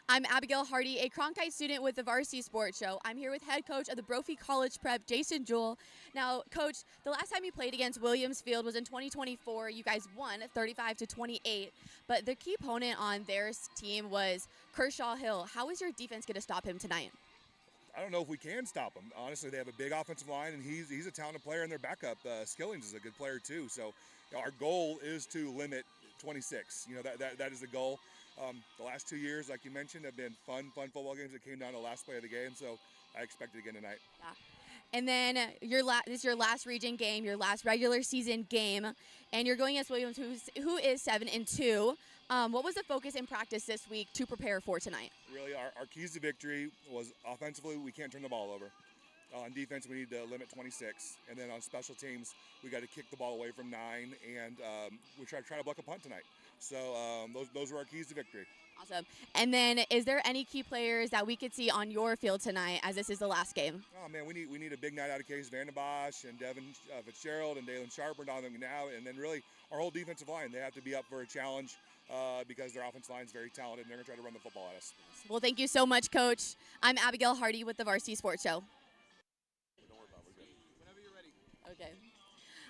I'm Abigail Hardy, a Cronkite student with the Varsity Sports Show. I'm here with head coach of the Brophy College Prep, Jason Jewell. Now, coach, the last time you played against Williams Field was in 2024. You guys won 35-28, but the key opponent on their team was Kershaw Hill. How is your defense going to stop him tonight? I don't know if we can stop him. Honestly, they have a big offensive line, and he's a talented player in their backup. Skillings is a good player too. So, our goal is to limit 26. That is the goal. The last 2 years, like you mentioned, have been fun football games that came down to the last play of the game. So, I expect it again tonight. Yeah. And then this is your last region game, your last regular season game, and you're going against Williams, who is 7-2. What was the focus in practice this week to prepare for tonight? Really, our keys to victory was offensively, we can't turn the ball over. On defense, we need to limit 26. And then on special teams, we got to kick the ball away from 9, and we try to block a punt tonight. So those are our keys to victory. Awesome. And then is there any key players that we could see on your field tonight, as this is the last game? Oh, man, we need a big night out of Case Vandenbosch and Devin Fitzgerald and Dalen Sharp and Donovan now. And then really our whole defensive line, they have to be up for a challenge because their offensive line is very talented, and they're going to try to run the football at us. Well, thank you so much, Coach. I'm Abigail Hardy with the Varsity Sports Show. Don't worry about it. We're good. Whenever you're ready. Okay.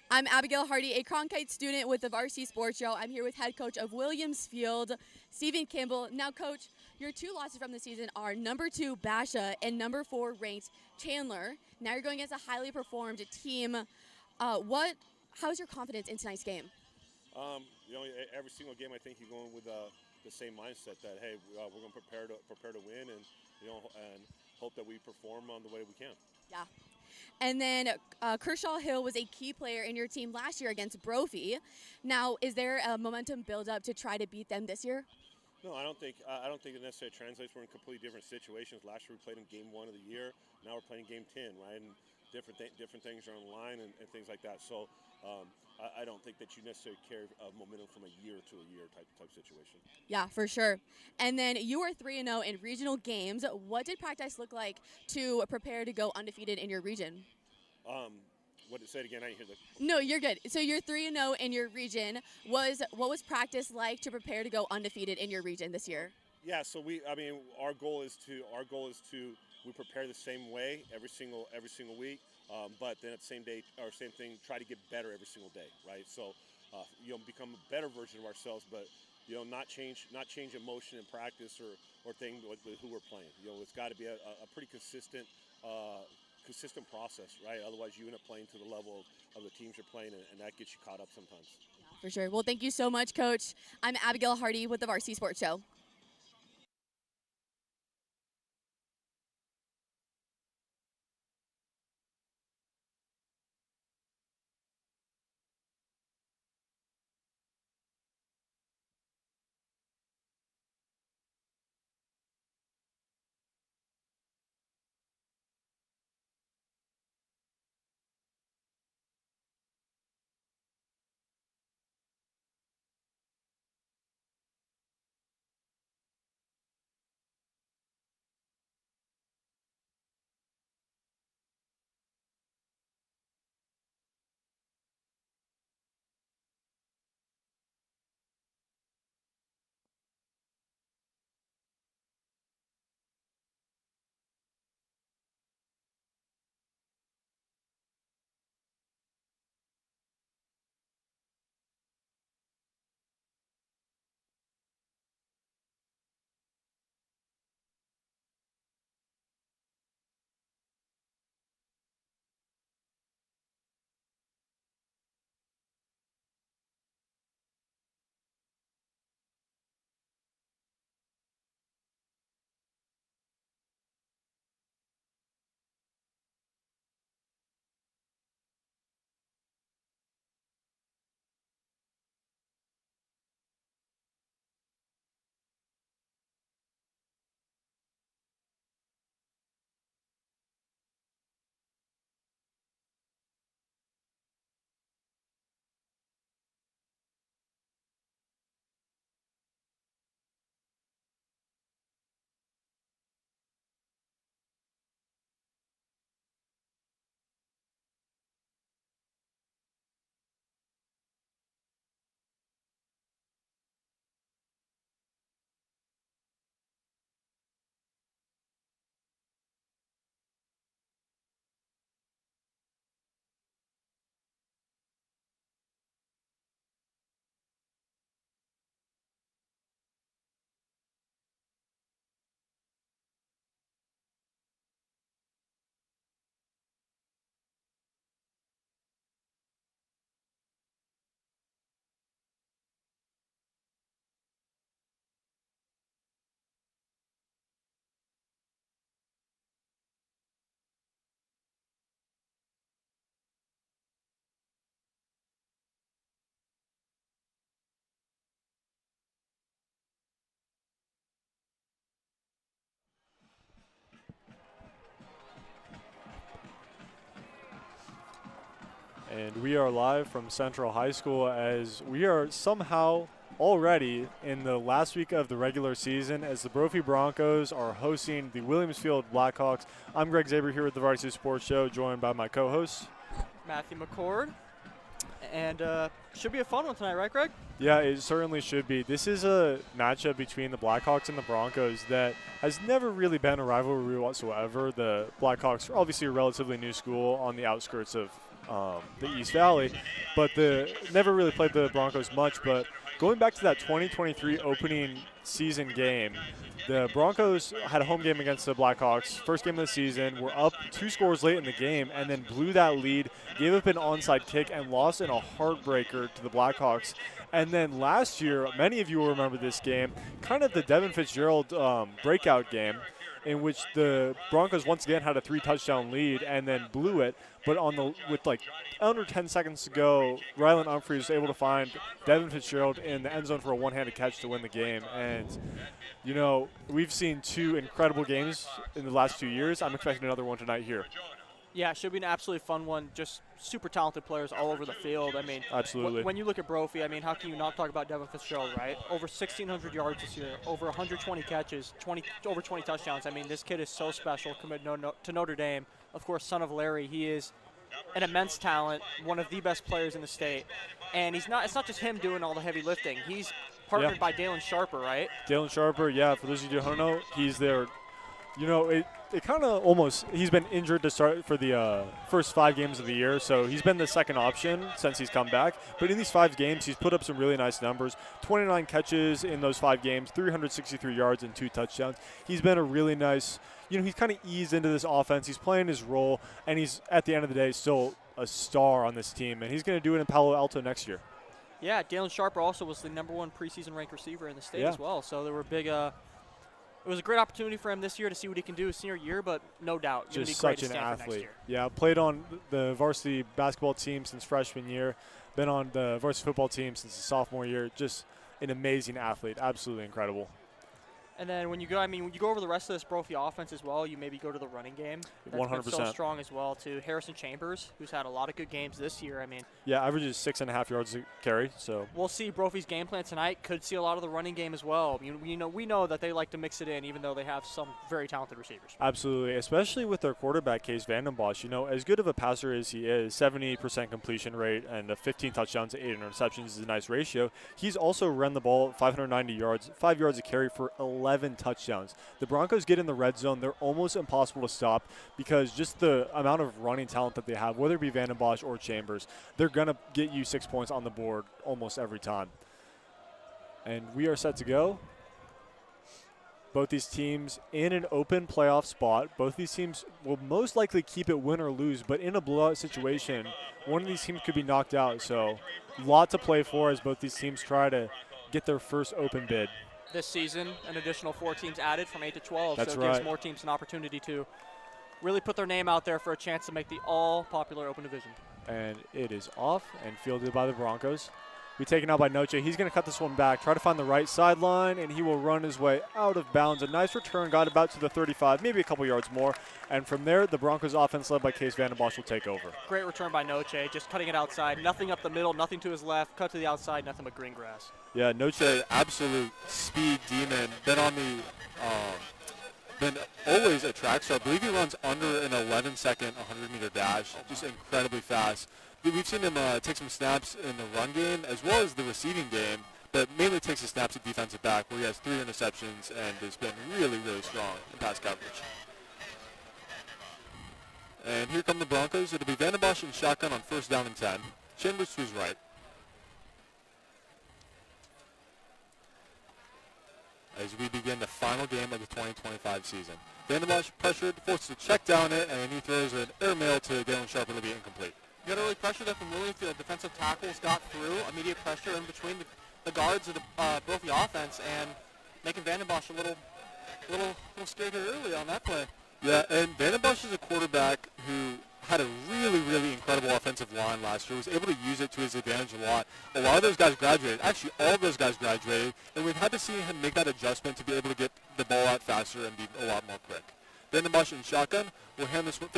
I'm Abigail Hardy, a Cronkite student with the Varsity Sports Show. I'm here with head coach of Williams Field, Stephen Kimball. Now, Coach, your two losses from the season are number 2, Basha, and number 4 ranked Chandler. Now you're going against a highly performed team. How's your confidence in tonight's game? Every single game, I think you're going with the same mindset that, hey, we're going to prepare to win, and hope that we perform on the way we can. Yeah. And then Kershaw Hill was a key player in your team last year against Brophy. Now, is there a momentum build-up to try to beat them this year? No, I don't think it necessarily translates. We're in completely different situations. Last year we played in game 1 of the year. Now we're playing game 10, right? And different things are on the line and things like that. So I don't think that you necessarily carry momentum from a year to a year type situation. Yeah, for sure. And then you are 3-0 in regional games. What did practice look like to prepare to go undefeated in your region? Say it again. I didn't hear that. No, you're good. So you're 3-0 in your region. What was practice like to prepare to go undefeated in your region this year? Yeah. So our goal is to we prepare the same way every single week, but then at the same thing, try to get better every single day, right? So become a better version of ourselves, but not change emotion in practice or thing with who we're playing. It's got to be a pretty consistent process, right? Otherwise, you end up playing to the level of the teams you're playing, and that gets you caught up sometimes. Yeah, for sure. Well, thank you so much, Coach. I'm Abigail Hardy with the Varsity Sports Show. And we are live from Central High School as we are somehow already in the last week of the regular season as the Brophy Broncos are hosting the Williamsfield Blackhawks. I'm Greg Zaber here with the Varsity Sports Show, joined by my co-host Matthew McCord. And should be a fun one tonight, right, Greg? Yeah, it certainly should be. This is a matchup between the Blackhawks and the Broncos that has never really been a rivalry whatsoever. The Blackhawks are obviously a relatively new school on the outskirts of the East Valley, but never really played the Broncos much. But going back to that 2023 opening season game, the Broncos had a home game against the Blackhawks, first game of the season, were up 2 scores late in the game, and then blew that lead, gave up an onside kick, and lost in a heartbreaker to the Blackhawks. And then last year, many of you will remember this game, kind of the Devin Fitzgerald breakout game, in which the Broncos once again had a 3-touchdown lead and then blew it. But with like under 10 seconds to go, Rylan Humphries was able to find Devin Fitzgerald in the end zone for a one-handed catch to win the game. And, you know, we've seen 2 incredible games in the last 2 years. I'm expecting another one tonight here. Yeah, it should be an absolutely fun one. Just super talented players all over the field. I mean, absolutely. When you look at Brophy, I mean, how can you not talk about Devin Fitzgerald, right? Over 1,600 yards this year, over 120 catches, over 20 touchdowns. I mean, this kid is so special, committed to Notre Dame. Of course, son of Larry, he is an immense talent, one of the best players in the state. And it's not just him doing all the heavy lifting. He's partnered by Dalen Sharper, right? Dalen Sharper, yeah, for those of you who don't know, he's there. You know, it kind of almost – he's been injured to start for the first 5 games of the year, so he's been the second option since he's come back. But in these 5 games, he's put up some really nice numbers, 29 catches in those 5 games, 363 yards and 2 touchdowns. He's been a really nice – you know, he's kind of eased into this offense. He's playing his role, and he's, at the end of the day, still a star on this team. And he's going to do it in Palo Alto next year. Yeah, Dalen Sharper also was the #1 preseason ranked receiver in the state as well. So there were big it was a great opportunity for him this year to see what he can do his senior year, but no doubt, just such an athlete. Yeah, played on the varsity basketball team since freshman year, been on the varsity football team since his sophomore year. Just an amazing athlete, absolutely incredible. And then when you go over the rest of this Brophy offense as well, you maybe go to the running game. That's 100%. been so strong as well, too. Harrison Chambers, who's had a lot of good games this year. I mean, yeah, averages 6.5 yards a carry. So we'll see Brophy's game plan tonight. Could see a lot of the running game as well. We know that they like to mix it in, even though they have some very talented receivers. Absolutely, especially with their quarterback, Case Vandenbosch. You know, as good of a passer as he is, 70% completion rate and 15 touchdowns to 8 interceptions is a nice ratio. He's also run the ball 590 yards, 5 yards a carry for 11 touchdowns. The Broncos get in the red zone. They're almost impossible to stop because just the amount of running talent that they have, whether it be Vandenbosch or Chambers, they're going to get you 6 points on the board almost every time. And we are set to go. Both these teams in an open playoff spot. Both these teams will most likely keep it win or lose, but in a blowout situation, one of these teams could be knocked out. So a lot to play for as both these teams try to get their first open bid. This season, an additional 4 teams added from 8 to 12. That's so it gives more teams an opportunity to really put their name out there for a chance to make the all-popular open division. And it is off and fielded by the Broncos. Be taken out by Noche. He's going to cut this one back, try to find the right sideline, and he will run his way out of bounds. A nice return, got about to the 35, maybe a couple yards more. And from there, the Broncos offense led by Case Vandenbosch will take over. Great return by Noche, just cutting it outside. Nothing up the middle, nothing to his left. Cut to the outside, nothing but green grass. Yeah, Noche, absolute speed demon. Been on the been always a track star. I believe he runs under an 11-second 100-meter dash, just incredibly fast. We've seen him take some snaps in the run game as well as the receiving game, but mainly takes the snaps at defensive back where he has 3 interceptions and has been really, really strong in pass coverage. And here come the Broncos. It'll be Vandenbosch in shotgun on 1st down and 10. Chambers to his right. As we begin the final game of the 2025 season. Vandenbosch pressured, forced to check down it, and he throws an airmail to Dalen Sharper to be incomplete. You got early pressure there from Williamsfield. Defensive tackles got through. Immediate pressure in between the guards of the Brophy offense, and making Vandenbosch a little scared here early on that play. Yeah, and Vandenbosch is a quarterback who had a really, really incredible offensive line last year, was able to use it to his advantage a lot. A lot of those guys graduated. Actually, all of those guys graduated, and we've had to see him make that adjustment to be able to get the ball out faster and be a lot more quick. Vandenbosch in shotgun will hand this one,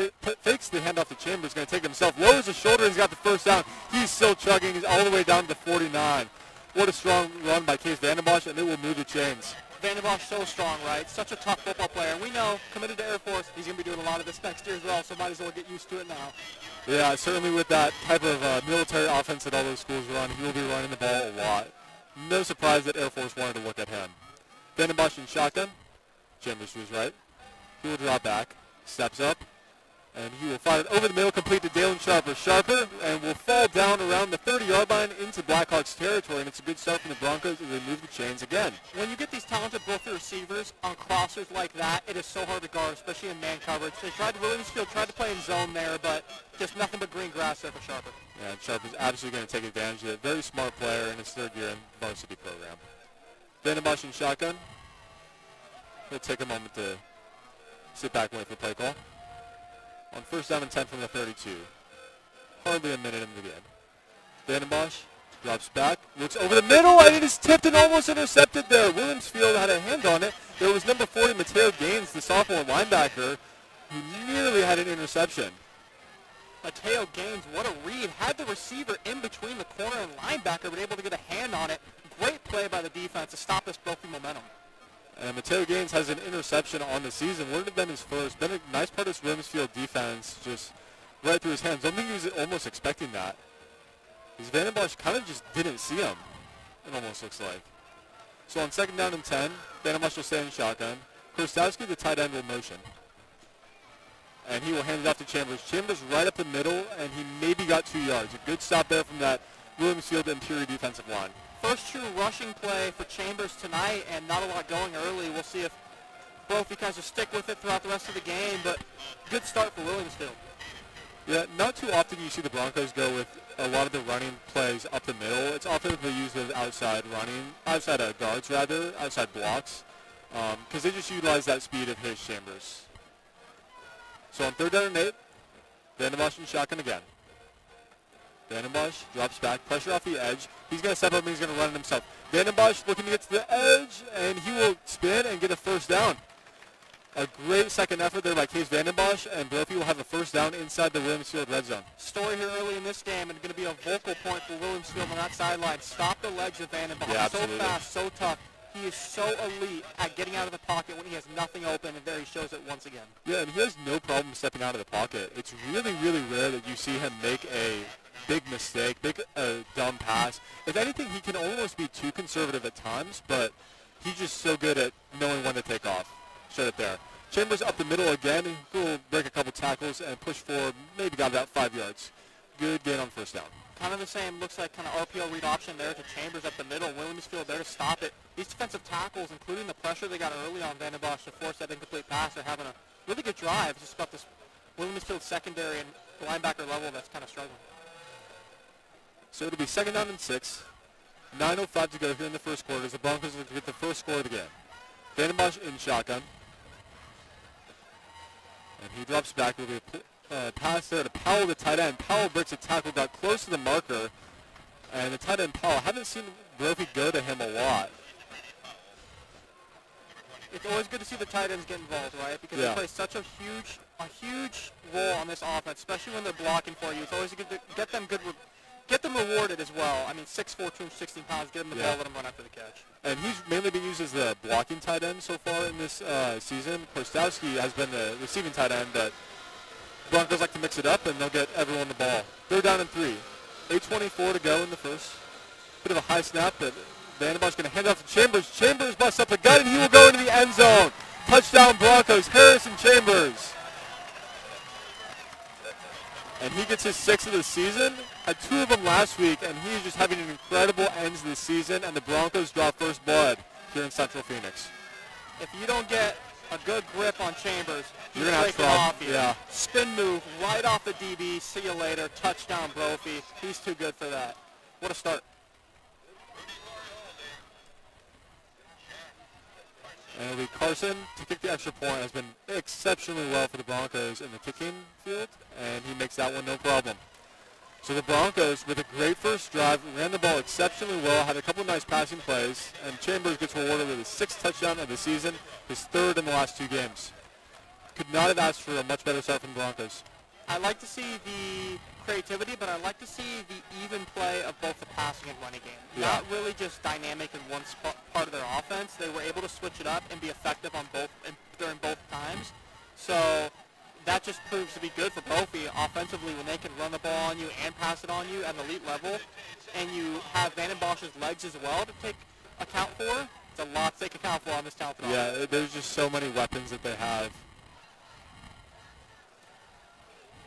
fakes the handoff to Chambers, going to take it himself, lowers his shoulder, and he's got the first down. He's still chugging. He's all the way down to the 49. What a strong run by Case Vandenbosch, and it will move the chains. Vandenbosch so strong, right? Such a tough football player. And we know, committed to Air Force, he's going to be doing a lot of this next year as well, so might as well get used to it now. Yeah, certainly with that type of military offense that all those schools run, he will be running the ball a lot. No surprise that Air Force wanted to look at him. Vandenbosch in shotgun. Chambers to his right. He will drop back, steps up, and he will fire it over the middle, complete to Dalen Sharper. Sharper, and will fall down around the 30-yard line into Blackhawks territory, and it's a good start from the Broncos as they move the chains again. When you get these talented Brophy receivers on crossers like that, it is so hard to guard, especially in man coverage. They tried Williamsfield tried to play in zone there, but just nothing but green grass there for Sharper. Yeah, and Sharper's absolutely going to take advantage of it. Very smart player in his third year in the varsity program. Vandenbosch in shotgun. He'll take a moment to sit back and wait for play call. On first down and 10 from the 32. Hardly a minute into the game. Vandenbosch drops back, looks over the middle, and it is tipped and almost intercepted there. Williamsfield had a hand on it. There was number 40, Mateo Gaines, the sophomore linebacker, who nearly had an interception. Mateo Gaines, what a read. Had the receiver in between the corner and linebacker, but able to get a hand on it. Great play by the defense to stop this Brophy momentum. And Mateo Gaines has an interception on the season. Wouldn't have been his first. Been a nice part of this Williamsfield defense, just right through his hands. Don't think he was almost expecting that. Because Vandenbosch kind of just didn't see him, it almost looks like. So on second down and 10, Vandenbosch will stay in shotgun. Krostowski, the tight end, will motion. And he will hand it off to Chambers. Chambers right up the middle, and he maybe got 2 yards. A good stop there from that Williamsfield interior defensive line. First true rushing play for Chambers tonight, and not a lot going early. We'll see if Brophy kind of stick with it throughout the rest of the game, but good start for Williamsfield. Yeah, not too often you see the Broncos go with a lot of the running plays up the middle. It's often they use those outside guards, outside blocks, because they just utilize that speed of his Chambers. So on third down and 8, Vandenbosch in shotgun again. Vandenbosch drops back, pressure off the edge. He's going to step up and he's going to run it himself. Vandenbosch looking to get to the edge, and he will spin and get a first down. A great second effort there by Case Vandenbosch, and Brophy will have a first down inside the Williamsfield red zone. Story here early in this game, and going to be a vocal point for Williamsfield on that sideline. Stop the legs of Vandenbosch. Yeah, so fast, so tough. He is so elite at getting out of the pocket when he has nothing open, and there he shows it once again. Yeah, and he has no problem stepping out of the pocket. It's really, really rare that you see him make a big mistake, dumb pass. If anything, he can almost be too conservative at times, but he's just so good at knowing when to take off. Shut it there. Chambers up the middle again. He'll break a couple tackles and push forward, maybe got about 5 yards. Good gain on first down. Kind of the same, looks like kind of RPO read option there to Chambers up the middle. Williamsfield there to stop it. These defensive tackles, including the pressure they got early on Vandenbosch to force that incomplete pass, are having a really good drive. It's just about this Williamsfield secondary and linebacker level that's kind of struggling. So it'll be second down and 6. 9:05 to go here in the first quarter as the Broncos will get the first score of the game. Vandenbosch in shotgun. And he drops back. There'll be a pass there to Powell, the tight end. Powell breaks a tackle, got close to the marker. And the tight end, Powell, haven't seen Brophy go to him a lot. It's always good to see the tight ends get involved, right? Because they play such a huge role on this offense, especially when they're blocking for you. It's always good to get them rewarded as well. I mean, 6'4", 216 pounds, get them the ball, let them run after the catch. And he's mainly been used as the blocking tight end so far in this season. Krostowski has been the receiving tight end, but Broncos like to mix it up, and they'll get everyone the ball. Third down and 3. 8:24 to go in the first. Bit of a high snap, but Vandenbosch going to hand it off to Chambers. Chambers busts up the gut, and he will go into the end zone. Touchdown Broncos, Harrison Chambers. And he gets his 6th of the season. Had 2 of them last week, and he's just having an incredible end to the season, and the Broncos draw first blood here in Central Phoenix. If you don't get a good grip on Chambers, you're going to have trouble. Yeah. Spin move right off the DB. See you later. Touchdown, Brophy. He's too good for that. What a start. And it'll be Carson to kick the extra point. Has been exceptionally well for the Broncos in the kicking field, and he makes that one no problem. So the Broncos, with a great first drive, ran the ball exceptionally well, had a couple of nice passing plays, and Chambers gets rewarded with his 6th touchdown of the season, his 3rd in the last 2 games. could not have asked for a much better start from the Broncos. I like to see the creativity, but I like to see the even play of both the passing and running game. Yeah. Not really just dynamic in one part of their offense. They were able to switch it up and be effective on both during both times. So that just proves to be good for Brophy offensively when they can run the ball on you and pass it on you at an elite level, and you have Van den Bosch's legs as well to take account for. It's a lot to take account for on this talented offense. Yeah, there's just so many weapons that they have.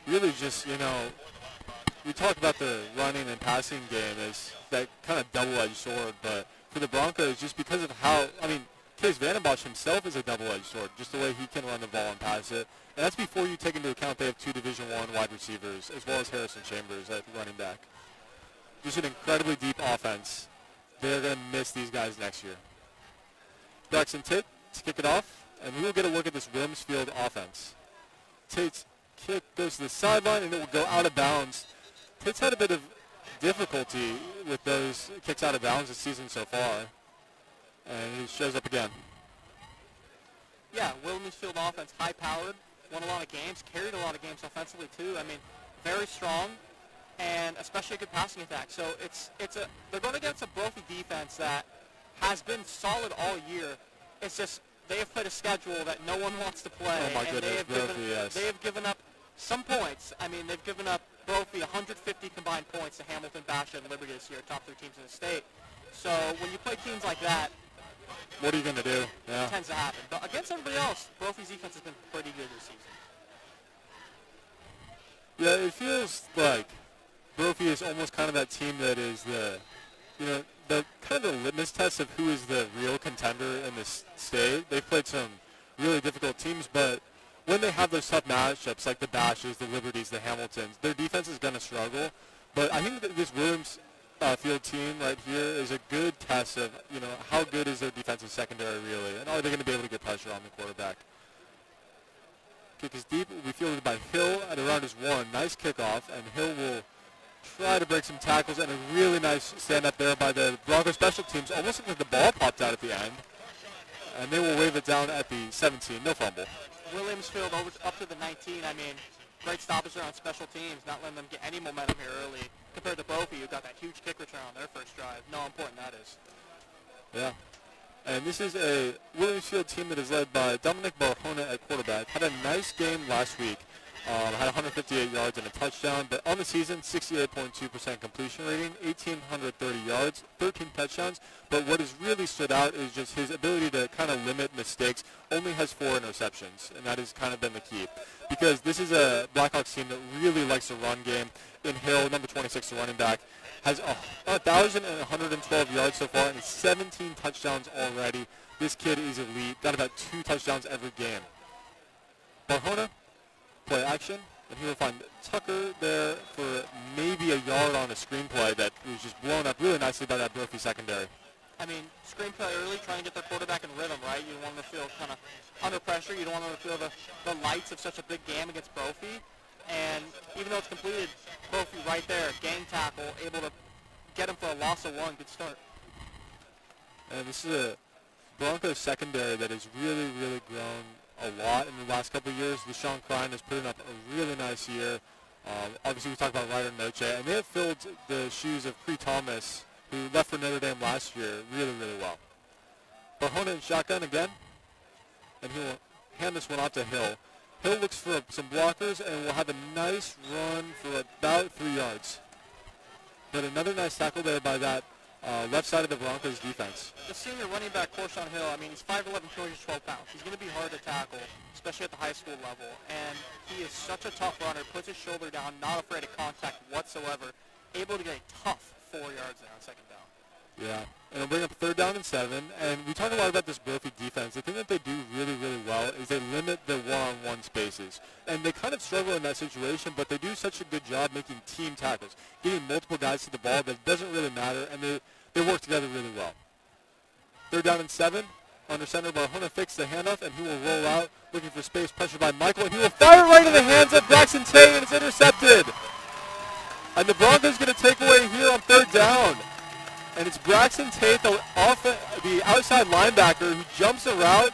Really just, we talk about the running and passing game as that kind of double-edged sword, but for the Broncos, just because of how, Case Van den Bosch himself is a double-edged sword, just the way he can run the ball and pass it. And that's before you take into account they have 2 Division I wide receivers, as well as Harrison Chambers at running back. Just an incredibly deep offense. They're going to miss these guys next year. Braxton Tate to kick it off, and we will get a look at this Williamsfield offense. Tate's kick goes to the sideline, and it will go out of bounds. Tate's had a bit of difficulty with those kicks out of bounds this season so far, and he shows up again. Yeah, Williamsfield offense, high-powered, won a lot of games, carried a lot of games offensively too. Very strong, and especially a good passing attack. So they're going against a Brophy defense that has been solid all year. It's just they have played a schedule that no one wants to play. Oh my and goodness, Brophy, yes. They have given up some points. They've given up Brophy 150 combined points to Hamilton, Basha, and Liberty this year, top 3 teams in the state. So when you play teams like that, what are you going to do? It tends to happen. But against everybody else, Brophy's defense has been pretty good this season. Yeah, it feels like Brophy is almost kind of that team that is the kind of the litmus test of who is the real contender in this state. They've played some really difficult teams, but when they have those tough matchups like the Bashes, the Liberties, the Hamiltons, their defense is going to struggle. But I think that this Williamsfield team right here is a good test of, how good is their defensive secondary really, and are they going to be able to get pressure on the quarterback? Kick is deep, will be fielded by Hill at around his 1. Nice kickoff, and Hill will try to break some tackles, and a really nice stand-up there by the Broncos special teams. Almost looked like the ball popped out at the end, and they will wave it down at the 17. No fumble. Williamsfield up to the 19. Great stoppage there on special teams, not letting them get any momentum here early. Compared to Brophy, who got that huge kick return on their first drive. Know how important that is. Yeah. And this is a Williamsfield team that is led by Dominic Barjona at quarterback. Had a nice game last week. Had 158 yards and a touchdown, but on the season, 68.2% completion rating, 1,830 yards, 13 touchdowns. But what has really stood out is just his ability to kind of limit mistakes. Only has 4 interceptions, and that has kind of been the key. Because this is a Blackhawks team that really likes the run game. In Hill, number 26, the running back, has 1,112 yards so far and 17 touchdowns already. This kid is elite. Got about 2 touchdowns every game. Barjona, play action, and he will find Tucker there for maybe a yard on a screenplay that was just blown up really nicely by that Brophy secondary. Screenplay early, trying to get their quarterback in rhythm, right? You don't want them to feel kind of under pressure. You don't want them to feel the lights of such a big game against Brophy. And even though it's completed, Brophy right there, gang tackle, able to get him for a loss of 1. Good start. And this is a Broncos secondary that has really, really grown a lot in the last couple of years. Deshaun Klein has put up a really nice year. Obviously, we talked about Ryder Noche, and they have filled the shoes of Cree Thomas, who left for Notre Dame last year, really, really well. Barjona in shotgun again, and he will hand this one off to Hill. Hill looks for some blockers and will have a nice run for about 3 yards. But another nice tackle there by that left side of the Broncos defense. The senior running back, Corshawn Hill, he's 5'11", 212 pounds. He's going to be hard to tackle, especially at the high school level. And he is such a tough runner, puts his shoulder down, not afraid of contact whatsoever, able to get a tough 4 yards there on second down. Yeah, and it'll bring up 3rd down and 7. And we talk a lot about this Brophy defense. The thing that they do really, really well is they limit the one-on-one spaces. And they kind of struggle in that situation, but they do such a good job making team tackles, getting multiple guys to the ball that it doesn't really matter, and they work together really well. 3rd down and 7. Under center, Barjona fakes the handoff, and he will roll out, looking for space, pressured by Michael, and he will fire right in the hands of Braxton Tate, and it's intercepted. And the Broncos going to take away here on 3rd down. And it's Braxton Tate, the outside linebacker, who jumps a route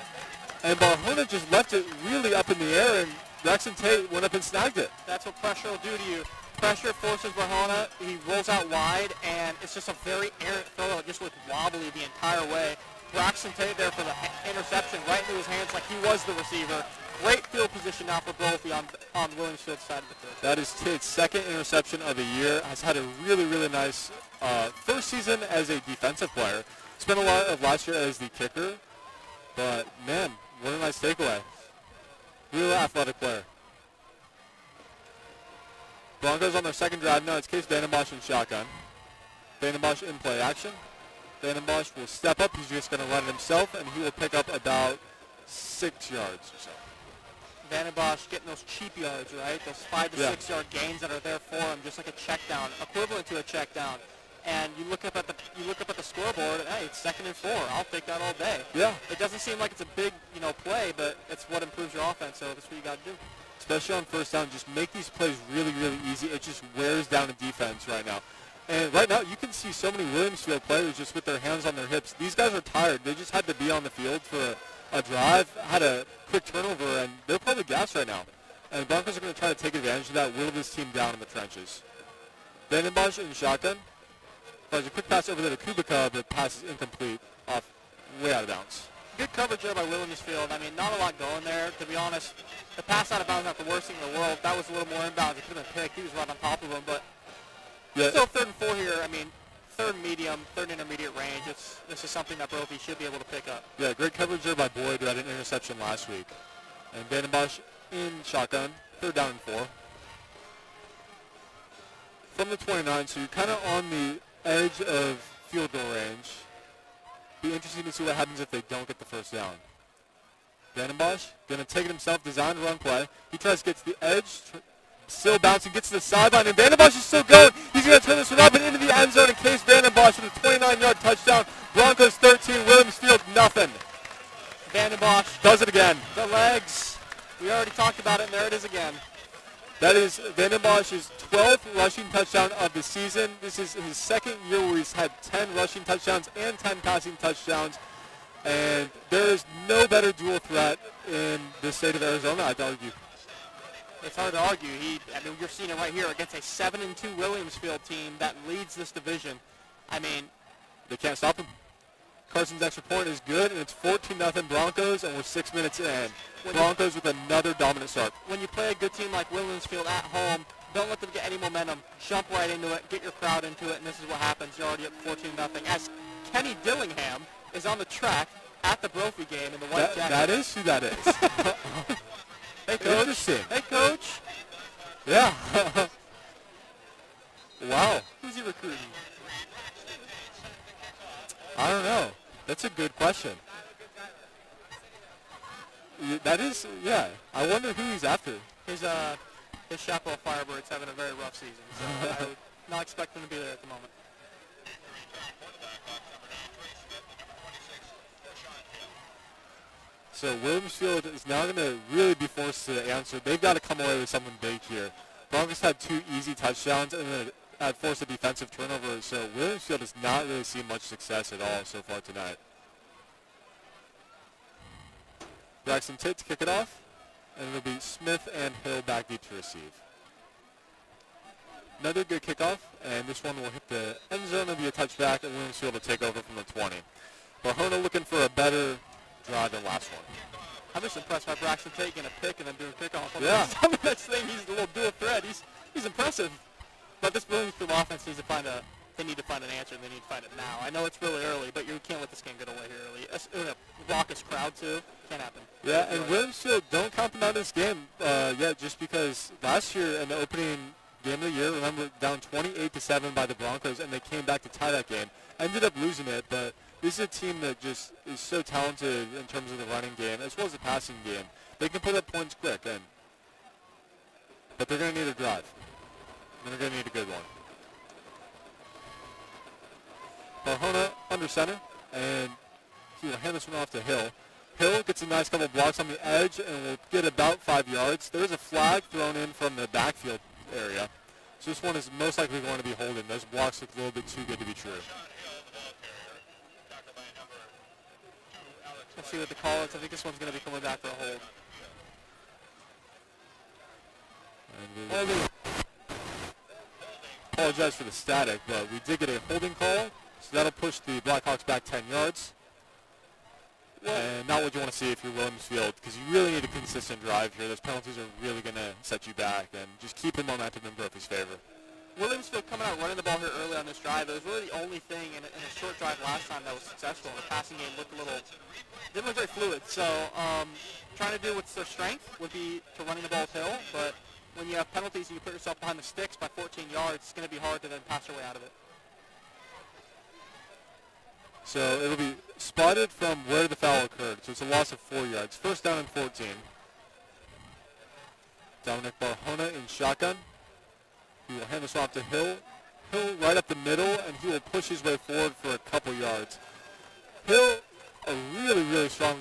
and Barahona just left it really up in the air, and Braxton Tate went up and snagged it. That's what pressure will do to you. Pressure forces Barahona. He rolls out wide, and it's just a very errant throw. It just looked wobbly the entire way. Braxton Tate there for the interception right into his hands like he was the receiver. Great field position now for Brophy on Williamsfield's side of the field. That is Tate's second interception of the year. Has had a really, really nice first season as a defensive player. Spent a lot of last year as the kicker. But, man, what a nice takeaway. Real athletic player. Broncos on their second drive now. It's Case Vandenbosch in shotgun. Vandenbosch in play action. Vandenbosch will step up. He's just going to run it himself, and he will pick up about 6 yards or so. Vandenbosch getting those cheap yards, right? Those 5 to 6 yard gains that are there for him, just like a check down, equivalent to a check down. And you look up at the scoreboard, and hey, it's 2nd and 4. I'll take that all day. Yeah. It doesn't seem like it's a big, play, but it's what improves your offense. So that's what you got to do. Especially on first down, just make these plays really, really easy. It just wears down a defense right now. And right now, you can see so many Williamsfield players just with their hands on their hips. These guys are tired. They just had to be on the field for a drive, had a quick turnover, and they're probably gassed right now. And the Broncos are going to try to take advantage of that, whittle this team down in the trenches. Vandenbosch in shotgun. There's a quick pass over there to Kubica, but pass is incomplete, off way out of bounds. Good coverage there by Williamsfield. I mean, not a lot going there, to be honest. The pass out of bounds is not the worst thing in the world. If that was a little more inbounds, it could have been picked. He was right on top of him, but still 3rd and 4 here. I mean, 3rd medium, 3rd intermediate range. This is something that Brophy should be able to pick up. Yeah, great coverage there by Boyd, who had an interception last week. And Vandenbosch in shotgun, 3rd down and 4. From the 29, so you're kind of on the edge of field goal range. Be interesting to see what happens if they don't get the first down. Vandenbosch going to take it himself, designed run play. He tries to get to the edge, still bouncing, gets to the sideline, and Vandenbosch is still going. He's going to turn this one up and into the end zone, and Case Vandenbosch with a 29-yard touchdown. Broncos 13, Williamsfield nothing. Vandenbosch does it again. The legs. We already talked about it, and there it is again. That is Vandenbosch's 12th rushing touchdown of the season. This is his second year where he's had 10 rushing touchdowns and 10 passing touchdowns. And there is no better dual threat in the state of Arizona, I'd argue. It's hard to argue. You're seeing it right here against a 7-2 Williamsfield team that leads this division. I mean, they can't stop him. Carson's extra point is good, and it's 14-0 Broncos, and we're 6 minutes in. Broncos with another dominant start. When you play a good team like Williamsfield at home, don't let them get any momentum. Jump right into it, get your crowd into it, and this is what happens. You're already at 14-0. As Kenny Dillingham is on the track at the Brophy game in the white jacket. That is who that is. Hey, Coach. Interesting. Hey, Coach. Yeah. Wow. Who's he recruiting? I don't know. That's a good question. That is, yeah. I wonder who he's after. His Chaparral Firebirds having a very rough season, so I would not expect him to be there at the moment. So Williamsfield is now going to really be forced to answer. They've got to come away with something big here. Broncos had 2 easy touchdowns and then had forced a defensive turnover, so Williamsfield has not really seen much success at all so far tonight. Braxton Tate to kick it off, and it'll be Smith and Hill back deep to receive. Another good kickoff, and this one will hit the end zone. It'll be a touchback, and Williamsfield will take over from the 20. Barahona looking for a better drive than last one. I'm just impressed by Braxton taking a pick and then doing kickoff. Yeah. I mean, that's the thing. He's a little dual threat. He's impressive. But this Williamsfield offense needs to find an answer, and they need to find it now. I know it's really early, but you can't let this game get away here early. In a raucous crowd, too. Can't happen. Yeah, and Williamsfield, don't count them out of this game yet, just because last year in the opening game of the year, remember, down 28-7 by the Broncos, and they came back to tie that game. Ended up losing it, but this is a team that just is so talented in terms of the running game as well as the passing game. They can put up points quick, but they're going to need a drive. They're going to need a good one. Barahona under center, and he'll hand this one off to Hill. Hill gets a nice couple blocks on the edge and will get about 5 yards. There is a flag thrown in from the backfield area. So this one is most likely going to be holding. Those blocks look a little bit too good to be true. Let's see what the call is. I think this one's going to be coming back for a hold. Apologize for the static, but we did get a holding call, so that'll push the Blackhawks back 10 yards. And not what you want to see if you're Williams Field, because you really need a consistent drive here. Those penalties are really going to set you back, and just keep the momentum in Brophy's favor. Williamsville coming out running the ball here early on this drive. It was really the only thing in a short drive last time that was successful. The passing game looked didn't look very fluid. So trying to do what's their strength would be to running the ball uphill, but when you have penalties and you put yourself behind the sticks by 14 yards, it's going to be hard to then pass your way out of it. So it'll be spotted from where the foul occurred. So it's a loss of 4 yards. First down and 14. Dominic Barjona in shotgun. He will hand this off to Hill. Hill right up the middle, and he will push his way forward for a couple yards. Hill, a really, really strong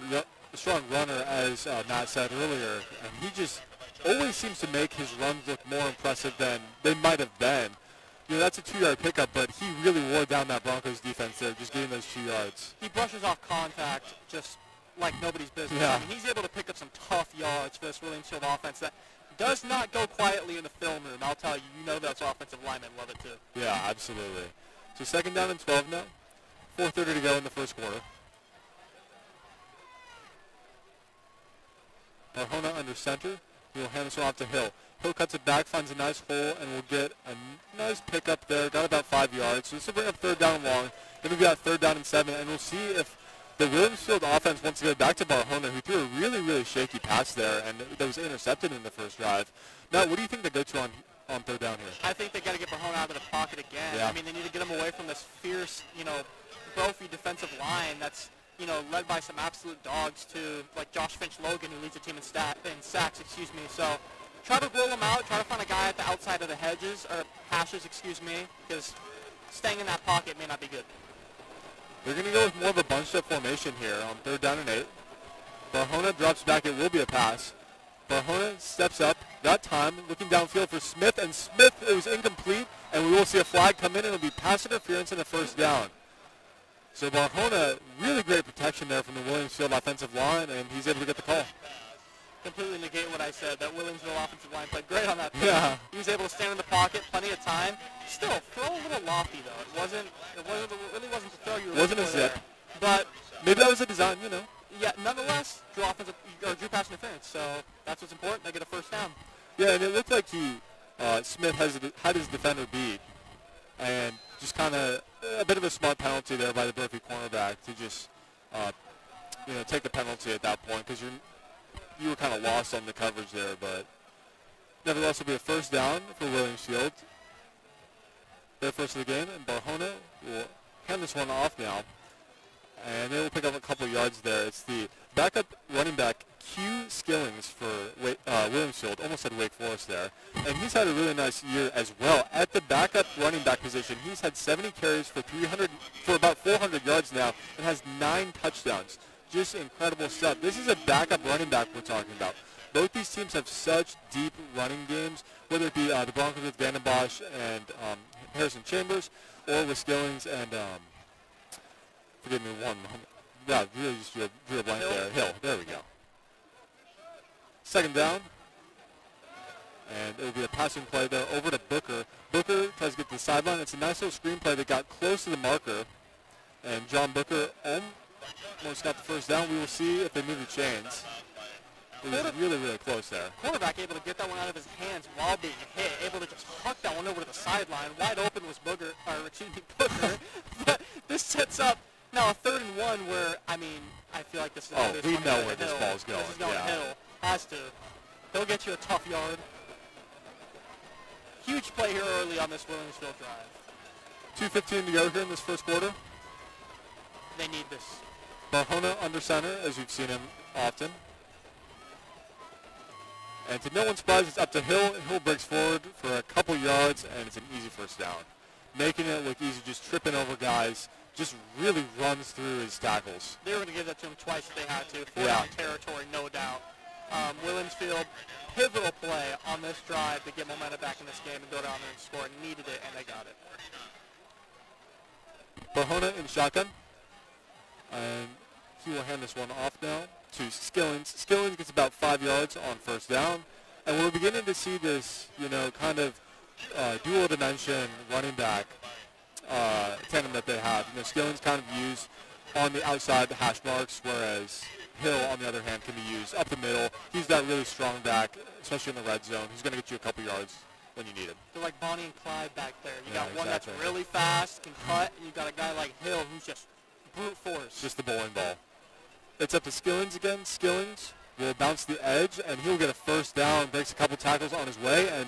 runner, as Matt said earlier, and he just always seems to make his runs look more impressive than they might have been. You know, that's a 2-yard pickup, but he really wore down that Broncos defense there, just getting those 2 yards. He brushes off contact just like nobody's business. Yeah. I mean, he's able to pick up some tough yards for this Williamsfield offense that does not go quietly in the film room. I'll tell you, you know those offensive linemen love it too. Yeah, absolutely. So second down and 12 now. 4:30 to go in the first quarter. Barjona under center. He will hand this one off to Hill. Hill cuts it back, finds a nice hole, and will get a nice pickup there. Got about 5 yards. So this will bring up third down and long. Then we've got third down and 7, and we'll see if the Williamsfield offense wants to go back to Barjona, who threw a really, really shaky pass there, and that was intercepted in the first drive. Matt, what do you think they go to on third down here? I think they got to get Barjona out of the pocket again. Yeah. I mean, they need to get him away from this fierce, Brophy defensive line that's, led by some absolute dogs too, like Josh Finch-Logan, who leads the team in sacks, So try to roll him out, try to find a guy at the outside of the hashes, because staying in that pocket may not be good. They're going to go with more of a bunched-up formation here on third down and 8. Barjona drops back. It will be a pass. Barjona steps up. That time, looking downfield for Smith, and Smith, it was incomplete, and we will see a flag come in, and it'll be pass interference and a first down. So Barjona, really great protection there from the Williamsfield offensive line, and he's able to get the call. Completely negate what I said. That Williamsville offensive line played great on that play. Yeah. He was able to stand in the pocket, plenty of time. Still, throw a little lofty though. It really wasn't the throw you were Wasn't looking a for zip. there. But Maybe that was a design, yeah, nonetheless, drew drew pass interference. So that's what's important. They get a first down. Yeah, and it looked like Smith had his defender beat, and just kind of a bit of a smart penalty there by the Brophy cornerback to just take the penalty at that point, because you were kind of lost on the coverage there, but nevertheless, it'll be a first down for Williamsfield. Their first of the game, and Barjona will hand this one off now, and they will pick up a couple yards there. It's the backup running back, Q Skillings for Williamsfield, almost had Wake Forest there, and he's had a really nice year as well. At the backup running back position, he's had 70 carries for about 400 yards now, and has 9 touchdowns. Just incredible stuff. This is a backup running back we're talking about. Both these teams have such deep running games, whether it be the Broncos with Van den Bosch and Harrison Chambers, or with Skillings and, forgive me, really just drew a blank there. Hill. There we go. Second down. And it will be a passing play there over to Booker. Booker tries to get to the sideline. It's a nice little screen play that got close to the marker. And John Booker almost got the first down. We will see if they move the chains. It was really, really close there. Quarterback able to get that one out of his hands while being hit, able to just huck that one over to the sideline. Wide open was Booker. But this sets up now a 3rd and 1 where, I feel like this is we know where this ball's going. This is going Hill. Has to. He'll get you a tough yard. Huge play here early on this Williamsville drive. 2:15 to go here in this first quarter. They need this. Barjona under center, as you've seen him often. And to no one's surprise, it's up to Hill. Hill breaks forward for a couple yards, and it's an easy first down. Making it look easy, just tripping over guys. Just really runs through his tackles. They were going to give that to him twice if they had to. 4-down territory, no doubt. Williamsfield, pivotal play on this drive to get momentum back in this game and go down there and score. Needed it, and they got it. Barjona in shotgun. And he will hand this one off now to Skillings. Skillings gets about 5 yards on first down. And we're beginning to see this, kind of dual dimension running back tandem that they have. Skillings kind of used on the outside hash marks, whereas Hill, on the other hand, can be used up the middle. He's that really strong back, especially in the red zone. He's going to get you a couple yards when you need him. They're like Bonnie and Clyde back there. You Yeah, got one that's exactly. really fast, can cut, and you got a guy like Hill who's just brute force. Just the bowling ball. It's up to Skillings again. Skillings will bounce the edge, and he'll get a first down, breaks a couple tackles on his way, and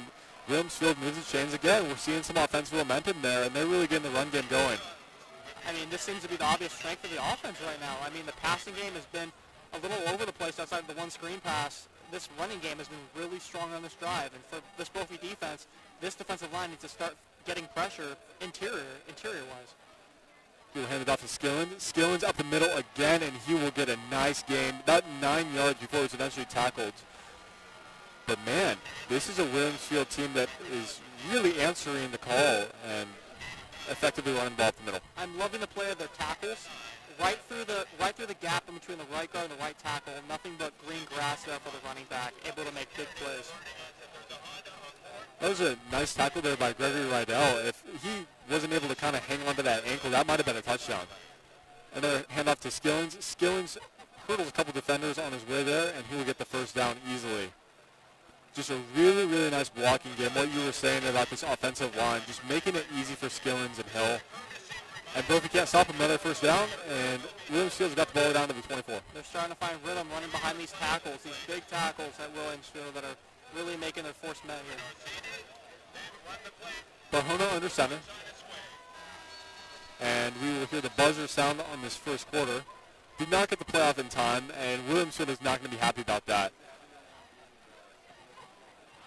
Williamsfield moves the chains again. We're seeing some offensive momentum there, and they're really getting the run game going. I mean, this seems to be the obvious strength of the offense right now. I mean, the passing game has been a little over the place outside of the one screen pass. This running game has been really strong on this drive, and for this Brophy defense, this defensive line needs to start getting pressure interior-wise. He'll hand it off to Skillins. Skillins up the middle again, and he will get a nice gain, about 9 yards before he's eventually tackled. But, man, this is a Williamsfield team that is really answering the call and effectively running the ball up the middle. I'm loving the play of their tackles. Right through the gap in between the right guard and the right tackle. Nothing but green grass there for the running back, able to make big plays. That was a nice tackle there by Gregory Rydell. If he wasn't able to kind of hang on to that ankle, that might have been a touchdown. Another handoff to Skillings. Skillings hurdles a couple defenders on his way there, and he will get the first down easily. Just a really, really nice blocking game. What you were saying about this offensive line, just making it easy for Skillings and Hill. And Brophy can't stop him. Another first down, and Williamsfield's got the ball down to the 24. They're starting to find rhythm running behind these tackles, these big tackles at Williamsfield that are really making their force met here. Barhona under center. And we will hear the buzzer sound on this first quarter. Did not get the playoff in time, and Williamsfield is not going to be happy about that.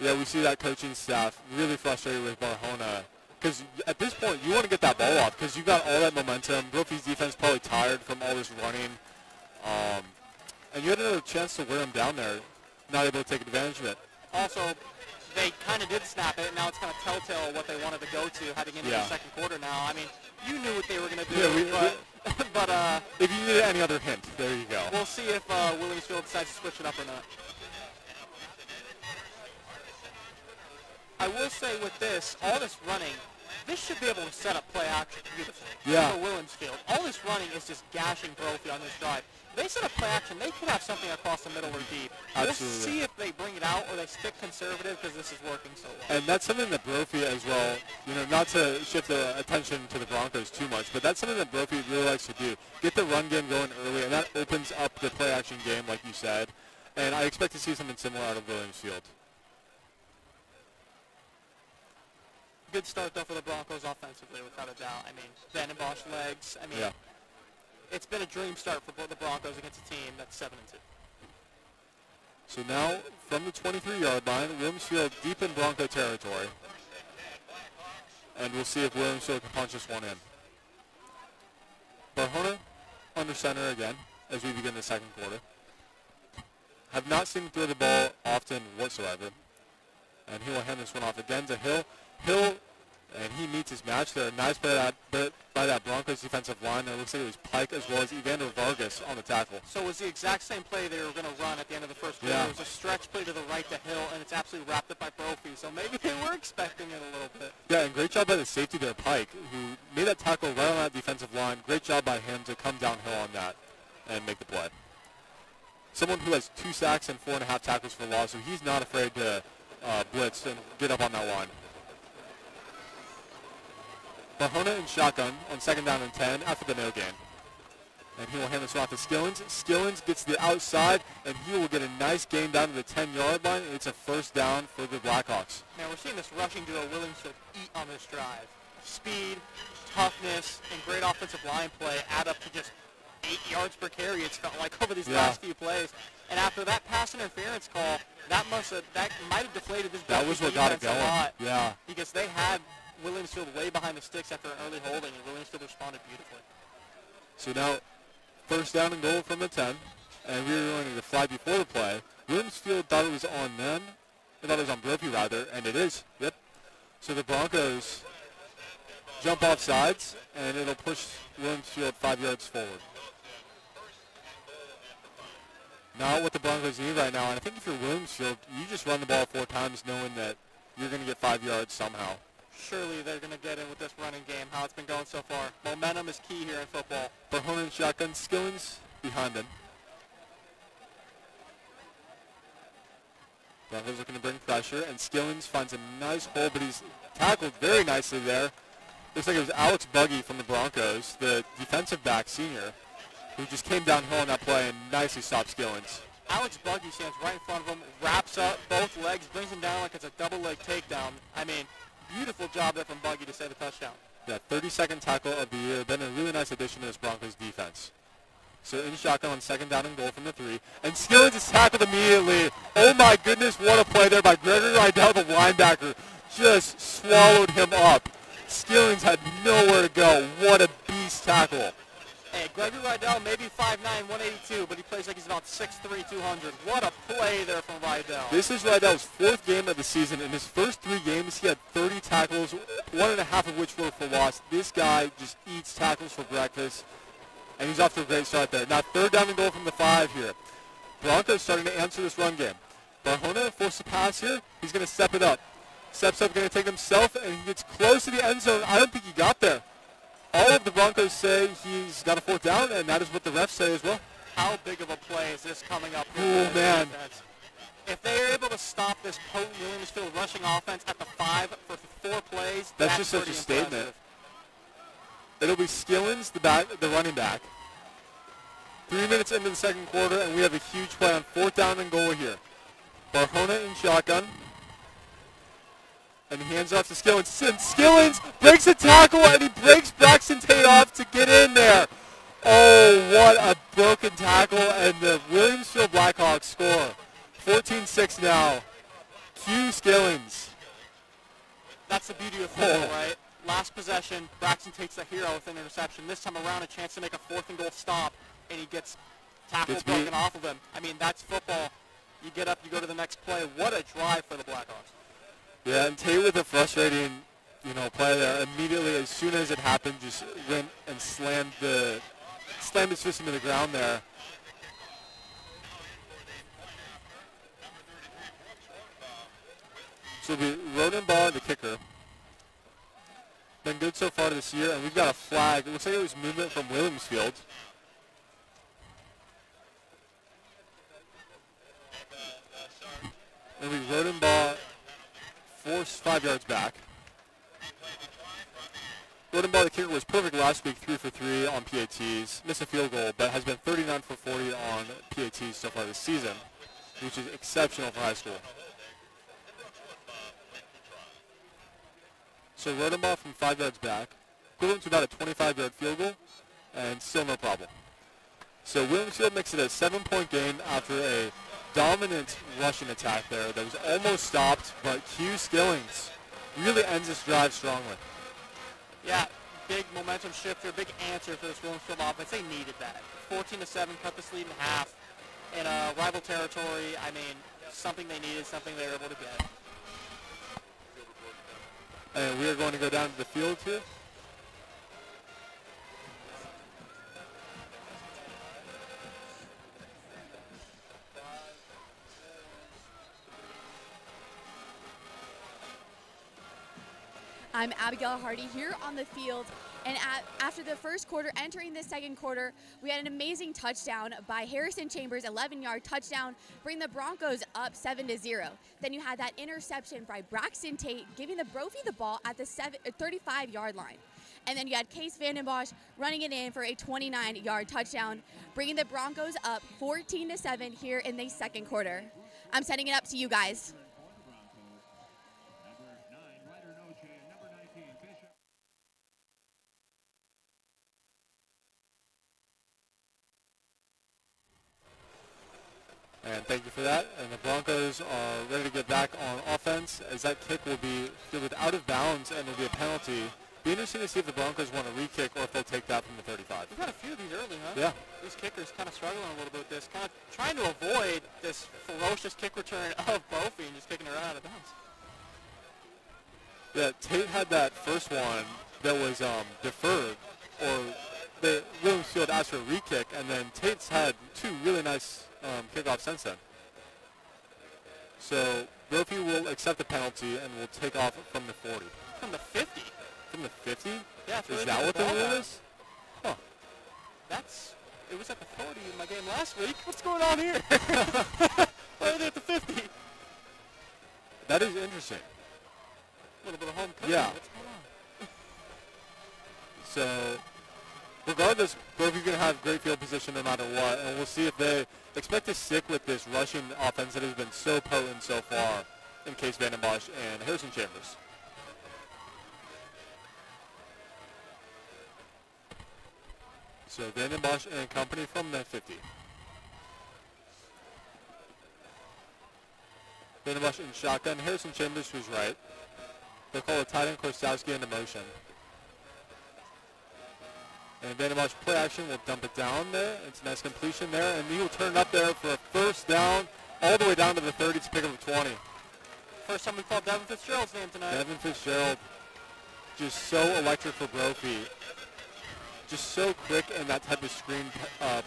Yeah, we see that coaching staff really frustrated with Barhona. Because at this point, you want to get that ball off because you got all that momentum. Brophy's defense probably tired from all this running. And you had another chance to wear him down there, not able to take advantage of it. Also, they kind of did snap it. Now it's kind of telltale what they wanted to go to heading into the second quarter now. I mean, you knew what they were going to do. Yeah, but if you needed any other hint, there you go. We'll see if Williamsfield decides to switch it up or not. I will say with this, all this running, this should be able to set up play action beautifully for Williamsfield. All this running is just gashing Brophy on this drive. If they set up play action, they could have something across the middle or deep. Absolutely. We'll see if they bring it out or they stick conservative because this is working so well. And that's something that Brophy as well, not to shift the attention to the Broncos too much, but that's something that Brophy really likes to do. Get the run game going early, and that opens up the play action game, like you said. And I expect to see something similar out of Williamsfield. Good start, though, for the Broncos offensively, without a doubt. I mean, Ben and Bosch legs. I mean, it's been a dream start for the Broncos against a team that's 7-2. So now, from the 23-yard line, Williamsfield deep in Bronco territory. And we'll see if Williamsfield can punch this one in. Barhona under center again as we begin the second quarter. Have not seen him throw the ball often whatsoever. And he will hand this one off again to Hill. Hill, and he meets his match there. Nice play by that Broncos defensive line. It looks like it was Pike as well as Evander Vargas on the tackle. So it was the exact same play they were going to run at the end of the first quarter. Yeah. It was a stretch play to the right to Hill, and it's absolutely wrapped up by Brophy. So maybe they were expecting it a little bit. Yeah, and great job by the safety there, Pike, who made that tackle right on that defensive line. Great job by him to come downhill on that and make the play. Someone who has 2 sacks and 4.5 tackles for loss, so he's not afraid to blitz and get up on that line. Barhona in shotgun on second down and 10 after the no gain. And he will hand this off to Skillins. Skillins gets the outside, and he will get a nice gain down to the 10-yard line. It's a first down for the Blackhawks. Man, we're seeing this rushing duo Williamsfield eat on this drive. Speed, toughness, and great offensive line play add up to just 8 yards per carry, it's felt like, over these last few plays. And after that pass interference call, that might have deflated this That was what got it going. a lot. Yeah. Because they had Williamsfield way behind the sticks after an early holding, and Williamsfield responded beautifully. So now, first down and goal from the 10, and we were going to fly before the play. Williamsfield thought it was on them. They thought it was on Brophy, rather, and it is. Yep. So the Broncos jump off sides, and it'll push Williamsfield 5 yards forward. Not what the Broncos need right now. And I think if you're Williamsfield, you just run the ball 4 times knowing that you're going to get 5 yards somehow. Surely they're going to get in with this running game, how it's been going so far. Momentum is key here in football. Barhona and shotgun, Skillings behind them. Broncos looking to bring pressure, and Skillings finds a nice hole, but he's tackled very nicely there. Looks like it was Alex Buggy from the Broncos, the defensive back senior, who just came downhill on that play and nicely stopped Skillings. Alex Buggy stands right in front of him, wraps up both legs, brings him down like it's a double leg takedown. I mean, beautiful job there from Buggy to save a touchdown. That 32nd tackle of the year, been a really nice addition to this Broncos defense. So in shotgun on 2nd down and goal from the 3. And Skillings is tackled immediately. Oh my goodness, what a play there by Gregory Rydell, the linebacker. Just swallowed him up. Skillings had nowhere to go. What a beast tackle. Hey, Gregory Rydell, maybe 5'9", 182, but he plays like he's about 6'3", 200. What a play there from Rydell. This is Rydell's 4th game of the season. In his first 3 games, he had 30 tackles, 1.5 of which were for loss. This guy just eats tackles for breakfast, and he's off to a great start there. Now 3rd down and goal from the 5 here. Broncos starting to answer this run game. Barhona forced a pass here. He's going to step it up. Steps up, going to take himself, and he gets close to the end zone. I don't think he got there. All of the Broncos say he's got a 4th down, and that is what the refs say as well. How big of a play is this coming up? Oh, man. If they are able to stop this potent Williamsfield rushing offense at the 5 for 4 plays, that's just such a statement. Impressive. It'll be Skillings, the running back. 3 minutes into the 2nd quarter, and we have a huge play on 4th down and goal here. Barhona in shotgun. And he hands off to Skillings. And Skillings breaks a tackle, and he breaks Braxton Tate off to get in there. Oh, what a broken tackle, and the Williamsfield Blackhawks score. 14-6 now. Q Skillings. That's the beauty of football, right? Last possession, Braxton takes the hero with an interception. This time around, a chance to make a 4th and goal stop, and he gets tackle broken off of him. I mean, that's football. You get up, you go to the next play. What a drive for the Blackhawks. Yeah, and Tate with a frustrating, play there. Immediately, as soon as it happened, just went and slammed his fist into the ground there. So it'll be Rodenbaugh, the kicker. Been good so far this year, and we've got a flag. It looks like it was movement from Williamsfield. It'll be Rodenbaugh. Forced 5 yards back. Rodenbaugh, the kicker, was perfect last week, 3 for 3 on PATs. Missed a field goal, but has been 39 for 40 on PATs so far this season, which is exceptional for high school. So Rodenbaugh from 5 yards back, equivalent to about a 25-yard field goal, and still no problem. So Williamsfield makes it a 7-point game after a dominant rushing attack there that was almost stopped, but Q Skillings really ends this drive strongly. Yeah, big momentum shifter, big answer for this Williamsfield offense. They needed that. 14-7, cut this lead in half in a rival territory. I mean, something they needed, something they were able to get. And we are going to go down to the field here. I'm Abigail Hardy here on the field, and after the first quarter, entering the 2nd quarter, we had an amazing touchdown by Harrison Chambers, 11-yard touchdown, bringing the Broncos up 7-0. Then you had that interception by Braxton Tate, giving the Brophy the ball at the 35-yard line. And then you had Case Vandenbosch running it in for a 29-yard touchdown, bringing the Broncos up 14-7 here in the 2nd quarter. I'm sending it up to you guys. And thank you for that. And the Broncos are ready to get back on offense as that kick will be fielded out of bounds and will be a penalty. Be interesting to see if the Broncos want to re-kick or if they'll take that from the 35. We've got a few of these early, huh? Yeah. These kickers kind of struggling a little bit with this, kind of trying to avoid this ferocious kick return of Brophy and just kicking her out of bounds. Yeah, Tate had that first one that was deferred, or Williams Field asked for a re-kick, and then Tate's had 2 really nice kickoffs since then. So Brophy will accept the penalty and will take off from the 40. From the 50. From the 50? Yeah, it's Is that what the rule is? Huh. It was at the 40 in my game last week. What's going on here? Why are they at the 50? That is interesting. A little bit of home cooking. Yeah. What's going on? So, regardless, Brophy's going to have great field position no matter what, and we'll see if they expect to stick with this rushing offense that has been so potent so far in Case Vandenbosch and Harrison Chambers. So Vandenbosch and company from the 50. Vandenbosch in shotgun, Harrison Chambers to his right. They'll call a tight end Korstowski into motion. And Vandenbosch play action will dump it down there. It's a nice completion there, and he will turn it up there for a first down all the way down to the 30 to pick up a 20. First time we called Devin Fitzgerald's name tonight. Devin Fitzgerald, just so electric for Brophy. Just so quick in that type of screen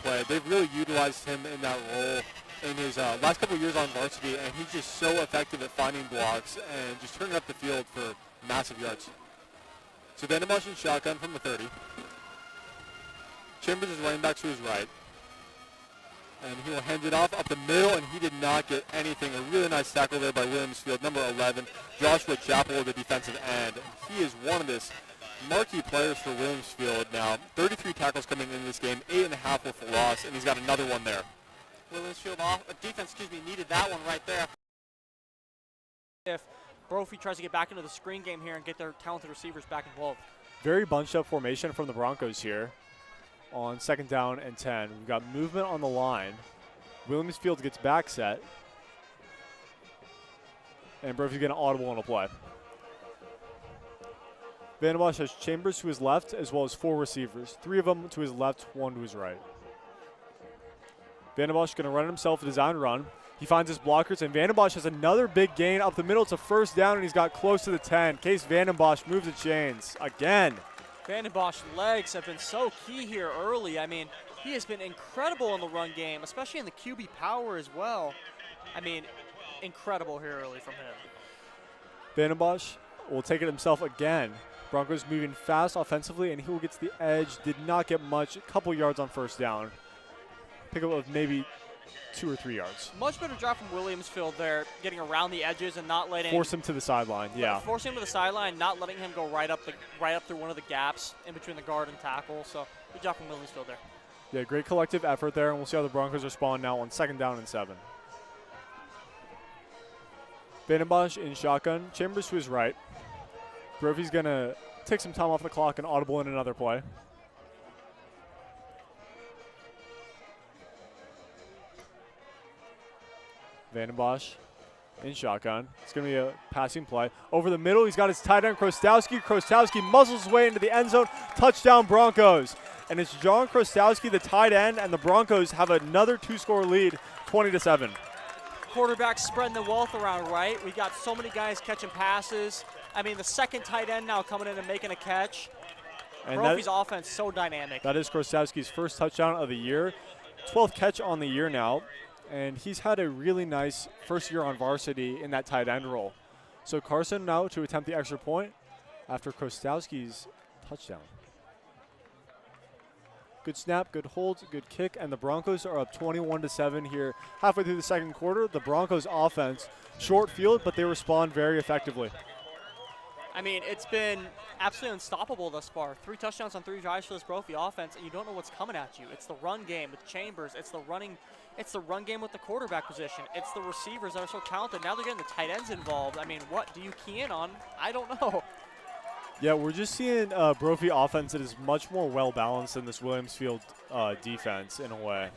play. They've really utilized him in that role in his last couple of years on varsity, and he's just so effective at finding blocks and just turning up the field for massive yards. So Vandenbosch in shotgun from the 30. Chambers is running back to his right. And he will hand it off up the middle, and he did not get anything. A really nice tackle there by Williams Field, number 11, Joshua Chappell, the defensive end. He is one of this marquee players for Williams Field now. 33 tackles coming into this game, 8.5 with a loss, and he's got another one there. Williams Field defense, needed that one right there. If Brophy tries to get back into the screen game here and get their talented receivers back involved. Very bunched up formation from the Broncos here on 2nd down and 10. We've got movement on the line. Williams Field gets back set. And Brophy's going to audible on a play. Vandenbosch has Chambers to his left as well as 4 receivers. 3 of them to his left, 1 to his right. Vandenbosch going to run himself a design run. He finds his blockers, and Vandenbosch has another big gain up the middle. It's a first down, and he's got close to the 10. Case Vandenbosch moves the chains again. Vandenbosch's legs have been so key here early. I mean, he has been incredible in the run game, especially in the QB power as well. I mean, incredible here early from him. Vandenbosch will take it himself again. Broncos moving fast offensively, and he will get to the edge. Did not get much, a couple yards on first down. Pick up of maybe 2 or 3 yards. Much better job from Williams Field there, getting around the edges and not letting force him to the sideline. Yeah, forcing him to the sideline, not letting him go right up through one of the gaps in between the guard and tackle. So good job from Williams Field there. Yeah, great collective effort there, and we'll see how the Broncos respond now on 2nd down and 7. Vandenbosch in shotgun, Chambers to his right. Brophy's gonna take some time off the clock and audible in another play. Vandenbosch in shotgun. It's going to be a passing play. Over the middle, he's got his tight end, Korstowski. Korstowski muzzles his way into the end zone. Touchdown, Broncos. And it's John Korstowski, the tight end, and the Broncos have another 2-score lead, 20-7. Quarterback spreading the wealth around, right? We got so many guys catching passes. I mean, the second tight end now coming in and making a catch. And Brophy's offense so dynamic. That is Korstowski's first touchdown of the year. 12th catch on the year now. And he's had a really nice first year on varsity in that tight end role. So Carson now to attempt the extra point after Korstowski's touchdown. Good snap, good hold, good kick, and the Broncos are up 21-7 here halfway through the second quarter. The Broncos offense, short field, but they respond very effectively. I mean, it's been absolutely unstoppable thus far. 3 touchdowns on 3 drives for this Brophy offense, and you don't know what's coming at you. It's the run game with Chambers. It's the run game with the quarterback position. It's the receivers that are so talented. Now they're getting the tight ends involved. I mean, what do you key in on? I don't know. Yeah, we're just seeing a Brophy offense that is much more well-balanced than this Williams Field defense in a way.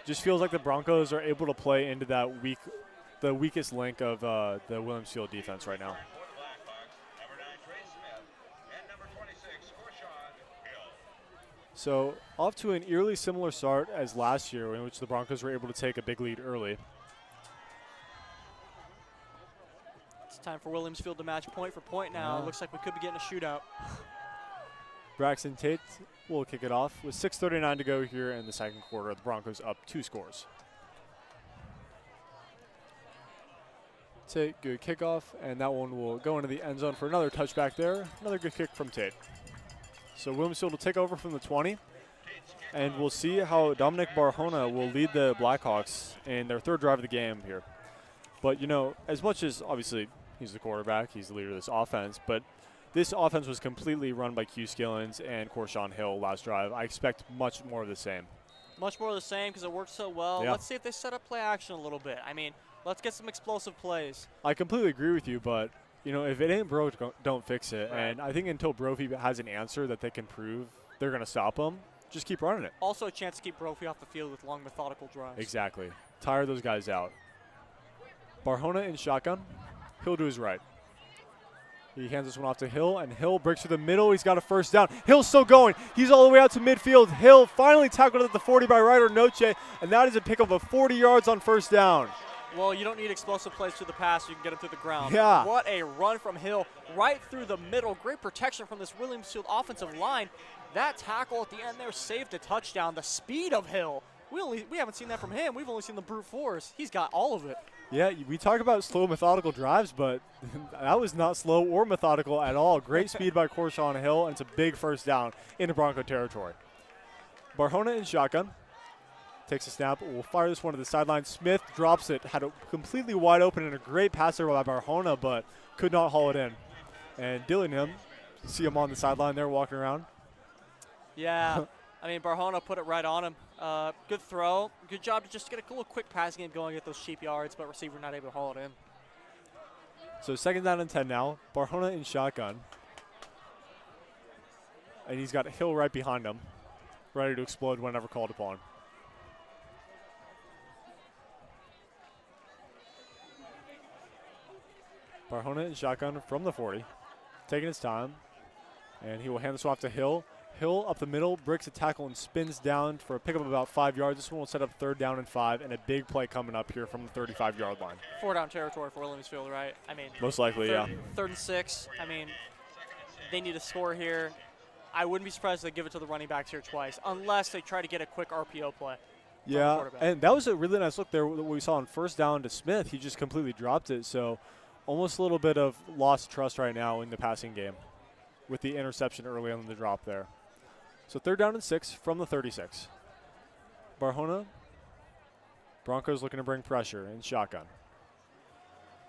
Just feels like the Broncos are able to play into that the weakest link of the Williams Field defense right now. So off to an eerily similar start as last year, in which the Broncos were able to take a big lead early. It's time for Williams Field to match point for point now. It looks like we could be getting a shootout. Braxton Tate will kick it off with 6:39 to go here in the second quarter. The Broncos up 2 scores. Tate, good kickoff, and that one will go into the end zone for another touchback there. Another good kick from Tate. So Williamsfield will take over from the 20, and we'll see how Dominic Barjona will lead the Blackhawks in their third drive of the game here. But, you know, as much as obviously he's the quarterback, he's the leader of this offense, but this offense was completely run by Q Skillins and Corshawn Hill last drive. I expect much more of the same. Much more of the same because it worked so well. Yeah. Let's see if they set up play action a little bit. I mean, let's get some explosive plays. I completely agree with you, but, you know, if it ain't broke, don't fix it. Right. And I think until Brophy has an answer that they can prove they're going to stop him, just keep running it. Also a chance to keep Brophy off the field with long, methodical drives. Exactly. Tire those guys out. Barjona in shotgun. Hill to his right. He hands this one off to Hill, and Hill breaks through the middle. He's got a first down. Hill's still going. He's all the way out to midfield. Hill finally tackled at the 40 by Ryder Noche, and that is a pickup of 40 yards on first down. Well, you don't need explosive plays to the pass. You can get him through the ground. Yeah. What a run from Hill right through the middle. Great protection from this Williamsfield offensive line. That tackle at the end there saved a touchdown. The speed of Hill. We haven't seen that from him. We've only seen the brute force. He's got all of it. Yeah, we talk about slow, methodical drives, but that was not slow or methodical at all. Great speed by Corshawn Hill, and it's a big first down into Bronco territory. Barjona in shotgun. Takes a snap. We'll fire this one to the sideline. Smith drops it. Had it completely wide open and a great passer by Barjona, but could not haul it in. And Dillingham, see him on the sideline there walking around. Yeah. I mean, Barjona put it right on him. Good throw. Good job to just get a little quick passing game going, get those cheap yards, but receiver not able to haul it in. So second down and 10 now. Barjona in shotgun. And he's got Hill right behind him, ready to explode whenever called upon. Barjona in shotgun from the 40, taking his time, and he will hand this off to Hill. Hill up the middle, breaks a tackle and spins down for a pickup of about 5 yards. This one will set up third down and 5, and a big play coming up here from the 35-yard line. 4-down territory for Williamsfield, right? I mean, most likely, yeah. Third and 6. I mean, they need a score here. I wouldn't be surprised if they give it to the running backs here twice, unless they try to get a quick RPO play. Yeah, and that was a really nice look there. What we saw on first down to Smith, he just completely dropped it. So almost a little bit of lost trust right now in the passing game with the interception early on the drop there. So third down and 6 from the 36. Barjona, Broncos looking to bring pressure in shotgun.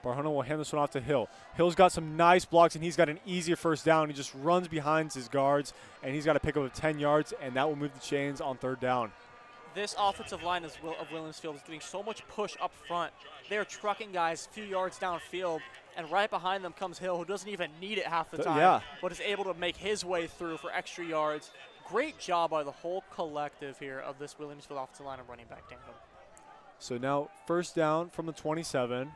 Barjona will hand this one off to Hill. Hill's got some nice blocks, and he's got an easier first down. He just runs behind his guards, and he's got a pickup of 10 yards, and that will move the chains on third down. This offensive line of Williamsfield is getting so much push up front. They're trucking guys a few yards downfield, and right behind them comes Hill, who doesn't even need it half the time, but is able to make his way through for extra yards. Great job by the whole collective here of this Williamsfield offensive line and running back tandem. So now first down from the 27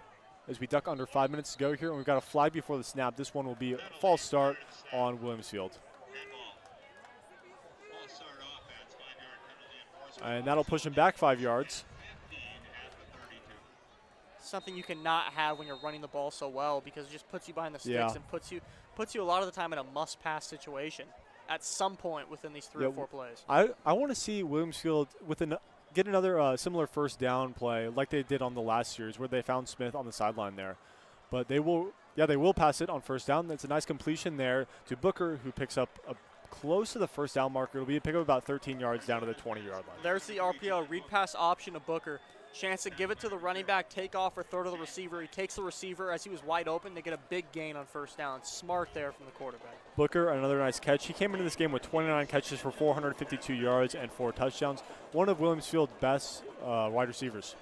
as we duck under 5 minutes to go here, and we've got a flag before the snap. This one will be a false start on Williamsfield. And that'll push him back 5 yards. Something you cannot have when you're running the ball so well, because it just puts you behind the sticks and puts you a lot of the time in a must-pass situation at some point within these 3 or 4 plays. I want to see Williamsfield get another similar first down play like they did on the last series where they found Smith on the sideline there. But they will pass it on first down. That's a nice completion there to Booker, who picks up close to the first down marker. It'll be a pickup about 13 yards down to the 20-yard line. There's the RPO, read pass option to Booker. Chance to give it to the running back, take off or throw to the receiver. He takes the receiver as he was wide open to get a big gain on first down. Smart there from the quarterback. Booker, another nice catch. He came into this game with 29 catches for 452 yards and 4 touchdowns. One of Williamsfield's best wide receivers.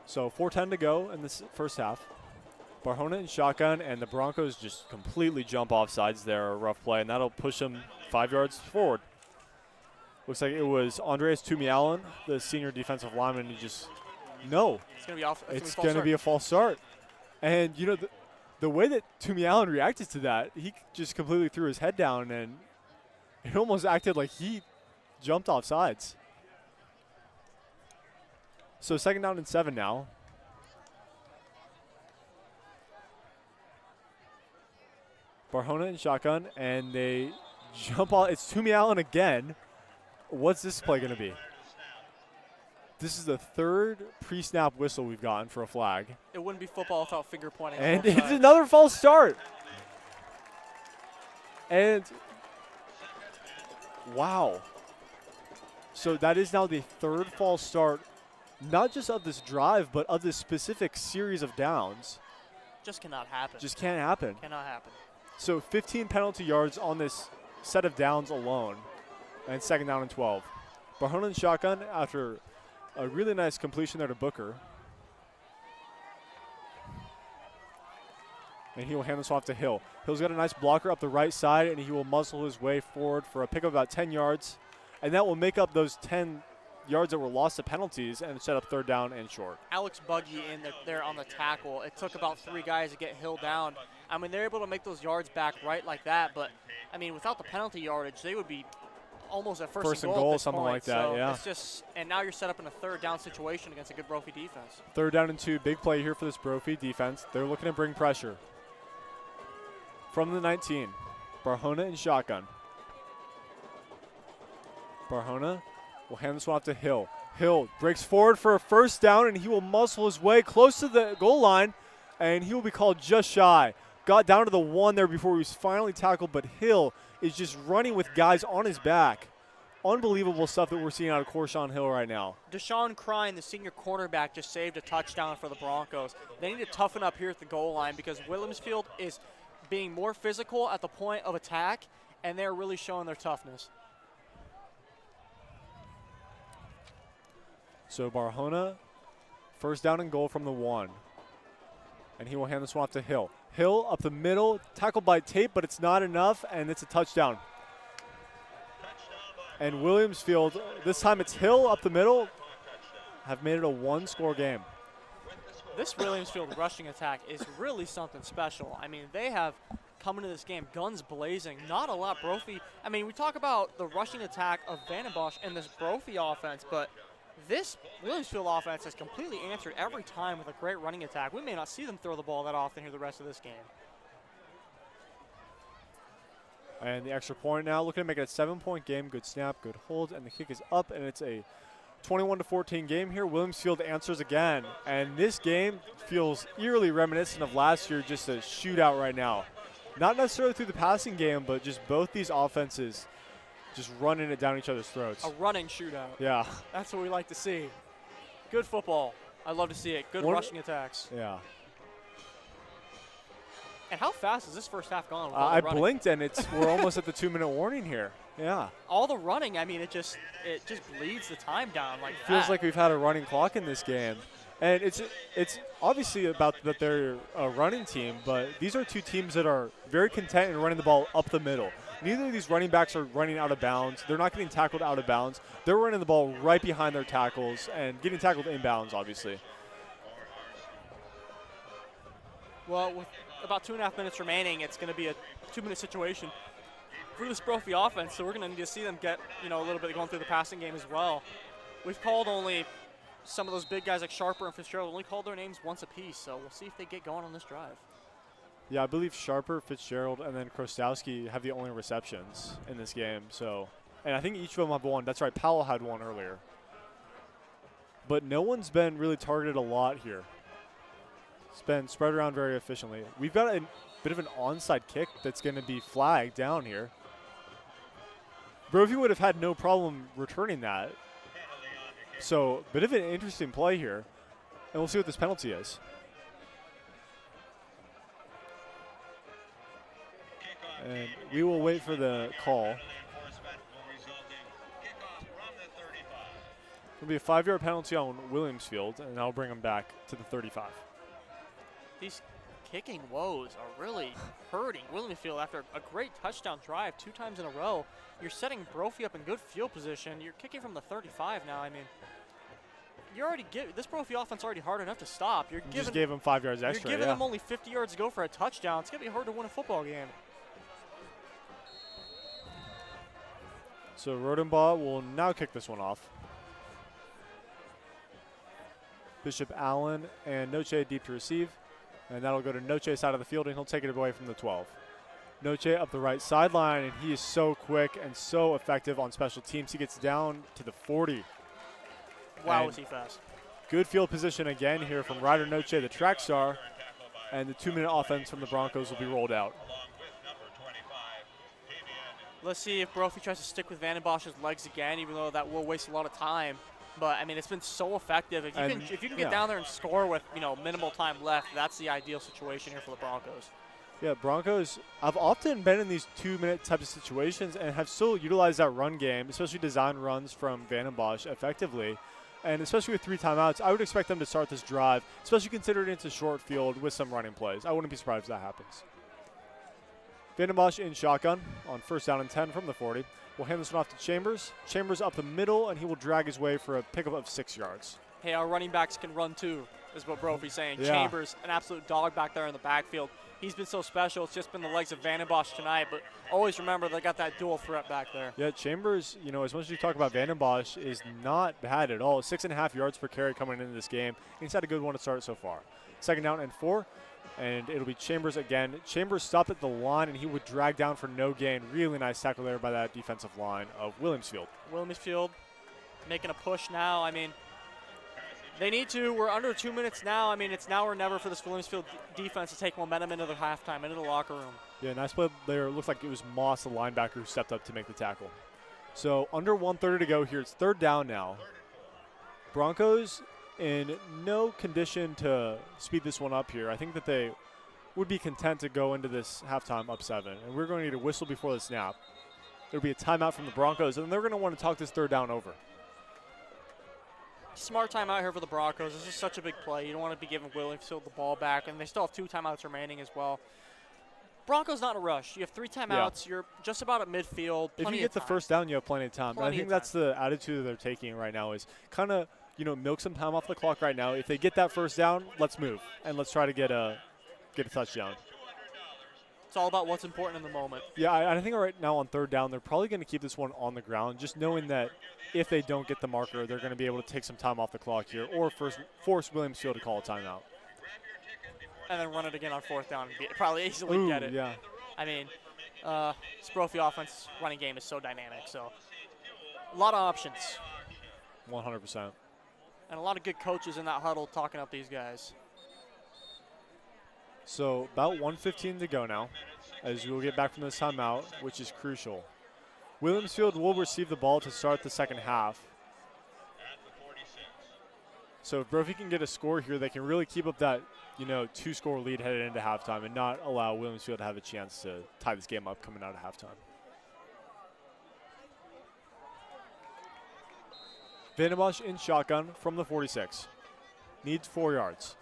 So 4:10 to go in this first half. Barjona in shotgun, and the Broncos just completely jump off sides there. A rough play, and that'll push them 5 yards forward. Looks like it was Andreas Tumiallen, the senior defensive lineman. He just, no. It's going to be off. It's going to be a false start. And, you know, the way that Tumiallen reacted to that, he just completely threw his head down, and it almost acted like he jumped off sides. So second down and 7 now. Barjona in shotgun, and they Jump ball. It's Toomey Allen again. What's this play going to be? This is the third pre-snap whistle we've gotten for a flag. It wouldn't be football without finger pointing. on And both it's sides. another false start. And wow. So that is now the third false start, not just of this drive, but of this specific series of downs. Just cannot happen. Just can't happen. Cannot happen. So 15 penalty yards on this set of downs alone, and second down and 12. Barhona and shotgun after a really nice completion there to Booker. And he will hand this off to Hill. Hill's got a nice blocker up the right side, and he will muzzle his way forward for a pick of about 10 yards. And that will make up those 10 yards that were lost to penalties and set up third down and short. Alex Buggy in there on the tackle. It took about 3 guys to get Hill down. I mean, they're able to make those yards back right like that, but, I mean, without the penalty yardage, they would be almost at first and goal at this something point. like that, so yeah. It's just, and now you're set up in a third down situation against a good Brophy defense. Third down and 2, big play here for this Brophy defense. They're looking to bring pressure. From the 19, Barhona and shotgun. Barhona will hand this one off to Hill. Hill breaks forward for a first down, and he will muscle his way close to the goal line, and he will be called just shy. Got down to the 1 there before he was finally tackled, but Hill is just running with guys on his back. Unbelievable stuff that we're seeing out of Corshawn Hill right now. Deshaun Crine, the senior cornerback, just saved a touchdown for the Broncos. They need to toughen up here at the goal line because Williamsfield is being more physical at the point of attack, and they're really showing their toughness. So Barhona, first down and goal from the 1. And he will hand this one off to Hill. Hill up the middle, tackled by Tate, but it's not enough, and it's a touchdown. And Williamsfield, this time it's Hill up the middle, have made it a 1-score game. This Williamsfield rushing attack is really something special. I mean, they have come into this game guns blazing. Not a lot Brophy. I mean, we talk about the rushing attack of Vandenbosch and this Brophy offense, but this Williamsfield offense has completely answered every time with a great running attack. We may not see them throw the ball that often here the rest of this game. And the extra point now, looking to make it a 7-point game. Good snap, good hold, and the kick is up, and it's a 21-14 game here. Williamsfield answers again, and this game feels eerily reminiscent of last year, just a shootout right now. Not necessarily through the passing game, but just both these offenses just running it down each other's throats. A running shootout. Yeah. That's what we like to see. Good football. I love to see it. Good rushing attacks. Yeah. And how fast has this first half gone? With I running? blinked, and we're almost at the 2-minute warning here. Yeah. All the running, I mean, it just bleeds the time down like that. Feels like we've had a running clock in this game. And it's obviously about that they're a running team, but these are two teams that are very content in running the ball up the middle. Neither of these running backs are running out of bounds. They're not getting tackled out of bounds. They're running the ball right behind their tackles and getting tackled inbounds, obviously. Well, with about 2.5 minutes remaining, it's going to be a 2-minute situation for this Brophy offense, so we're going to need to see them get, a little bit going through the passing game as well. We've called only some of those big guys like Sharper and Fitzgerald, only called their names once apiece, so we'll see if they get going on this drive. Yeah, I believe Sharper, Fitzgerald, and then Krostowski have the only receptions in this game. So, and I think each of them have one. That's right, Powell had one earlier. But no one's been really targeted a lot here. It's been spread around very efficiently. We've got a bit of an onside kick that's going to be flagged down here. Brophy would have had no problem returning that. So, bit of an interesting play here. And we'll see what this penalty is. And we will wait for the call. It'll be a 5-yard penalty on Williamsfield, and that'll bring them back to the 35. These kicking woes are really hurting Williamsfield after a great touchdown drive 2 times in a row. You're setting Brophy up in good field position. You're kicking from the 35 now. I mean, this Brophy offense already hard enough to stop. You just gave them 5 yards extra. You're giving them only 50 yards to go for a touchdown. It's going to be hard to win a football game. So Rodenbaugh will now kick this one off. Bishop Allen and Noche deep to receive. And that'll go to Noche's side of the field, and he'll take it away from the 12. Noche up the right sideline, and he is so quick and so effective on special teams. He gets down to the 40. Wow, And was he fast. good field position again here from Ryder Noche, the track star, and the 2-minute offense from the Broncos will be rolled out. Let's see if Brophy tries to stick with Vandenbosch's legs again, even though that will waste a lot of time. But, I mean, it's been so effective. If you can get down there and score with, minimal time left, that's the ideal situation here for the Broncos. Yeah, Broncos have often been in these 2-minute types of situations and have still utilized that run game, especially design runs from Vandenbosch effectively. And especially with 3 timeouts, I would expect them to start this drive, especially considering it's a short field with some running plays. I wouldn't be surprised if that happens. Vandenbosch in shotgun on 1st down and 10 from the 40. We'll hand this one off to Chambers. Chambers up the middle, and he will drag his way for a pickup of 6 yards. Hey, our running backs can run too, is what Brophy's saying. Yeah. Chambers, an absolute dog back there in the backfield. He's been so special. It's just been the legs of Vandenbosch tonight, but always remember they got that dual threat back there. Yeah, Chambers, as much as you talk about Vandenbosch, is not bad at all. 6.5 yards per carry coming into this game. He's had a good one to start so far. 2nd down and 4, and it'll be Chambers again. Chambers stopped at the line, and he would drag down for no gain. Really nice tackle there by that defensive line of Williamsfield. Williamsfield making a push now. I mean, they need to. We're under 2 minutes now. I mean, it's now or never for this Williamsfield defense to take momentum into the halftime, into the locker room. Yeah, nice play there. Looks like it was Moss, the linebacker, who stepped up to make the tackle. So under 1:30 to go here. It's 3rd down now. Broncos in no condition to speed this one up here. I think that they would be content to go into this halftime up 7. And we're going to need a whistle before the snap. There'll be a timeout from the Broncos, and they're going to want to talk this 3rd down over. Smart timeout here for the Broncos. This is such a big play. You don't want to be giving Williamsfield the ball back, and they still have 2 timeouts remaining as well. Broncos not in a rush. You have 3 timeouts. Yeah. You're just about at midfield. If you get the 1st down, you have plenty of time. And I think that's the attitude that they're taking right now is kind of, milk some time off the clock right now. If they get that 1st down, let's move, and let's try to get a touchdown. It's all about what's important in the moment. Yeah, I think right now on 3rd down, they're probably going to keep this one on the ground, just knowing that if they don't get the marker, they're going to be able to take some time off the clock here or force Williamsfield to call a timeout. And then run it again on 4th down and probably easily get it. Yeah. I mean, this Brophy offense running game is so dynamic, so a lot of options. 100%. And a lot of good coaches in that huddle talking up these guys. So about 1:15 to go now as we'll get back from this timeout, which is crucial. Williamsfield will receive the ball to start the 2nd half. So if Brophy can get a score here, they can really keep up that, 2-score lead headed into halftime and not allow Williamsfield to have a chance to tie this game up coming out of halftime. Vandenbosch in shotgun from the 46. Needs 4 yards.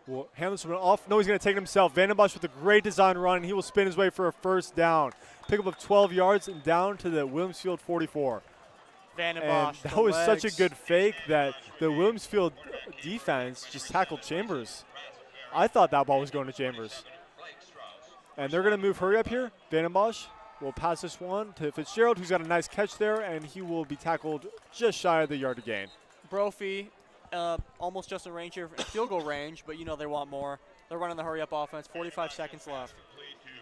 Will hand this one off. No, he's going to take it himself. Vandenbosch with a great design run, and he will spin his way for a 1st down. Pickup of 12 yards and down to the Williamsfield 44. Vandenbosch, and that was such a good fake that the Williamsfield defense just tackled Chambers. I thought that ball was going to Chambers. And they're going to move hurry up here. Vandenbosch will pass this one to Fitzgerald, who's got a nice catch there, and he will be tackled just shy of the yard to gain. Brophy. Almost just in range here, field goal range, but they want more. They're running the hurry-up offense. 45 seconds left.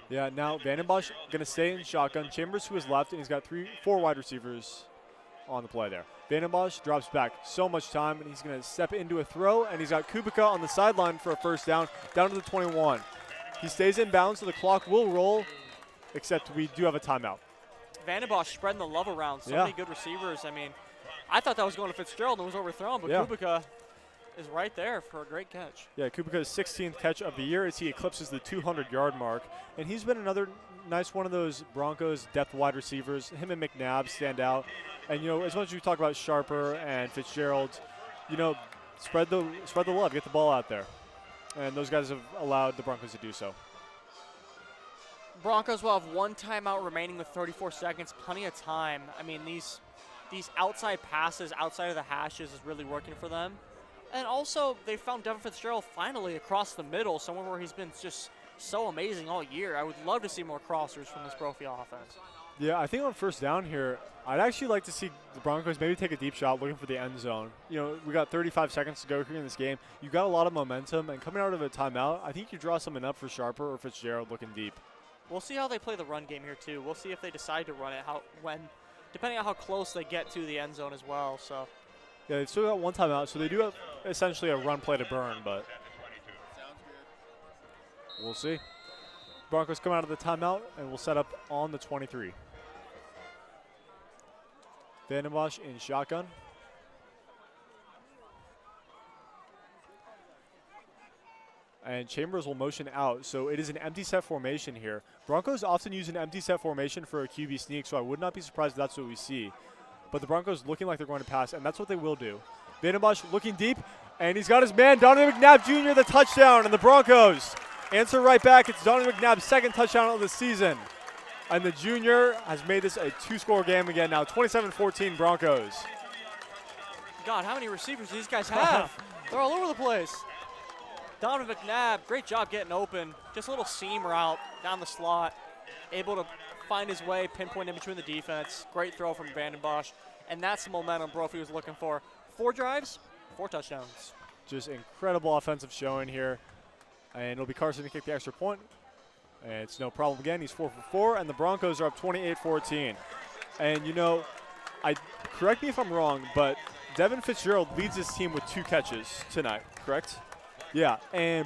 Yeah, now Vandenbosch going to stay in shotgun. Chambers to his left, and he's got 4 wide receivers on the play there. Vandenbosch drops back so much time, and he's going to step into a throw, and he's got Kubica on the sideline for a 1st down to the 21. He stays in bounds, so the clock will roll, except we do have a timeout. Vandenbosch spreading the love around. So many good receivers. I mean, I thought that was going to Fitzgerald and was overthrown, but Kubica is right there for a great catch. Yeah, Kubica's 16th catch of the year as he eclipses the 200-yard mark. And he's been another nice one of those Broncos depth wide receivers. Him and McNabb stand out. And, as much as we talk about Sharper and Fitzgerald, spread the love, get the ball out there. And those guys have allowed the Broncos to do so. Broncos will have 1 timeout remaining with 34 seconds, plenty of time. I mean, these outside passes outside of the hashes is really working for them. And also, they found Devin Fitzgerald finally across the middle, somewhere where he's been just so amazing all year. I would love to see more crossers from this Brophy offense. Yeah, I think on first down here, I'd actually like to see the Broncos maybe take a deep shot looking for the end zone. You know, we got 35 seconds to go here in this game. You got a lot of momentum, and coming out of a timeout, I think you draw something up for Sharper or Fitzgerald looking deep. We'll see how they play the run game here too. We'll see if they decide to run it, depending on how close they get to the end zone as well. So. Yeah, they've still got one timeout, so they do have essentially a run play to burn, but we'll see. Broncos come out of the timeout, and we'll set up on the 23. Vandenbosch in shotgun. And Chambers will motion out, so it is an empty set formation here. Broncos often use an empty set formation for a QB sneak, so I would not be surprised if that's what we see. But the Broncos looking like they're going to pass, and that's what they will do. Vandenbosch looking deep, and he's got his man, Donovan McNabb Jr., the touchdown, and the Broncos answer right back. It's Donovan McNabb's second touchdown of the season. And the junior has made this a two-score game again now, 27-14 Broncos. God, how many receivers do these guys have? They're all over the place. Donovan McNabb, great job getting open. Just a little seam route down the slot. Able to find his way, pinpoint in between the defense. Great throw from Vandenbosch. And that's the momentum Brophy was looking for. 4 drives, 4 touchdowns. Just incredible offensive showing here. And it'll be Carson to kick the extra point. And it's no problem again. He's 4 for 4, and the Broncos are up 28-14. And, you know, correct me if I'm wrong, but Devin Fitzgerald leads his team with 2 catches tonight, correct? Yeah,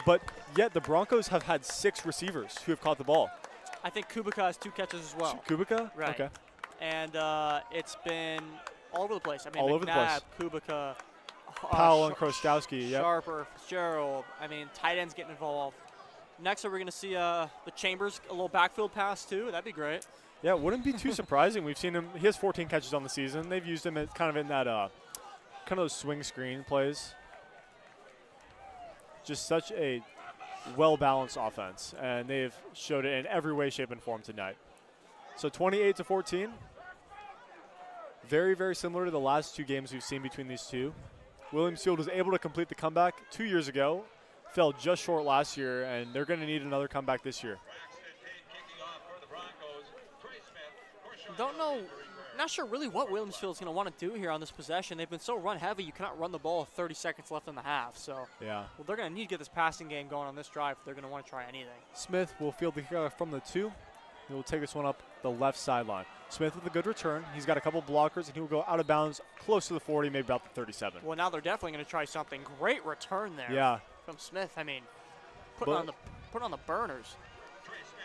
but yet the Broncos have had 6 receivers who have caught the ball. I think Kubica has 2 catches as well. Kubica? Right. Okay. And it's been all over the place. I mean, all over the place. Kubica, Powell and Krostowski. Yep. Sharper, Fitzgerald. I mean, tight ends getting involved. Next, are we going to see the Chambers, a little backfield pass too? That'd be great. Yeah, it wouldn't be too surprising. We've seen him. He has 14 catches on the season. They've used him as kind of in that kind of those swing screen plays. Just such a well-balanced offense, and they've showed it in every way, shape, and form tonight. So 28-14. Very, very similar to the last 2 games we've seen between these two. Williams Field was able to complete the comeback 2 years ago. Fell just short last year, and they're going to need another comeback this year. Don't know, not sure really what Williams Field is going to want to do here on this possession. They've been so run heavy, you cannot run the ball with 30 seconds left in the half. So yeah, well, they're going to need to get this passing game going on this drive if they're going to want to try anything. Smith will field the kickoff from the 2. He will take this one up the left sideline. Smith with a good return. He's got a couple blockers, and he will go out of bounds close to the 40, maybe about the 37. Well, now they're definitely going to try something. Great return there. Yeah. From Smith. I mean, putting on the burners.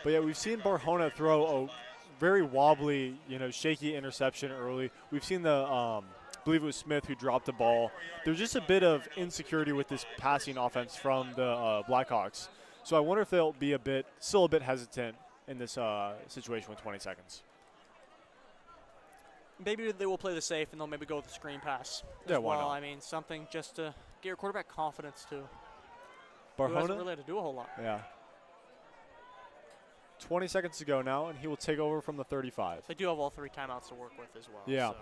But yeah, we've seen Barjona throw a very wobbly, shaky interception early. We've seen I believe it was Smith who dropped the ball. There's just a bit of insecurity with this passing offense from the Blackhawks. So I wonder if they'll be still a bit hesitant in this situation with 20 seconds. Maybe they will play the safe and they'll maybe go with the screen pass. Yeah, why not? I mean, something just to get your quarterback confidence too. Barjona Who hasn't really had to do a whole lot. Yeah. 20 seconds to go now, and he will take over from the 35. They do have all 3 timeouts to work with as well. Yeah.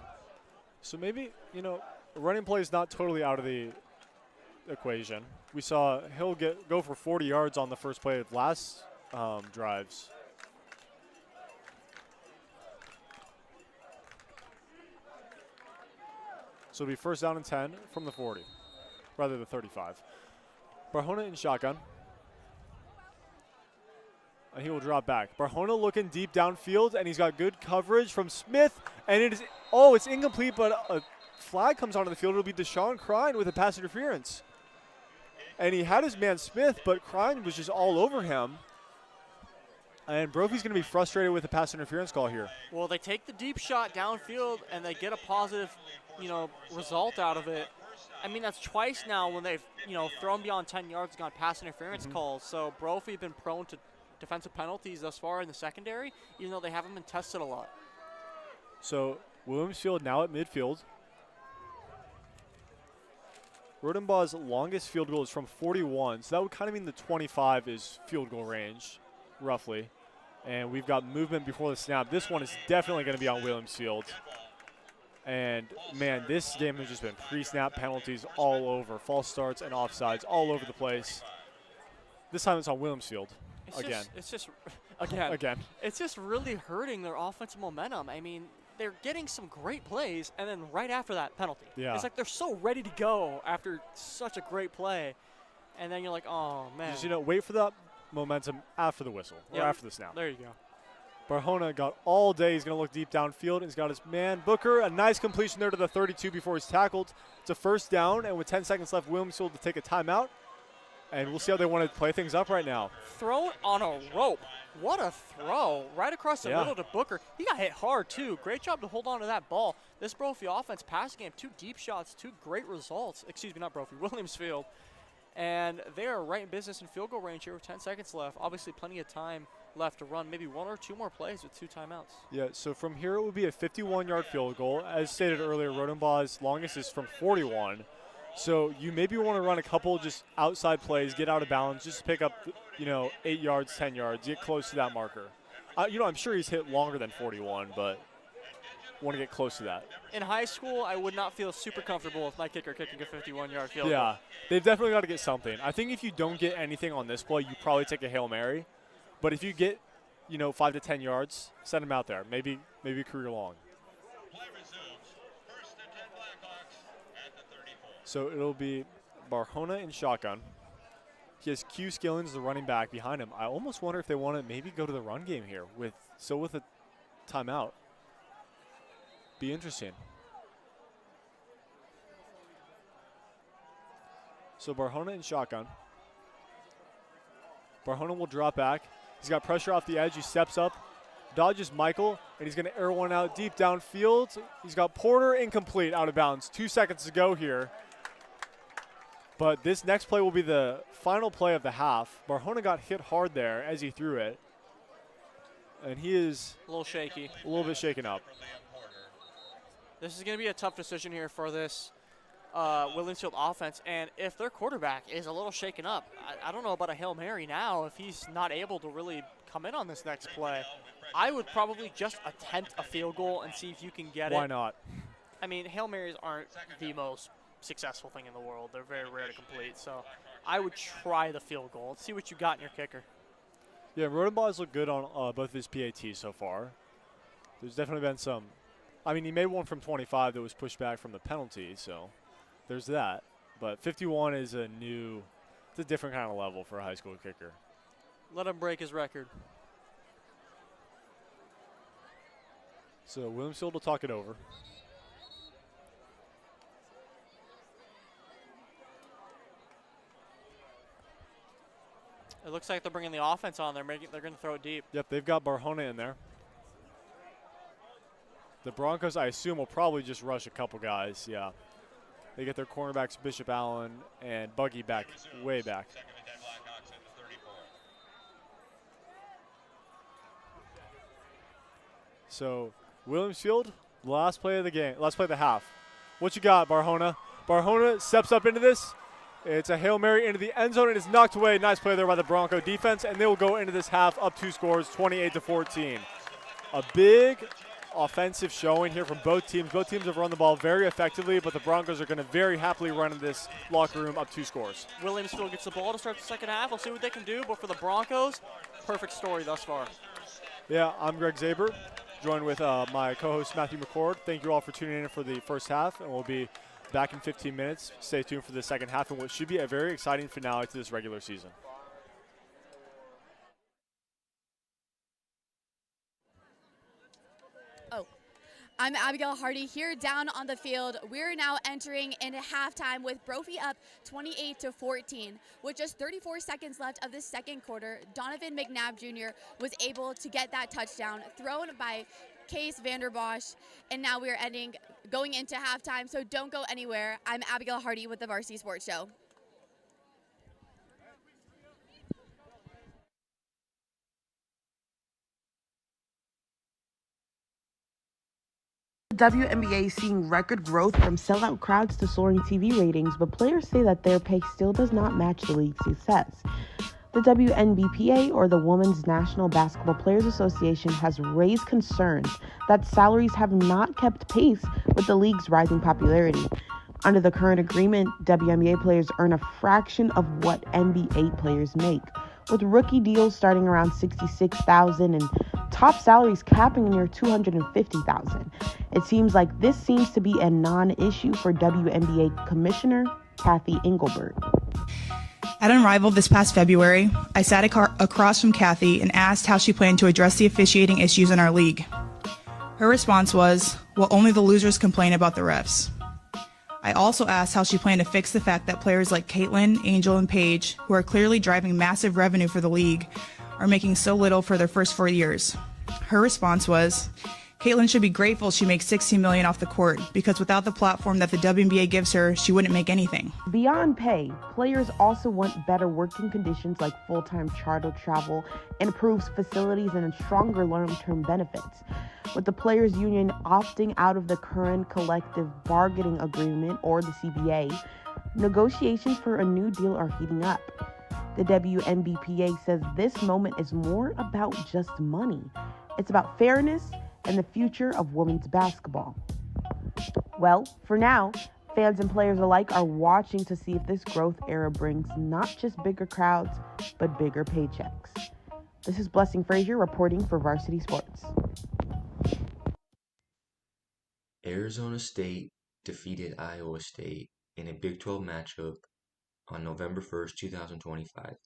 So maybe, running play is not totally out of the equation. We saw he'll go for 40 yards on the first play of last drives. So it'll be first down and 10 from the 40, rather the 35. Barjona in shotgun. And he will drop back. Barjona looking deep downfield, and he's got good coverage from Smith. And it's incomplete, but a flag comes onto the field. It'll be Deshaun Crine with a pass interference. And he had his man Smith, but Crine was just all over him. And Brophy's going to be frustrated with the pass interference call here. Well, they take the deep shot downfield, and they get a positive, result out of it. I mean, that's twice now when they've, thrown beyond 10 yards and got pass interference calls. So Brophy been prone to defensive penalties thus far in the secondary, even though they haven't been tested a lot. So Williams Field now at midfield. Rodenbaugh's longest field goal is from 41, so that would kind of mean the 25 is field goal range, roughly. And we've got movement before the snap. This one is definitely going to be on Williams Field. And, man, this game has just been pre-snap penalties all over. False starts and offsides all over the place. This time it's on Williams Field again. It's just Again. It's just really hurting their offensive momentum. I mean, they're getting some great plays, and then right after that, penalty. Yeah. It's like they're so ready to go after such a great play, and then you're like, oh, man. Just, wait for that momentum after the whistle or after the snap. There you go. Barjona got all day. He's going to look deep downfield, and he's got his man, Booker. A nice completion there to the 32 before he's tackled. It's a first down, and with 10 seconds left, Williamsfield to take a timeout. And we'll see how they want to play things up right now. Throw it on a rope. What a throw. Right across the middle to Booker. He got hit hard, too. Great job to hold on to that ball. This Brophy offense pass game, 2 deep shots, 2 great results. Excuse me, not Brophy, Williamsfield. And they are right in business in field goal range here with 10 seconds left. Obviously, plenty of time left to run. Maybe 1 or 2 more plays with 2 timeouts. Yeah, so from here it would be a 51-yard field goal. As stated earlier, Rodenbaugh's longest is from 41. So you maybe want to run a couple just outside plays, get out of bounds, just pick up, 8 yards, 10 yards, get close to that marker. I'm sure he's hit longer than 41, but want to get close to that. In high school, I would not feel super comfortable with my kicker kicking a 51-yard field goal. Yeah, they've definitely got to get something. I think if you don't get anything on this play, you probably take a Hail Mary. But if you get, 5 to 10 yards, send him out there. Maybe career long. So it'll be Barjona in shotgun. He has Q Skillings, the running back, behind him. I almost wonder if they want to maybe go to the run game here with a timeout. Be interesting. So Barjona in shotgun. Barjona will drop back. He's got pressure off the edge. He steps up, dodges Michael, and he's going to air one out deep downfield. He's got Porter incomplete, out of bounds. 2 seconds to go here. But this next play will be the final play of the half. Barjona got hit hard there as he threw it. And he is a little shaky. A little bit shaken up. This is going to be a tough decision here for this Williamsfield offense. And if their quarterback is a little shaken up, I don't know about a Hail Mary now if he's not able to really come in on this next play. I would probably just attempt a field goal and see if you can get it. Why not? I mean, Hail Marys aren't the most successful thing in the world. They're very rare to complete. So I would try the field goal. Let's see what you got in your kicker. Yeah, Rodenbaugh's looked good on both his PATs so far. There's definitely been some. I mean, he made one from 25 that was pushed back from the penalty, so there's that. But 51 is it's a different kind of level for a high school kicker. Let him break his record. So Williamsfield will talk it over. It looks like they're bringing the offense on. They're going to throw it deep. Yep, they've got Barjona in there. The Broncos, I assume, will probably just rush a couple guys. Yeah, they get their cornerbacks Bishop Allen and Buggy back, way back. So Williamsfield, last play of the game, last play of the half. What you got, Barjona? Barjona steps up into this. It's a Hail Mary into the end zone. It is knocked away. Nice play there by the Bronco defense, and they will go into this half up 2 scores, 28-14. A big offensive showing here from both teams. Both teams have run the ball very effectively, but the Broncos are going to very happily run in this locker room up 2 scores. Williamsfield gets the ball to start the second half. We'll see what they can do, but for the Broncos, perfect story thus far. Yeah, I'm Greg Zaber, joined with my co-host Matthew McCord. Thank you all for tuning in for the first half, and we'll be back in 15 minutes. Stay tuned for the second half and what should be a very exciting finale to this regular season. I'm Abigail Hardy here down on the field. We're now entering into halftime with Brophy up 28-14. With just 34 seconds left of the second quarter, Donovan McNabb Jr. was able to get that touchdown thrown by Case Vanderbosch, and now we are going into halftime, so don't go anywhere. I'm Abigail Hardy with the Varsity Sports Show. The WNBA is seeing record growth from sellout crowds to soaring TV ratings, but players say that their pay still does not match the league's success. The WNBPA, or the Women's National Basketball Players Association, has raised concerns that salaries have not kept pace with the league's rising popularity. Under the current agreement, WNBA players earn a fraction of what NBA players make, with rookie deals starting around $66,000 and top salaries capping near $250,000. It seems like this seems to be a non-issue for WNBA Commissioner Kathy Engelbert. At Unrivaled this past February, I sat across from Kathy and asked how she planned to address the officiating issues in our league. Her response was, well, only the losers complain about the refs. I also asked how she planned to fix the fact that players like Caitlin, Angel, and Paige, who are clearly driving massive revenue for the league, are making so little for their first 4 years. Her response was, Caitlin should be grateful she makes $16 million off the court, because without the platform that the WNBA gives her, she wouldn't make anything. Beyond pay, players also want better working conditions like full-time charter travel, improved facilities, and stronger long-term benefits. With the Players Union opting out of the current collective bargaining agreement, or the CBA, negotiations for a new deal are heating up. The WNBPA says this moment is more about just money. It's about fairness and the future of women's basketball. Well, for now, fans and players alike are watching to see if this growth era brings not just bigger crowds, but bigger paychecks. This is Blessing Frazier reporting for Varsity Sports. Arizona State defeated Iowa State in a Big 12 matchup on November 1st, 2025,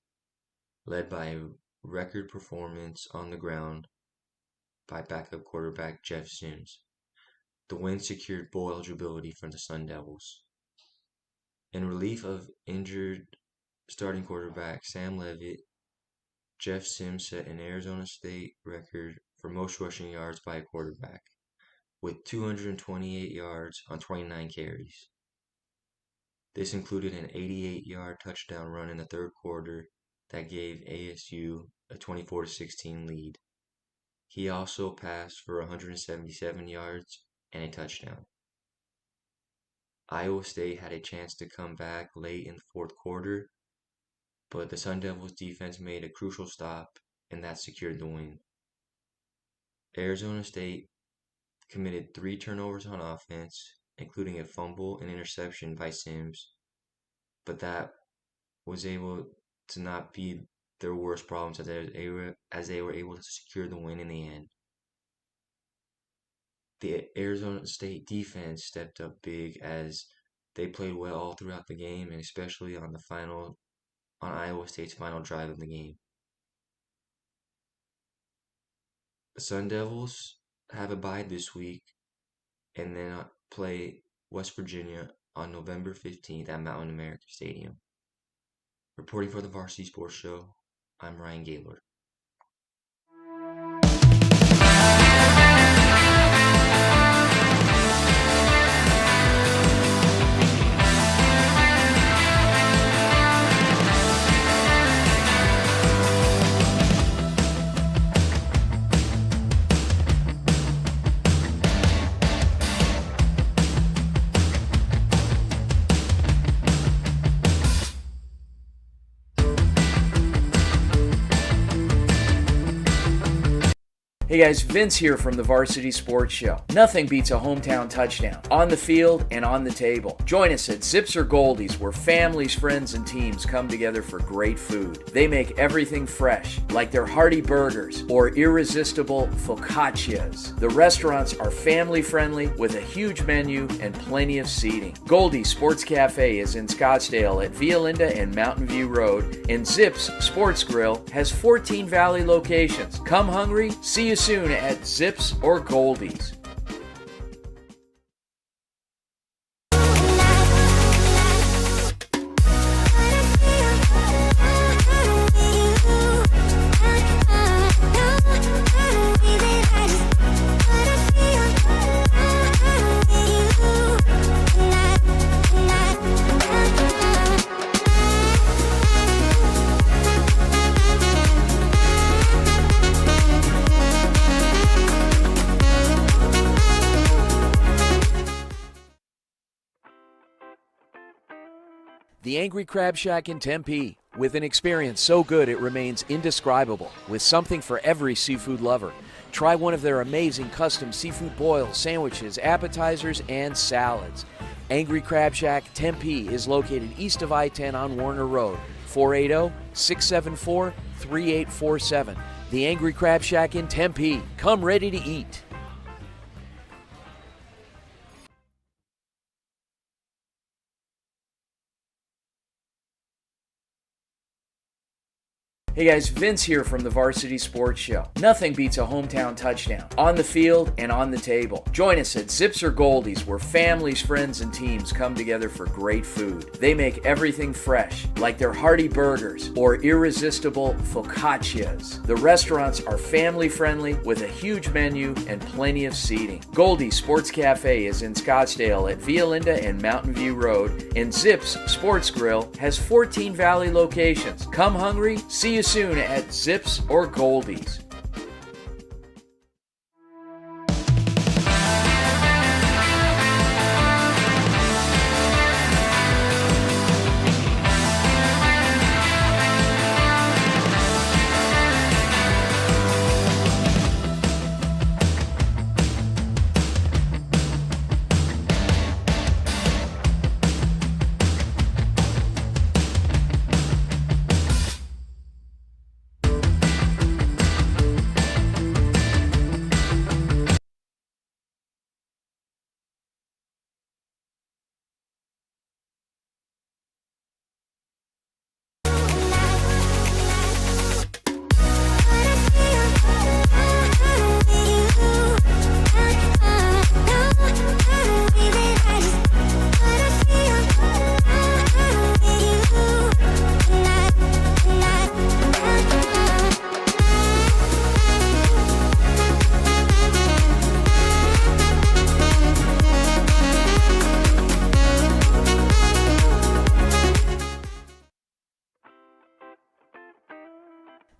led by a record performance on the ground by backup quarterback Jeff Sims. The win secured bowl eligibility for the Sun Devils. In relief of injured starting quarterback Sam Leavitt, Jeff Sims set an Arizona State record for most rushing yards by a quarterback, with 228 yards on 29 carries. This included an 88-yard touchdown run in the third quarter that gave ASU a 24-16 lead. He also passed for 177 yards and a touchdown. Iowa State had a chance to come back late in the fourth quarter, but the Sun Devils defense made a crucial stop, and that secured the win. Arizona State committed 3 turnovers on offense, including a fumble and interception by Sims, but that was able to not be their worst problems as they were able to secure the win in the end. The Arizona State defense stepped up big as they played well all throughout the game, and especially on Iowa State's final drive of the game. The Sun Devils have a bye this week and then play West Virginia on November 15th at Mountain America Stadium. Reporting for the Varsity Sports Show, I'm Ryan Gaylord. Hey guys, Vince here from the Varsity Sports Show. Nothing beats a hometown touchdown, on the field and on the table. Join us at Zips or Goldies, where families, friends, and teams come together for great food. They make everything fresh, like their hearty burgers or irresistible focaccias. The restaurants are family friendly with a huge menu and plenty of seating. Goldies Sports Cafe is in Scottsdale at Via Linda and Mountain View Road, and Zips Sports Grill has 14 Valley locations. Come hungry, see you soon at Zips or Goldies. The Angry Crab Shack in Tempe, with an experience so good it remains indescribable, with something for every seafood lover. Try one of their amazing custom seafood boils, sandwiches, appetizers, and salads. Angry Crab Shack Tempe is located east of I-10 on Warner Road, 480-674 3847. The Angry Crab Shack in Tempe. Come ready to eat. Hey guys, Vince here from the Varsity Sports Show. Nothing beats a hometown touchdown on the field and on the table. Join us at Zips or Goldie's, where families, friends, and teams come together for great food. They make everything fresh, like their hearty burgers or irresistible focaccias. The restaurants are family friendly with a huge menu and plenty of seating. Goldie's Sports Cafe is in Scottsdale at Via Linda and Mountain View Road, and Zips Sports Grill has 14 Valley locations. Come hungry, see you soon at Zips or Goldie's.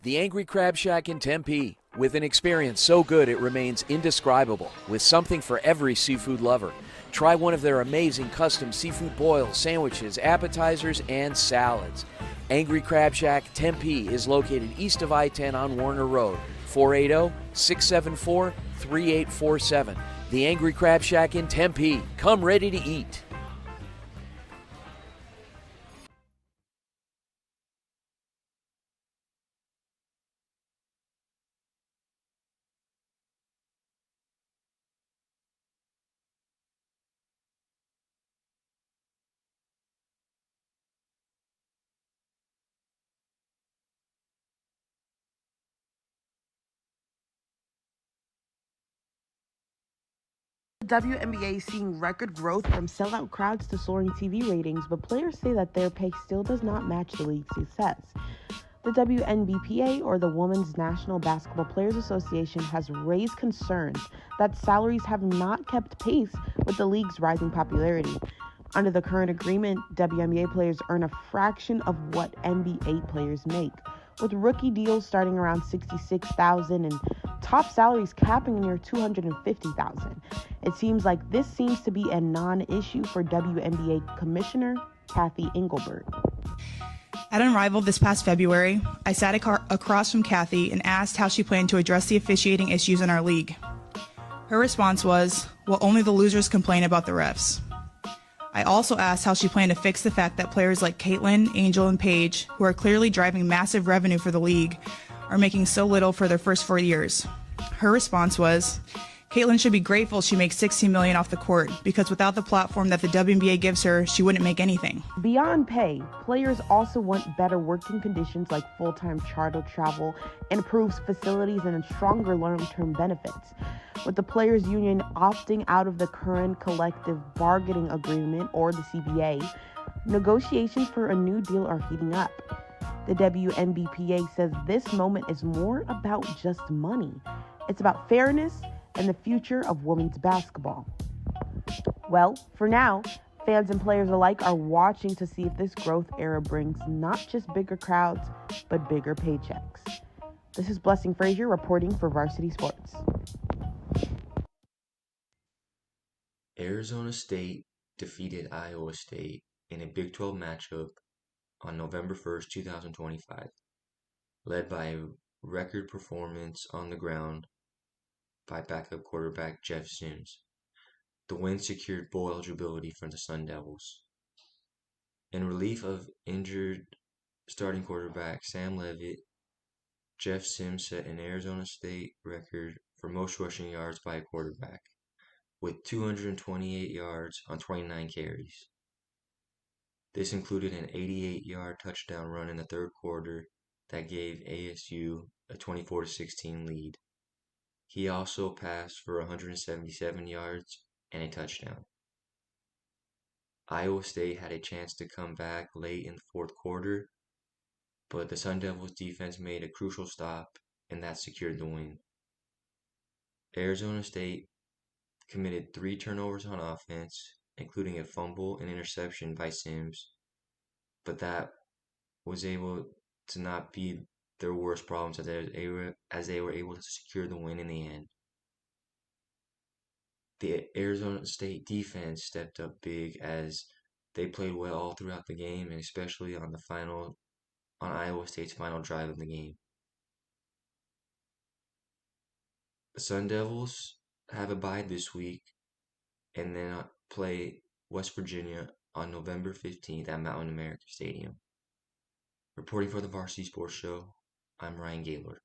The Angry Crab Shack in Tempe, with an experience so good it remains indescribable, with something for every seafood lover. Try one of their amazing custom seafood boils, sandwiches, appetizers, and salads. Angry Crab Shack Tempe is located east of I-10 on Warner Road, 480-674-3847. The Angry Crab Shack in Tempe. Come ready to eat. The WNBA is seeing record growth from sellout crowds to soaring TV ratings, but players say that their pay still does not match the league's success. The WNBPA, or the Women's National Basketball Players Association, has raised concerns that salaries have not kept pace with the league's rising popularity. Under the current agreement, WNBA players earn a fraction of what NBA players make, with rookie deals starting around $66,000 and top salaries capping near $250,000. It seems like this seems to be a non-issue for WNBA Commissioner Kathy Engelbert. At Unrivaled this past February, I sat across from Kathy and asked how she planned to address the officiating issues in our league. Her response was, well, only the losers complain about the refs. I also asked how she planned to fix the fact that players like Caitlin, Angel, and Paige, who are clearly driving massive revenue for the league, are making so little for their first 4 years. Her response was, Caitlin should be grateful she makes $16 million off the court, because without the platform that the WNBA gives her, she wouldn't make anything. Beyond pay, players also want better working conditions like full-time charter travel, improved facilities, and stronger long-term benefits. With the Players Union opting out of the current collective bargaining agreement, or the CBA, negotiations for a new deal are heating up. The WNBPA says this moment is more about just money. It's about fairness and the future of women's basketball. Well, for now, fans and players alike are watching to see if this growth era brings not just bigger crowds, but bigger paychecks. This is Blessing Frazier reporting for Varsity Sports. Arizona State defeated Iowa State in a Big 12 matchup on November 1st, 2025, led by a record performance on the ground by backup quarterback Jeff Sims. The win secured bowl eligibility for the Sun Devils. In relief of injured starting quarterback Sam Levitt, Jeff Sims set an Arizona State record for most rushing yards by a quarterback, with 228 yards on 29 carries. This included an 88-yard touchdown run in the third quarter that gave ASU a 24-16 lead. He also passed for 177 yards and a touchdown. Iowa State had a chance to come back late in the fourth quarter, but the Sun Devils defense made a crucial stop and that secured the win. Arizona State committed 3 turnovers on offense, including a fumble and interception by Sims, but that was able to not be their worst problems as they were able to secure the win in the end. The Arizona State defense stepped up big as they played well all throughout the game and especially on Iowa State's final drive of the game. The Sun Devils have a bye this week and then play West Virginia on November 15th at Mountain America Stadium. Reporting for the Varsity Sports Show, I'm Ryan Gaylord.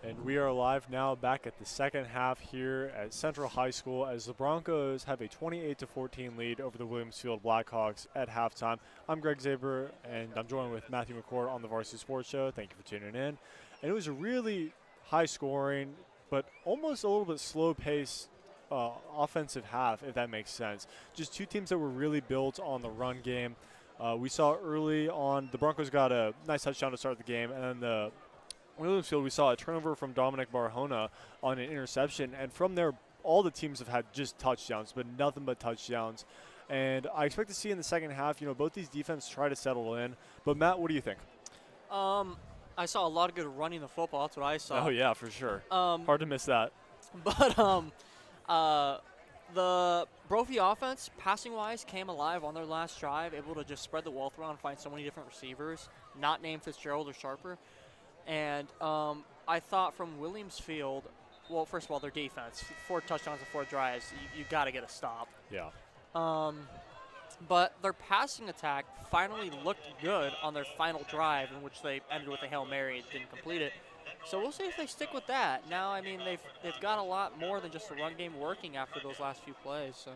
And we are live now back at the second half here at Central High School as the Broncos have a 28-14 lead over the Williamsfield Blackhawks at halftime. I'm Greg Zaber, and I'm joined with Matthew McCord on the Varsity Sports Show. Thank you for tuning in. And it was a really high-scoring, but almost a little bit slow-paced offensive half, if that makes sense. Just two teams that were really built on the run game. We saw early on the Broncos got a nice touchdown to start the game, and then the Williamsfield, we saw a turnover from Dominic Barahona on an interception, and from there, all the teams have had just touchdowns, but nothing but touchdowns. And I expect to see in the second half, both these defenses try to settle in. But Matt, what do you think? I saw a lot of good running the football. That's what I saw. Oh yeah, for sure. Hard to miss that. But the Brophy offense, passing-wise, came alive on their last drive, able to just spread the wealth around and find so many different receivers, not named Fitzgerald or Sharper. And I thought from Williamsfield, well, first of all, their defense, 4 touchdowns and 4 drives, you got to get a stop. Yeah. But their passing attack finally looked good on their final drive, in which they ended with a Hail Mary and didn't complete it. So we'll see if they stick with that. Now, I mean, they've got a lot more than just the run game working after those last few plays. So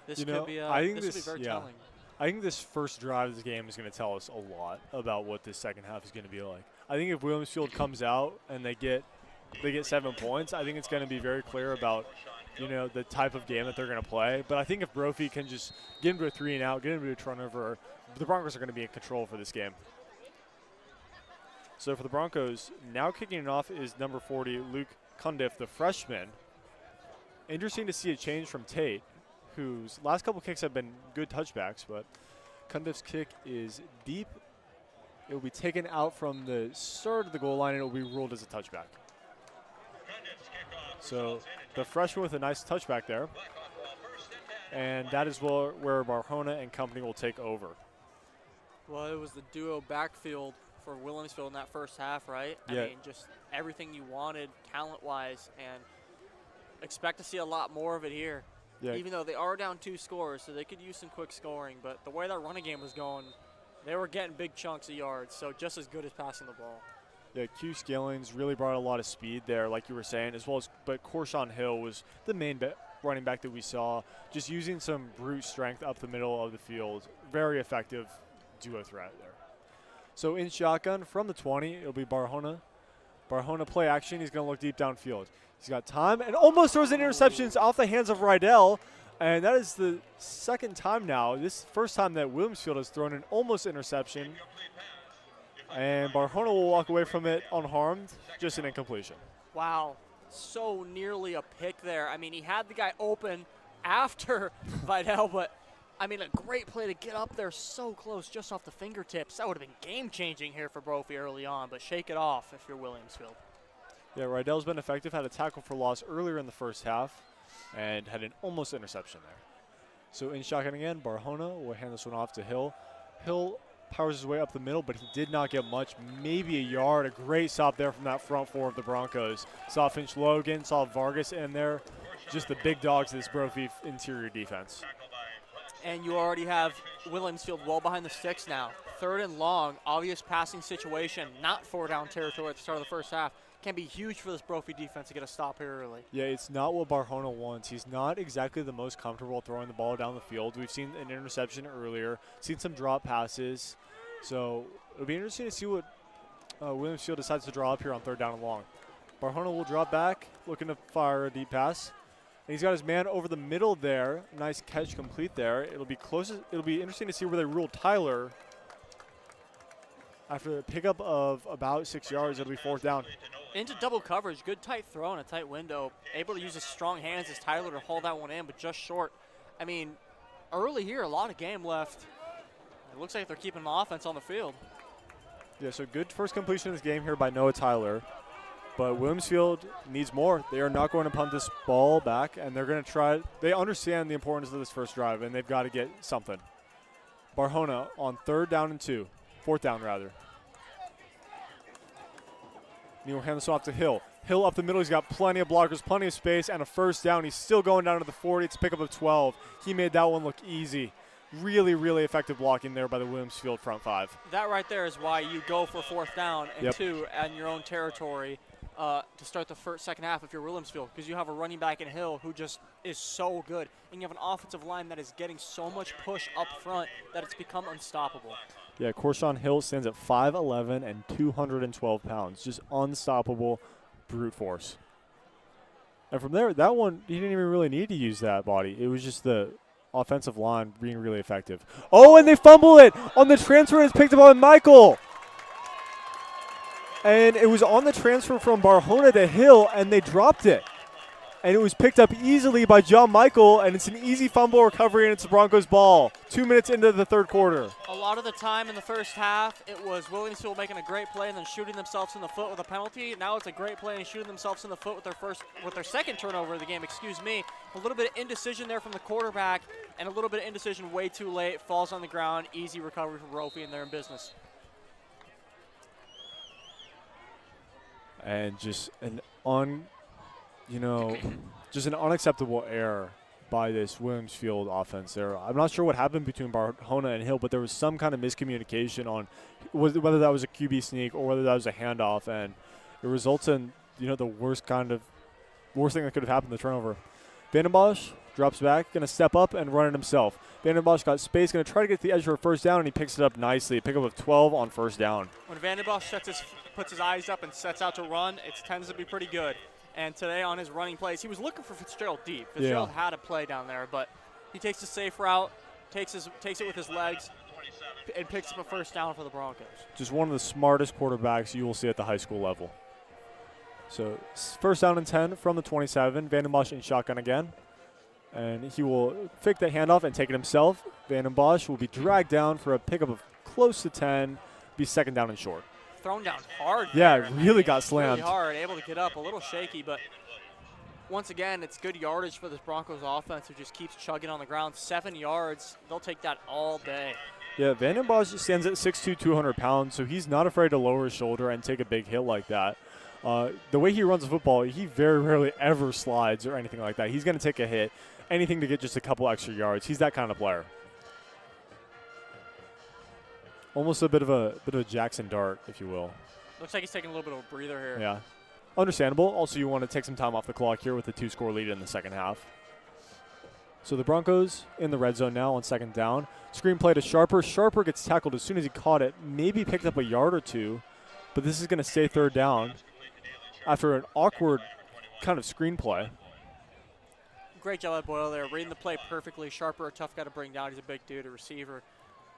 this could be very telling. I think this first drive of this game is going to tell us a lot about what this second half is going to be like. I think if Williamsfield comes out and they get 7 points, I think it's going to be very clear about, the type of game that they're going to play. But I think if Brophy can just get into a 3-and-out, get into a turnover, the Broncos are going to be in control for this game. So for the Broncos, now kicking it off is number 40, Luke Cundiff, the freshman. Interesting to see a change from Tate, whose last couple kicks have been good touchbacks, but Cundiff's kick is deep. It will be taken out from the start of the goal line, and it will be ruled as a touchback. So the freshman with a nice touchback there. And that is where Barahona and company will take over. Well, it was the duo backfield for Williamsfield in that first half, right? Yeah. I mean, just everything you wanted talent-wise, and expect to see a lot more of it here. Yeah. Even though they are down 2 scores, so they could use some quick scoring. But the way that running game was going, they were getting big chunks of yards, so just as good as passing the ball. Yeah, Q Skillings really brought a lot of speed there, like you were saying, but Corshawn Hill was the main running back that we saw, just using some brute strength up the middle of the field. Very effective duo threat there. So in shotgun from the 20, it'll be Barahona. Barahona play action. He's going to look deep downfield. He's got time and almost throws an interception off the hands of Rydell. And that is the second time now. This first time that Williamsfield has thrown an almost interception. And Barahona will walk away from it unharmed, just an incompletion. Wow, so nearly a pick there. I mean, he had the guy open after Vidal, but, I mean, a great play to get up there so close, just off the fingertips. That would have been game-changing here for Brophy early on, but shake it off if you're Williamsfield. Yeah, Rydell's been effective, had a tackle for loss earlier in the first half, and had an almost interception there. So in shotgun again, Barahona will hand this one off to Hill. Hill powers his way up the middle, but he did not get much, maybe a yard. A great stop there from that front 4 of the Broncos. Saw Finch Logan, saw Vargas in there. Just the big dogs of this Brophy interior defense. And you already have Williamsfield well behind the sticks now. 3rd and long, obvious passing situation, not 4-down territory at the start of the first half. Can be huge for this Brophy defense to get a stop here early. Yeah, it's not what Barahona wants. He's not exactly the most comfortable throwing the ball down the field. We've seen an interception earlier, seen some drop passes. So it'll be interesting to see what Williamsfield decides to draw up here on 3rd down and long. Barahona will drop back, looking to fire a deep pass. And he's got his man over the middle there. Nice catch complete there. It'll be interesting to see where they rule Tyler. After a pickup of about 6 yards, it'll be 4th down. Into double coverage, good tight throw in a tight window. Able to use his strong hands as Tyler to haul that one in, but just short. I mean, early here, a lot of game left. It looks like they're keeping the offense on the field. Yeah, so good first completion of this game here by Noah Tyler. But Williamsfield needs more. They are not going to punt this ball back, and they're going to try. They understand the importance of this first drive, and they've got to get something. Barahona on 3rd down and 2. 4th down, rather. Neil hand this off to Hill. Hill up the middle. He's got plenty of blockers, plenty of space, and a 1st down. He's still going down to the 40. It's a pickup of 12. He made that one look easy. Really, really effective blocking there by the Williamsfield front 5. That right there is why you go for 4th down and 2 in your own territory to start the second half if you're Williamsfield, because you have a running back in Hill who just is so good, and you have an offensive line that is getting so much push up front that it's become unstoppable. Yeah, Corshawn Hill stands at 5'11 and 212 pounds. Just unstoppable brute force. And from there, that one, he didn't even really need to use that body. It was just the offensive line being really effective. Oh, and they fumble it on the transfer, and it's picked up by Michael. And it was on the transfer from Barahona to Hill, and they dropped it. And it was picked up easily by John Michael, and it's an easy fumble recovery, and it's the Broncos' ball. 2 minutes into the third quarter. A lot of the time in the first half, it was Williamsfield making a great play and then shooting themselves in the foot with a penalty. Now it's a great play and shooting themselves in the foot with their second turnover of the game. Excuse me. A little bit of indecision there from the quarterback, and a little bit of indecision way too late. Falls on the ground. Easy recovery from Brophy, and they're in business. And just an just an unacceptable error by this Williamsfield offense there. I'm not sure what happened between Barahona and Hill, but there was some kind of miscommunication on whether that was a QB sneak or whether that was a handoff, and it results in the worst thing that could have happened, the turnover. Vandenbosch drops back, going to step up and run it himself. Vandenbosch got space, going to try to get to the edge for a first down, and he picks it up nicely. Pickup of 12 on first down. When Vandenbosch puts his eyes up and sets out to run, it tends to be pretty good. And today on his running plays, he was looking for Fitzgerald deep. Fitzgerald had a play down there, but he takes the safe route, takes it with his legs, and picks up a first down for the Broncos. Just one of the smartest quarterbacks you will see at the high school level. So first down and 10 from the 27. Vandenbosch in shotgun again. And he will fake that handoff and take it himself. Vandenbosch will be dragged down for a pickup of close to 10, be second down and short. Thrown down hard. Yeah, there. really got slammed. Really hard, able to get up, a little shaky, but once again, it's good yardage for this Broncos offense who just keeps chugging on the ground. 7 yards, they'll take that all day. Yeah, Vandenbosch stands at 6'2", 200 pounds, so he's not afraid to lower his shoulder and take a big hit like that. The way he runs the football, he very rarely ever slides or anything like that. He's going to take a hit, anything to get just a couple extra yards. He's that kind of player. Almost a bit of a Jackson Dart, if you will. Looks like he's taking a little bit of a breather here. Yeah. Understandable. Also, you want to take some time off the clock here with the 2-score lead in the second half. So the Broncos in the red zone now on second down. Screen play to Sharper. Sharper gets tackled as soon as he caught it. Maybe picked up a yard or two, but this is going to stay third down after an awkward kind of screen play. Great job by Boyle there, reading the play perfectly. Sharper, a tough guy to bring down. He's a big dude, a receiver.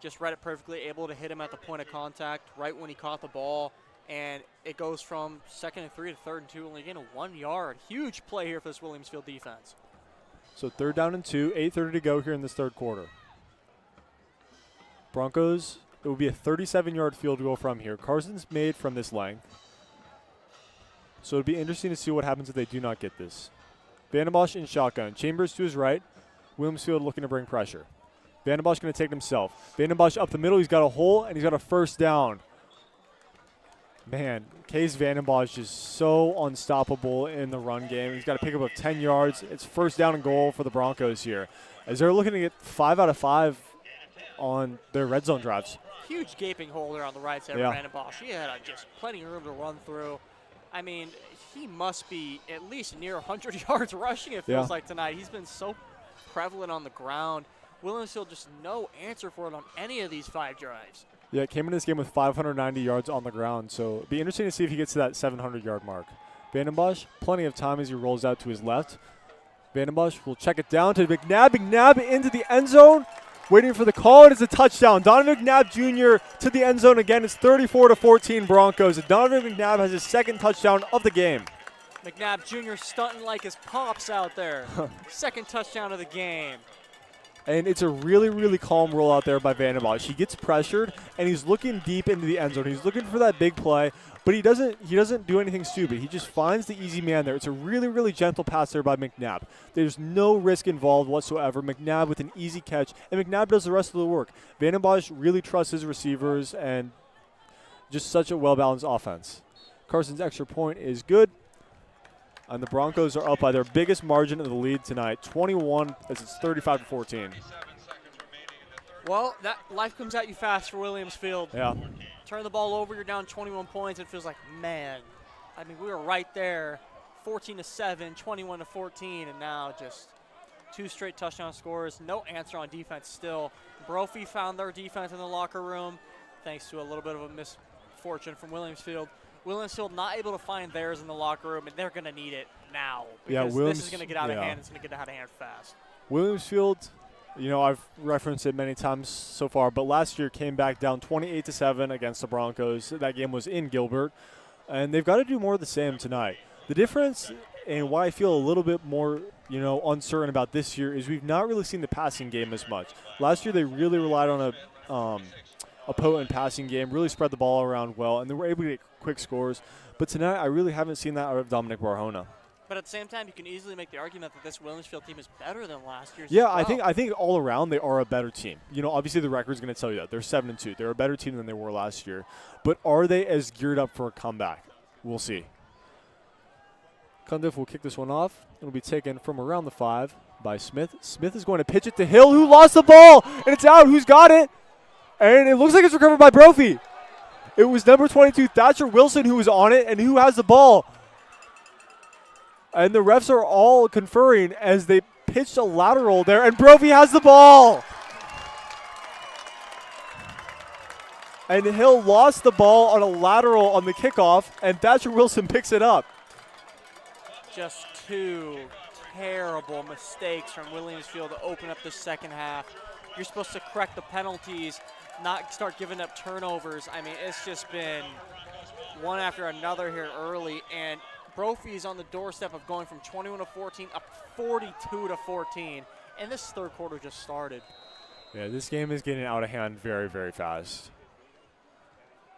Just read it perfectly, able to hit him at the point of contact right when he caught the ball. And it goes from 2nd and 3 to 3rd and 2, only gain a 1 yard. Huge play here for this Williamsfield defense. So 3rd down and 2, 8:30 to go here in this third quarter. Broncos, it will be a 37-yard field goal from here. Carson's made from this length. So it'll be interesting to see what happens if they do not get this. Vandenbosch in shotgun. Chambers to his right. Williamsfield looking to bring pressure. Vandenbosch going to take it himself. Vandenbosch up the middle. He's got a hole, and he's got a first down. Man, Case Vandenbosch is so unstoppable in the run game. He's got a pickup of 10 yards. It's first down and goal for the Broncos here, as they're looking to get 5 out of 5 on their red zone drives. Huge gaping hole there on the right side of Vandenbosch. He had just plenty of room to run through. I mean, he must be at least near 100 yards rushing, it feels like tonight. He's been so prevalent on the ground. Williamsfield just no answer for it on any of these 5 drives. Yeah, came in this game with 590 yards on the ground, so it'll be interesting to see if he gets to that 700-yard mark. Vandenbosch, plenty of time as he rolls out to his left. Vandenbosch will check it down to McNabb. McNabb into the end zone, waiting for the call. It is a touchdown. Donovan McNabb Jr. to the end zone again. It's 34-14 Broncos. Donovan McNabb has his second touchdown of the game. McNabb Jr. stunting like his pops out there. Second touchdown of the game. And it's a really, really calm roll out there by Vandenbosch. He gets pressured, and he's looking deep into the end zone. He's looking for that big play, but he doesn't do anything stupid. He just finds the easy man there. It's a really, really gentle pass there by McNabb. There's no risk involved whatsoever. McNabb with an easy catch, and McNabb does the rest of the work. Vandenbosch really trusts his receivers, and just such a well-balanced offense. Carson's extra point is good. And the Broncos are up by their biggest margin of the lead tonight, 21, as it's 35-14. Well, that life comes at you fast for Williamsfield. Yeah. Turn the ball over, you're down 21 points. It feels like, man, I mean, we were right there, 14-7, 21-14, and now just 2 straight touchdown scores. No answer on defense still. Brophy found their defense in the locker room thanks to a little bit of a misfortune from Williamsfield. Williamsfield not able to find theirs in the locker room, and they're going to need it now because this is going to get out of hand. It's going to get out of hand fast. Williamsfield, you know, I've referenced it many times so far, but last year came back down 28-7 against the Broncos. That game was in Gilbert, and they've got to do more of the same tonight. The difference and why I feel a little bit more, you know, uncertain about this year is we've not really seen the passing game as much. Last year they really relied on a potent passing game, really spread the ball around well, and they were able to get quick scores. But tonight I really haven't seen that out of Dominic Barahona. But at the same time, you can easily make the argument that this Williamsfield team is better than last year's. Yeah, as well. I think all around they are a better team. You know, obviously the record's going to tell you that. They're 7-2. They're a better team than they were last year. But are they as geared up for a comeback? We'll see. Cundiff will kick this one off. It'll be taken from around the 5 by Smith. Smith is going to pitch it to Hill, who lost the ball, and it's out. Who's got it? And it looks like it's recovered by Brophy. It was number 22, Thatcher Wilson, who was on it, and who has the ball. And the refs are all conferring as they pitched a lateral there, and Brophy has the ball. And Hill lost the ball on a lateral on the kickoff, and Thatcher Wilson picks it up. Just 2 terrible mistakes from Williamsfield to open up the second half. You're supposed to correct the penalties, not start giving up turnovers. I mean, it's just been one after another here early, and Brophy's on the doorstep of going from 21-14 up 42-14, and this third quarter just started. Yeah, this game is getting out of hand very, very fast.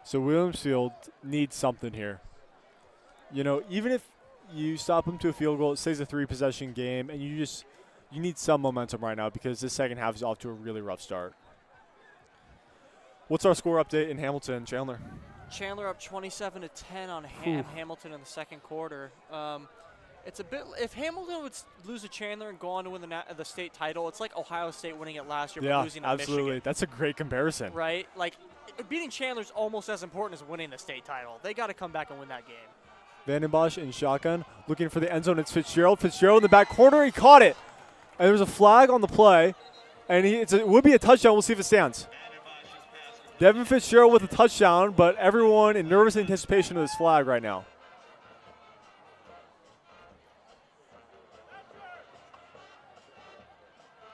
So Williamsfield needs something here. You know, even if you stop them to a field goal, it stays a 3-possession game, and you need some momentum right now because this second half is off to a really rough start. What's our score update in Hamilton, Chandler? Chandler up 27-10 on Hamilton in the second quarter. It's a bit. If Hamilton would lose to Chandler and go on to win the state title, it's like Ohio State winning it last year but losing to absolutely. Michigan. That's a great comparison. Right? Like, beating Chandler's almost as important as winning the state title. They got to come back and win that game. Vandenbosch in shotgun, looking for the end zone. It's Fitzgerald. Fitzgerald in the back corner. He caught it. And there was a flag on the play. And it would be a touchdown. We'll see if it stands. Devin Fitzgerald with a touchdown, but everyone in nervous anticipation of this flag right now.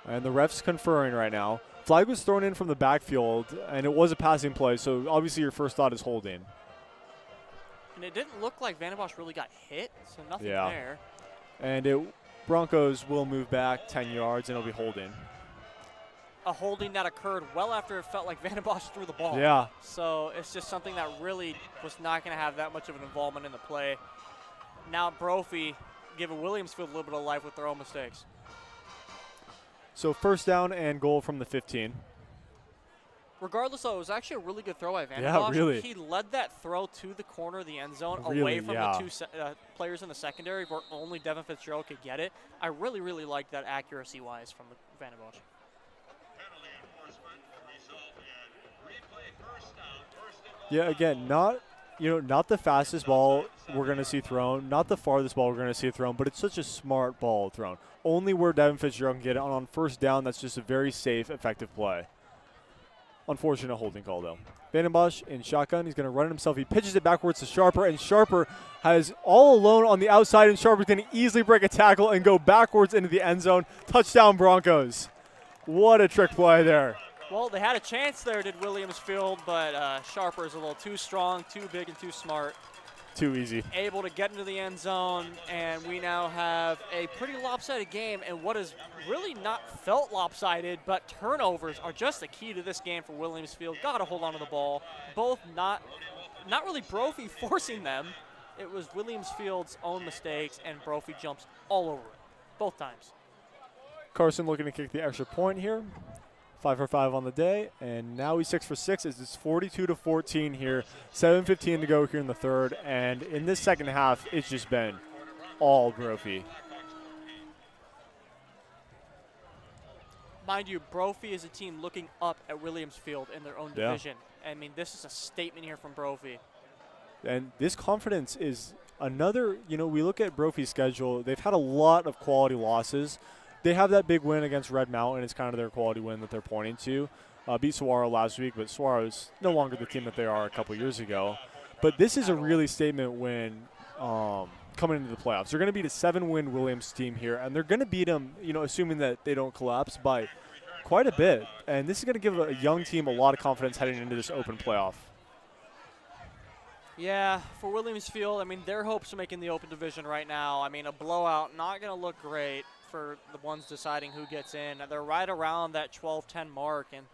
And the ref's conferring right now. Flag was thrown in from the backfield, and it was a passing play, so obviously your first thought is holding. And it didn't look like Vandenbosch really got hit, so nothing there. And Broncos will move back 10 yards, and it'll be holding. A holding that occurred well after it felt like Vandenbosch threw the ball. Yeah. So it's just something that really was not going to have that much of an involvement in the play. Now Brophy giving Williamsfield a little bit of life with their own mistakes. So first down and goal from the 15. Regardless, though, it was actually a really good throw by Vandenbosch. Yeah, really. He led that throw to the corner of the end zone, Really, away from yeah. the 2 players in the secondary where only Devin Fitzgerald could get it. I really, really liked that accuracy-wise from Vandenbosch. Yeah, again, not the fastest ball we're going to see thrown, not the farthest ball we're going to see thrown, but it's such a smart ball thrown. Only where Devin Fitzgerald can get it. On first down, that's just a very safe, effective play. Unfortunate holding call, though. Vandenbosch in shotgun. He's going to run it himself. He pitches it backwards to Sharper, and Sharper has all alone on the outside, and Sharper's going to easily break a tackle and go backwards into the end zone. Touchdown, Broncos. What a trick play there. Well, they had a chance there, did Williamsfield, but Sharper's a little too strong, too big, and too smart. Too easy. Able to get into the end zone, and we now have a pretty lopsided game, and what is really not felt lopsided, but turnovers are just the key to this game for Williamsfield. Got to hold on to the ball. Both not really Brophy forcing them. It was Williamsfield's own mistakes, and Brophy jumps all over it, both times. Carson looking to kick the extra point here. 5 for 5 on the day, and now he's 6 for 6 as it's 42-14 here. 7:15 to go here in the third, and in this second half, it's just been all Brophy. Mind you, Brophy is a team looking up at Williamsfield in their own division. I mean, this is a statement here from Brophy. And this confidence is another, we look at Brophy's schedule. They've had a lot of quality losses. They have that big win against Red Mountain. It's kind of their quality win that they're pointing to. Beat Saguaro last week, but Saguaro is no longer the team that they are a couple years ago. But this is a really statement win coming into the playoffs. They're going to beat a 7-win Williams team here, and they're going to beat them, assuming that they don't collapse, by quite a bit. And this is going to give a young team a lot of confidence heading into this open playoff. Yeah, for Williams Field, I mean, their hopes of making the open division right now, I mean, a blowout, not going to look great for the ones deciding who gets in. They're right around that 12-10 mark, and,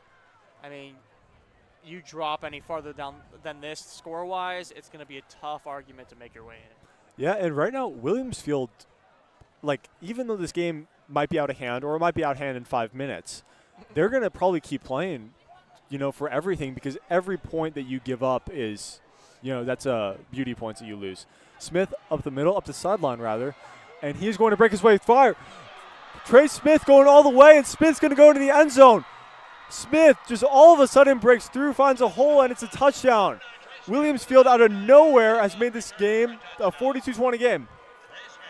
I mean, you drop any farther down than this score-wise, it's going to be a tough argument to make your way in. Yeah, and right now, Williams Field, even though this game might be out of hand, or it might be out of hand in 5 minutes, they're going to probably keep playing, for everything, because every point that you give up is, that's beauty points that you lose. Smith up the middle, up the sideline, rather, and he's going to break his way. Fire. Trey Smith going all the way, and Smith's going to go into the end zone. Smith just all of a sudden breaks through, finds a hole, and it's a touchdown. Williams Field out of nowhere has made this game a 42-20 game.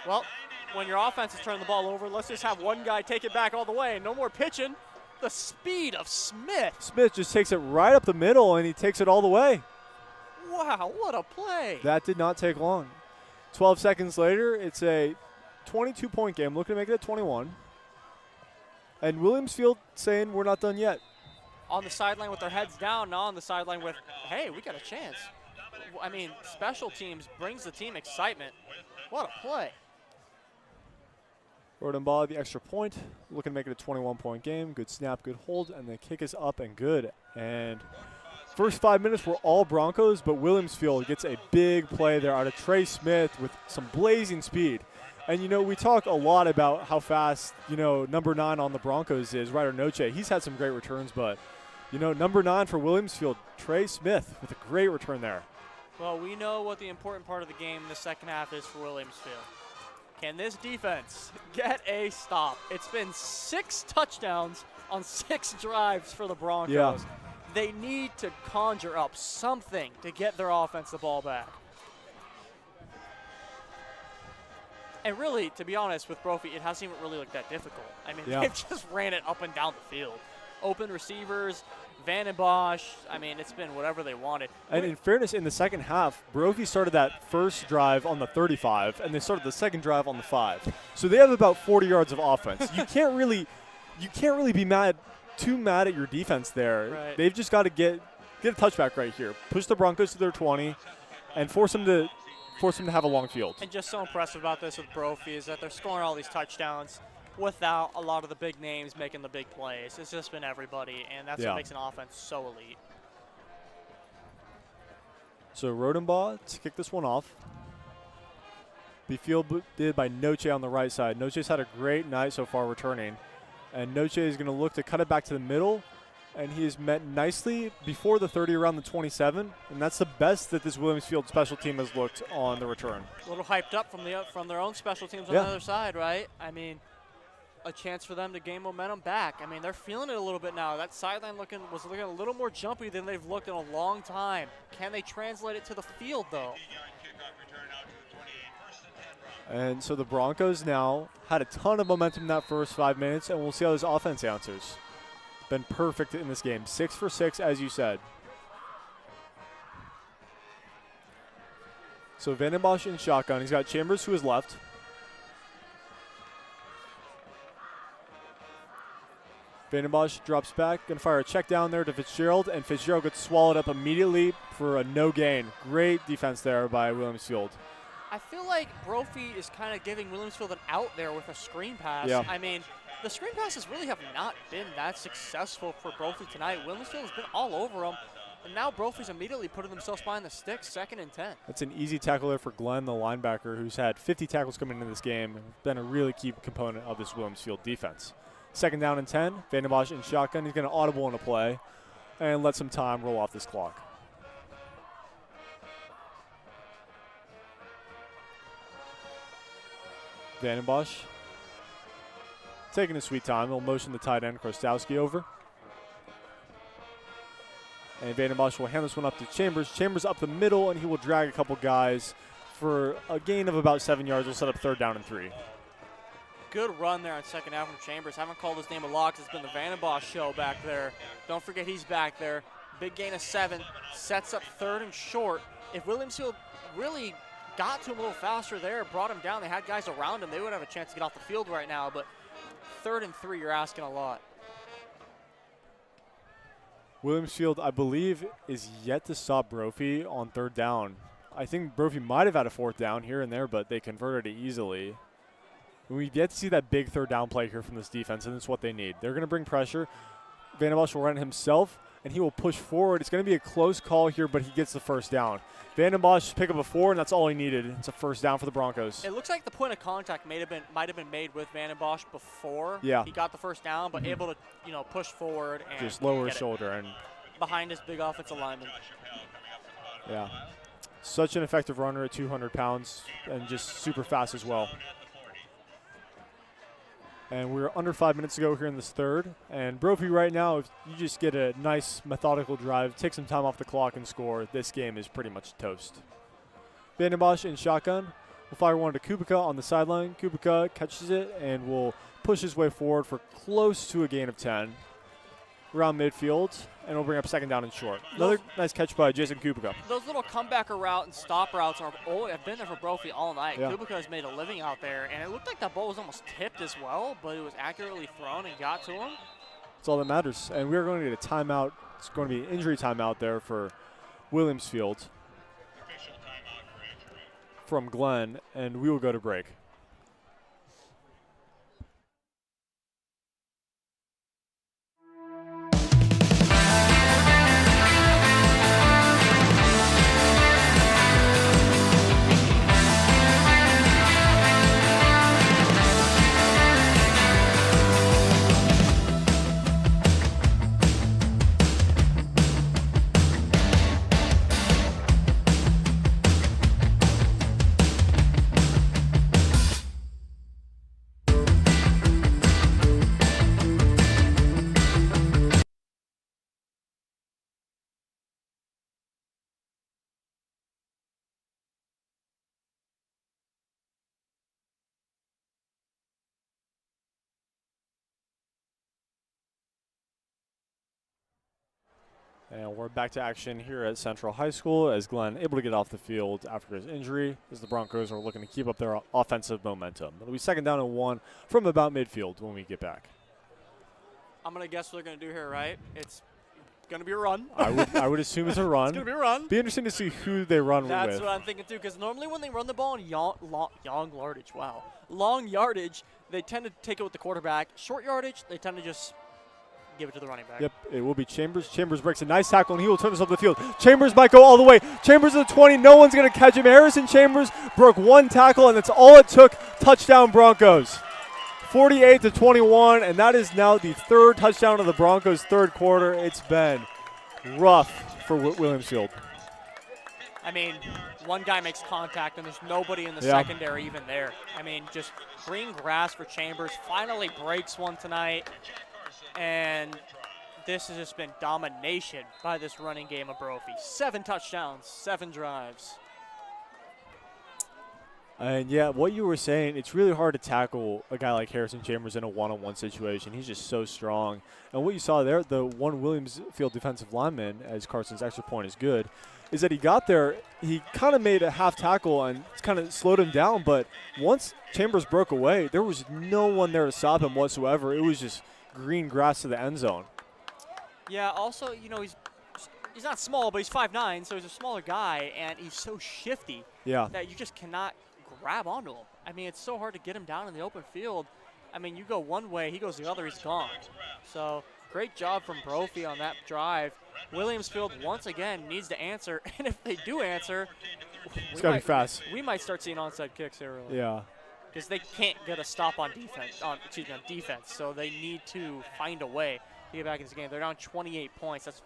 Well, when your offense is turning the ball over, let's just have one guy take it back all the way. No more pitching. The speed of Smith. Smith just takes it right up the middle, and he takes it all the way. Wow, what a play. That did not take long. 12 seconds later, it's a 22-point game, looking to make it a 21. And Williams Field saying we're not done yet. On the sideline with their heads down, not on the sideline with, hey, we got a chance. I mean, special teams brings the team excitement. What a play. Rodenbaugh, the extra point, looking to make it a 21-point game. Good snap, good hold, and the kick is up and good. And first 5 minutes were all Broncos, but Williams Field gets a big play there out of Trey Smith with some blazing speed. And, we talk a lot about how fast, number 9 on the Broncos is, Ryder Noche. He's had some great returns, but, number 9 for Williams Field, Trey Smith with a great return there. Well, we know what the important part of the game in the second half is for Williams Field. Can this defense get a stop? It's been 6 touchdowns on 6 drives for the Broncos. Yeah. They need to conjure up something to get their offense the ball back. And really, to be honest, with Brophy, it hasn't even really looked that difficult. I mean, they've just ran it up and down the field. Open receivers, Van and Bosch. I mean, it's been whatever they wanted. And in fairness, in the second half, Brophy started that first drive on the 35, and they started the second drive on the 5. So they have about 40 yards of offense. You can't really be too mad at your defense there. Right. They've just got to get a touchback right here. Push the Broncos to their 20 and force them to have a long field. And just so impressive about this with Brophy is that they're scoring all these touchdowns without a lot of the big names making the big plays. It's just been everybody, and that's what makes an offense so elite. So Rodenbaugh to kick this one off. Be fielded by Noche on the right side. Noche's had a great night so far returning. And Noche is going to look to cut it back to the middle. And he is met nicely before the 30 around the 27. And that's the best that this Williams Field special team has looked on the return. A little hyped up from their own special teams on the other side, right? I mean, a chance for them to gain momentum back. I mean, they're feeling it a little bit now. That sideline was looking a little more jumpy than they've looked in a long time. Can they translate it to the field, though? And so the Broncos now had a ton of momentum in that first 5 minutes, and we'll see how this offense answers. Been perfect in this game. 6 for 6, as you said. So Vandenbosch in shotgun. He's got Chambers to his left. Vandenbosch drops back, going to fire a check down there to Fitzgerald, and Fitzgerald gets swallowed up immediately for a no gain. Great defense there by Williams Field. I feel like Brophy is kind of giving Williams Field an out there with a screen pass. Yeah. I mean, the screen passes really have not been that successful for Brophy tonight. Williams Field has been all over them, and now Brophy's immediately putting themselves behind the sticks, 2nd and 10. That's an easy tackle there for Glenn, the linebacker, who's had 50 tackles coming into this game and been a really key component of this Williams Field defense. 2nd down and 10. Vandenbosch in shotgun. He's going to audible in a play and let some time roll off this clock. Vandenbosch taking his sweet time. He'll motion the tight end Krostowski over. And Van den Bosch will hand this one up to Chambers. Chambers up the middle, and he will drag a couple guys for a gain of about 7 yards. We'll set up 3rd down and 3. Good run there on second half from Chambers. Haven't called his name a lot 'cause it's been the Van den Bosch show back there. Don't forget he's back there. Big gain of 7. Sets up 3rd and short. If Williamsfield really got to him a little faster there, brought him down, they had guys around him, they would have a chance to get off the field right now. But 3rd and 3, you're asking a lot. Williamsfield, I believe, is yet to stop Brophy on 3rd down. I think Brophy might have had a 4th down here and there, but they converted it easily. We've yet to see that big 3rd down play here from this defense, and that's what they need. They're going to bring pressure. Van den Bosch will run himself, and he will push forward. It's going to be a close call here, but he gets the 1st down. Van den Bosch pick up a 4, and that's all he needed. It's a 1st down for the Broncos. It looks like the point of contact might have been made with Van den Bosch before he got the 1st down, but able to push forward and just lower his shoulder and behind his big offensive lineman. Yeah, such an effective runner at 200 pounds and just super fast as well. And we're under 5 minutes to go here in this 3rd. And Brophy right now, if you just get a nice methodical drive, take some time off the clock and score, this game is pretty much toast. Van den Bosch in shotgun. We'll fire one to Kubica on the sideline. Kubica catches it and will push his way forward for close to a gain of 10. Around midfield, and we'll bring up 2nd down and short. Another nice catch by Jason Kubica. Those little comebacker route and stop routes have been there for Brophy all night. Yeah. Kubica has made a living out there, and it looked like that ball was almost tipped as well, but it was accurately thrown and got to him. That's all that matters. And we're going to get a timeout. It's going to be an injury timeout there for Williamsfield from Glenn, and we will go to break. And we're back to action here at Central High School as Glenn able to get off the field after his injury as the Broncos are looking to keep up their offensive momentum. It'll be 2nd down and 1 from about midfield when we get back. I'm going to guess what they're going to do here, right? It's going to be a run. I would assume it's a run. It's going to be a run. Be interesting to see who they run with. That's what I'm thinking too, because normally when they run the ball in long yardage, they tend to take it with the quarterback. Short yardage, they tend to just give it to the running back. Yep, it will be Chambers. Chambers breaks a nice tackle, and he will turn this up the field. Chambers might go all the way. Chambers at the 20. No one's going to catch him. Harrison Chambers broke 1 tackle, and that's all it took. Touchdown Broncos. 48-21, and that is now the 3rd touchdown of the Broncos' 3rd quarter. It's been rough for Williamsfield. I mean, one guy makes contact, and there's nobody in the secondary even there. I mean, just green grass for Chambers. Finally breaks one tonight. And this has just been domination by this running game of Brophy. 7 touchdowns, 7 drives. And yeah, what you were saying, it's really hard to tackle a guy like Harrison Chambers in a one-on-one situation. He's just so strong. And what you saw there, the one Williamsfield defensive lineman, as Carson's extra point is good, is that he got there, he kind of made a half tackle and kind of slowed him down. But once Chambers broke away, there was no one there to stop him whatsoever. It was just green grass to the end zone. Yeah, also, he's not small, but he's 5'9", so he's a smaller guy, and he's so shifty that you just cannot grab onto him. I mean, it's so hard to get him down in the open field. I mean, you go one way, he goes the other, he's gone. So great job from Brophy on that drive. Williamsfield, once again, needs to answer, and if they do answer, it's got to be fast. We might start seeing onside kicks here early. Yeah. Because they can't get a stop on defense, on defense. So they need to find a way to get back in this game. They're down 28 points. That's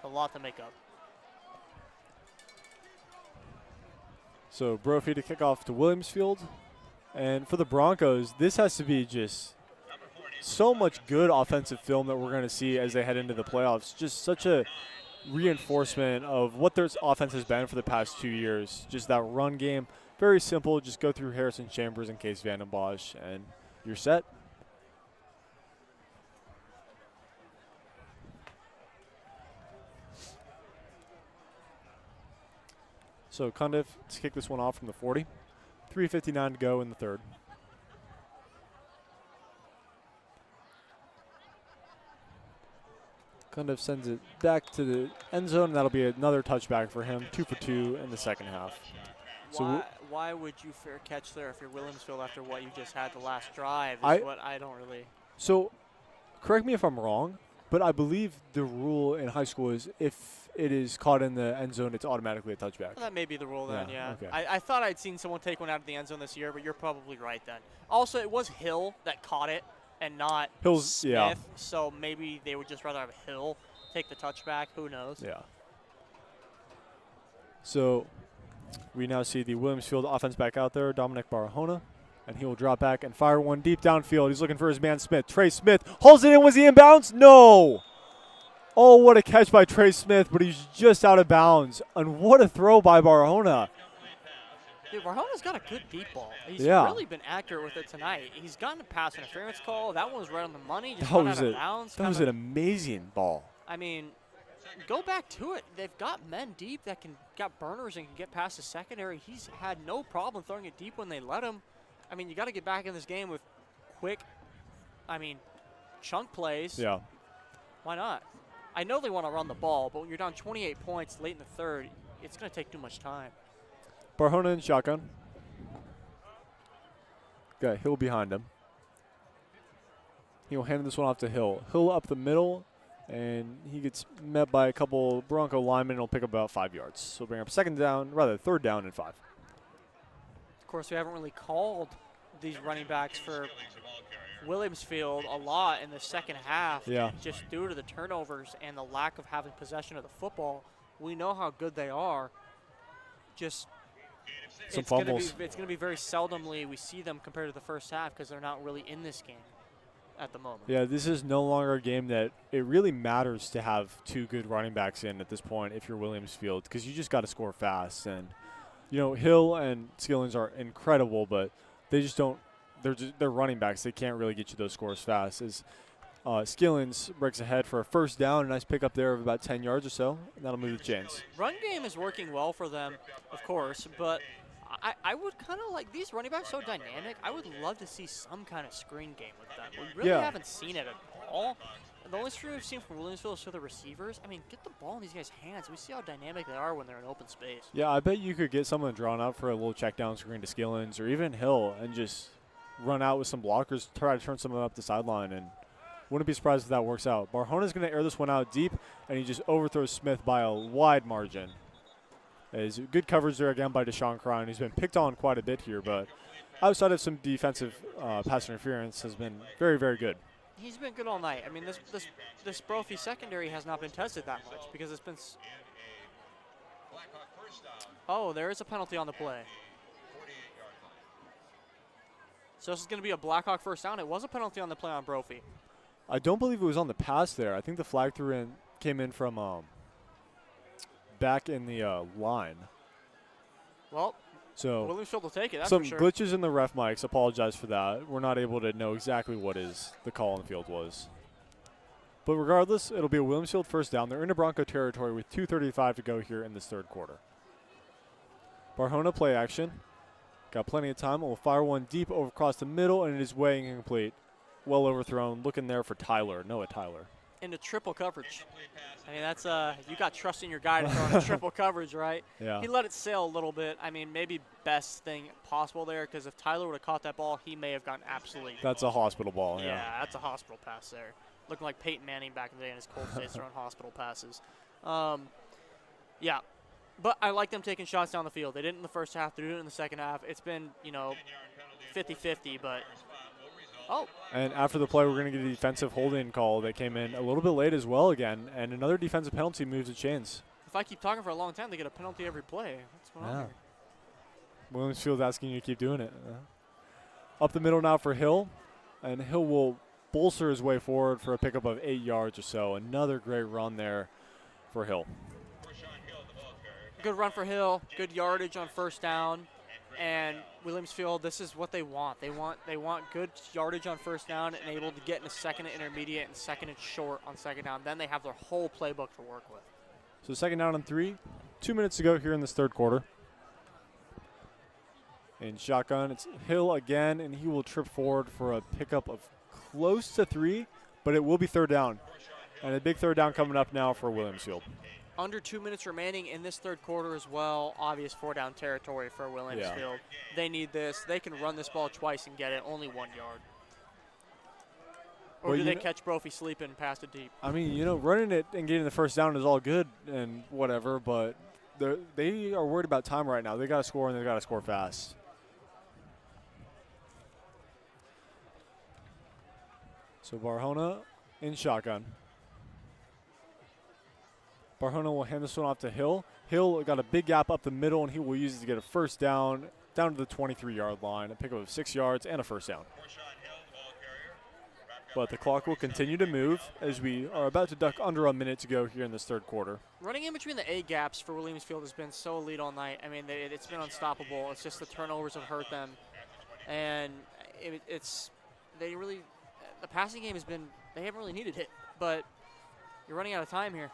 a lot to make up. So Brophy to kick off to Williamsfield. And for the Broncos, this has to be just so much good offensive film that we're going to see as they head into the playoffs. Just such a reinforcement of what their offense has been for the past 2 years. Just that run game, very simple. Just go through Harrison Chambers and Case Vanden Bosch, and you're set. So Cundiff to kick this one off from the 40. 3:59 to go in the third. Cundiff sends it back to the end zone, and that'll be another touchback for him. 2 for 2 in the second half. Why would you fair catch there if you're Williamsville after what you just had the last drive? What I don't really. So, correct me if I'm wrong, but I believe the rule in high school is if it is caught in the end zone, it's automatically a touchback. Well, that may be the rule then, yeah. Okay. I thought I'd seen someone take one out of the end zone this year, but you're probably right then. Also, it was Hill that caught it and not Smith, yeah. So maybe they would just rather have Hill take the touchback. Who knows? Yeah. So we now see the Williamsfield offense back out there, Dominic Barahona, and he will drop back and fire one deep downfield. He's looking for his man Smith. Trey Smith hauls it in. Was he in bounds? No. Oh, what a catch by Trey Smith, but he's just out of bounds. And what a throw by Barahona. Dude, Barhona's got a good deep ball. He's Yeah. really been accurate with it tonight. He's gotten a pass interference call. That one was right on the money. Just That got was out of bounds. That was an amazing ball. I mean, go back to it. They've got men deep that got burners and can get past the secondary. He's had no problem throwing it deep when they let him. I mean, you got to get back in this game with quick, chunk plays. Yeah. Why not? I know they want to run the ball, but when you're down 28 points late in the third, it's going to take too much time. Barahona in shotgun. Got Hill behind him. He'll hand this one off to Hill. Hill up the middle, and he gets met by a couple Bronco linemen, and he'll pick up about 5 yards. So bring up third down and 5. Of course, we haven't really called these running backs for Williamsfield a lot in the second half. Yeah. Just due to the turnovers and the lack of having possession of the football. We know how good they are. Just Some it's going fumbles. to be very seldomly we see them compared to the first half because they're not really in this game at the moment. Yeah, this is no longer a game that it really matters to have two good running backs in at this point if you're Williamsfield, because you just got to score fast. And, Hill and Skillings are incredible, but they just don't – they're running backs. They can't really get you those scores fast. As Skillings breaks ahead for a first down, a nice pickup there of about 10 yards or so, and that'll move the chains. Run game is working well for them, of course, but I would kind of like these running backs so dynamic. I would love to see some kind of screen game with them. We really haven't seen it at all. The only screen we've seen from Williamsville is for the receivers. I mean, get the ball in these guys' hands. We see how dynamic they are when they're in open space. Yeah, I bet you could get someone drawn up for a little check down screen to Skillings or even Hill and just run out with some blockers, try to turn someone up the sideline, and wouldn't be surprised if that works out. Barhona's going to air this one out deep, and he just overthrows Smith by a wide margin. Is good coverage there again by Deshaun Crine, who's been picked on quite a bit here, but outside of some defensive pass interference, has been very, very good. He's been good all night. I mean, this Brophy secondary has not been tested that much because it's been. Oh, there is a penalty on the play. So this is going to be a Blackhawk first down. It was a penalty on the play on Brophy. I don't believe it was on the pass there. I think the flag came in from back in the line. Well, so Williamsfield will take it, that's some for sure. glitches in the ref mics. Apologize for that. We're not able to know exactly what the call on the field was. But regardless, it'll be a Williamsfield first down. They're into Bronco territory with 2:35 to go here in this third quarter. Barahona play action. Got plenty of time. We'll fire one deep over across the middle, and it is way incomplete. Well overthrown. Looking there for Noah Tyler. Into triple coverage. I mean, that's you got trust in your guy to throw into triple coverage, right? Yeah. He let it sail a little bit. I mean, maybe best thing possible there, because if Tyler would have caught that ball, he may have gotten absolutely. That's a hospital ball. Yeah, that's a hospital pass there. Looking like Peyton Manning back in the day in his cold face throwing hospital passes. Yeah. But I like them taking shots down the field. They didn't in the first half. They're doing it in the second half. It's been, 50-50, but And after the play, we're going to get a defensive holding call that came in a little bit late as well again, and another defensive penalty moves the chains. if I keep talking for a long time, they get a penalty every play. What's going on here? Williamsfield's asking you to keep doing it. Up the middle now for Hill, and Hill will bolster his way forward for a pickup of 8 yards or so. Another great run there for Hill. Good run for Hill, good yardage on first down, and Williamsfield, this is what they want. They want good yardage on first down and able to get in a second and intermediate and second and short on second down. Then they have their whole playbook to work with. So second down and 3, 2 minutes to go here in this third quarter. In shotgun, it's Hill again, and he will trip forward for a pickup of close to 3, but it will be third down. And a big third down coming up now for Williamsfield. Under 2 minutes remaining in this third quarter as well. Obvious 4-down territory for Williamsfield. Yeah. They need this. They can run this ball twice and get it, only 1 yard. Or Well, do they catch Brophy sleeping and pass it deep? I mean, running it and getting the first down is all good and whatever, but they are worried about time right now. They got to score, and they got to score fast. So Barhona in shotgun. Barhona will hand this one off to Hill. Hill got a big gap up the middle, and he will use it to get a first down to the 23-yard line, a pickup of 6 yards and a first down. But the clock will continue to move as we are about to duck under a minute to go here in this third quarter. Running in between the A gaps for Williamsfield has been so elite all night. I mean, it's been unstoppable. It's just the turnovers have hurt them. And the passing game they haven't really needed it, but you're running out of time here.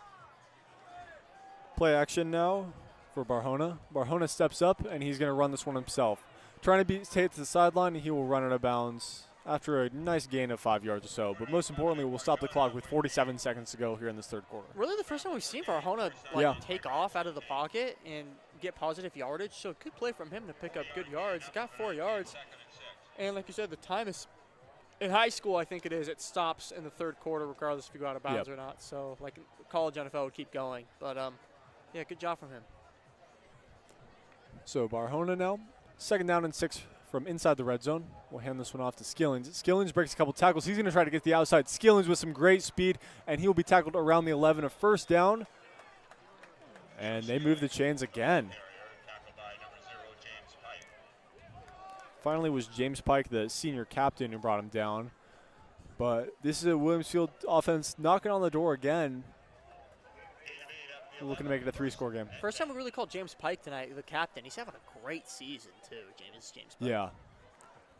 Play action now for Barhona. Barhona steps up, and he's going to run this one himself. Trying to stay to the sideline, and he will run out of bounds after a nice gain of 5 yards or so. But most importantly, we'll stop the clock with 47 seconds to go here in this third quarter. Really the first time we've seen Barhona take off out of the pocket and get positive yardage. So good play from him to pick up good yards. He got 4 yards. And like you said, the time is – in high school, I think it stops in the third quarter regardless if you go out of bounds or not. So like college NFL would keep going. But, yeah, good job from him. So Barhona now, second down and 6 from inside the red zone. We'll hand this one off to Skillings. Skillings breaks a couple tackles. He's going to try to get the outside. Skillings with some great speed, and he will be tackled around the 11, a first down. And they move the chains again. Finally was James Pike, the senior captain, who brought him down. But this is a Williamsfield offense knocking on the door again. We're looking to make it a 3-score game. First time we really called James Pike tonight, the captain. He's having a great season, too, James Pike. Yeah.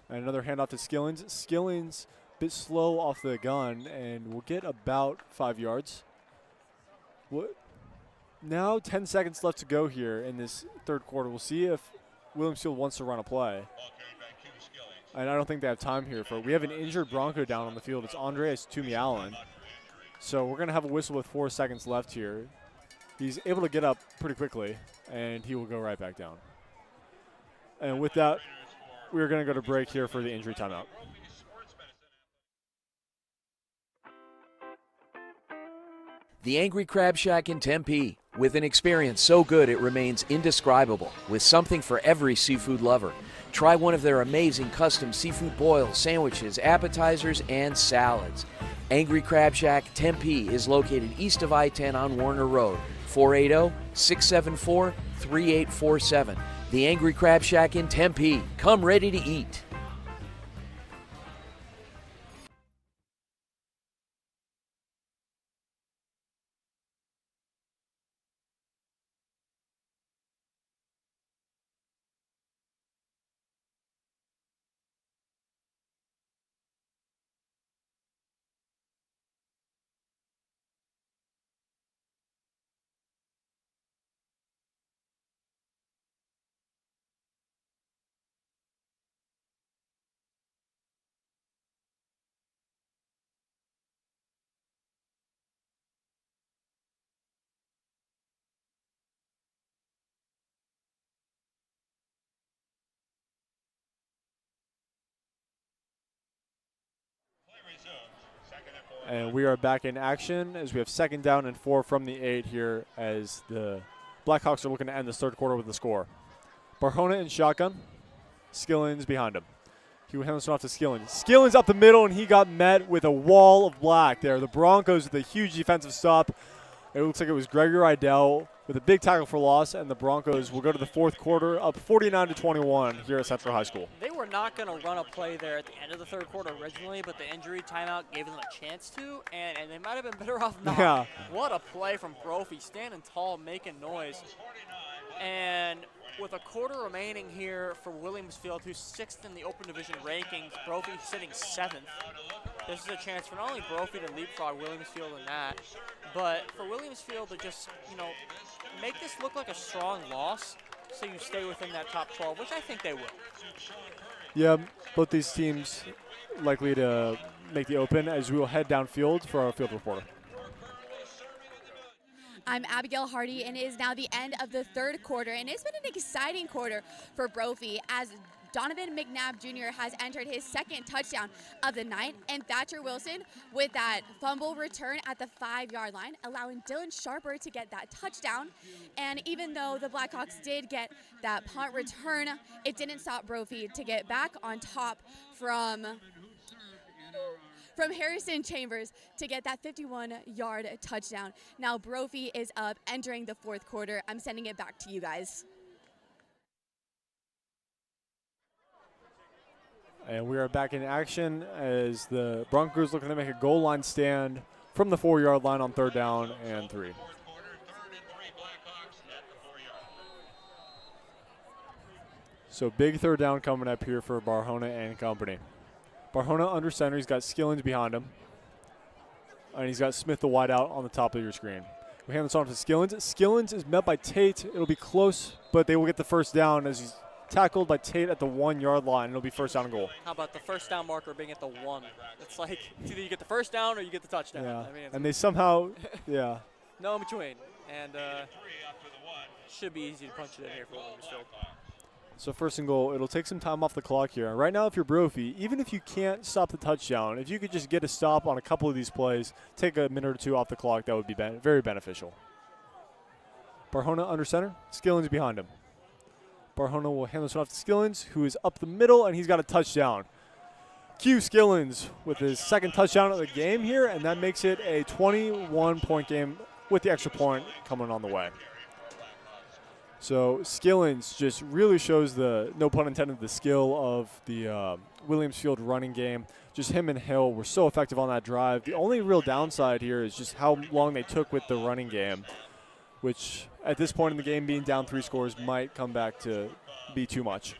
And another handoff to Skillings. Skillings a bit slow off the gun, and will get about 5 yards. Now 10 seconds left to go here in this third quarter. We'll see if Williamsfield wants to run a play. And I don't think they have time here. We have an injured Bronco down on the field. It's Andreas Toomey-Allen. So we're going to have a whistle with 4 seconds left here. He's able to get up pretty quickly, and he will go right back down. And with that, we're going to go to break here for the injury timeout. The Angry Crab Shack in Tempe, with an experience so good it remains indescribable, with something for every seafood lover. Try one of their amazing custom seafood boils, sandwiches, appetizers, and salads. Angry Crab Shack Tempe is located east of I-10 on Warner Road, 480-674-3847. The Angry Crab Shack in Tempe. Come ready to eat. And we are back in action as we have second down and 4 from the 8 here as the Blackhawks are looking to end this third quarter with a score. Barhona in shotgun. Skillings behind him. He will hand this one off to Skillings. Skillings up the middle, and he got met with a wall of black there. The Broncos with a huge defensive stop. It looks like it was Gregory Idell with a big tackle for loss, and the Broncos will go to the fourth quarter up 49-21 here at Central High School. They were not going to run a play there at the end of the third quarter originally, but the injury timeout gave them a chance to, and they might have been better off not. Yeah. What a play from Brophy, standing tall, making noise. And with a quarter remaining here for Williamsfield, who's 6th in the Open Division rankings, Brophy sitting 7th. This is a chance for not only Brophy to leapfrog Williamsfield in that, but for Williamsfield to just, make this look like a strong loss so you stay within that top 12, which I think they will. Yeah, both these teams likely to make the Open, as we will head downfield for our field reporter. I'm Abigail Hardy, and it is now the end of the third quarter, and it's been an exciting quarter for Brophy as Donovan McNabb Jr. has entered his second touchdown of the night, and Thatcher Wilson with that fumble return at the 5-yard line, allowing Dylan Sharper to get that touchdown. And even though the Blackhawks did get that punt return, it didn't stop Brophy to get back on top from Harrison Chambers to get that 51-yard touchdown. Now Brophy is up entering the fourth quarter. I'm sending it back to you guys. And we are back in action as the Broncos looking to make a goal line stand from the 4-yard line on 3rd down and 3. So big 3rd down coming up here for Barjona and company. Barjona under center. He's got Skillins behind him. And he's got Smith the wide out on the top of your screen. We hand this off to Skillins. Skillins is met by Tate. It'll be close, but they will get the first down as he's tackled by Tate at the 1-yard line. It'll be first down and goal. How about the first down marker being at the 1? It's like it's either you get the first down or you get the touchdown. Yeah. I mean, And they somehow, yeah. no in between. And should be easy to punch it in here for Williamsfield. So first and goal, it'll take some time off the clock here. And right now, if you're Brophy, even if you can't stop the touchdown, if you could just get a stop on a couple of these plays, take a minute or two off the clock, that would be very beneficial. Barjona under center, Skillins behind him. Barjona will hand this one off to Skillins, who is up the middle, and he's got a touchdown. Q Skillins with his second touchdown of the game here, and that makes it a 21-point game with the extra point coming on the way. So Skillins just really shows the, no pun intended, the skill of the Williamsfield running game. Just him and Hill were so effective on that drive. The only real downside here is just how long they took with the running game, which at this point in the game, being down 3 scores might come back to be too much.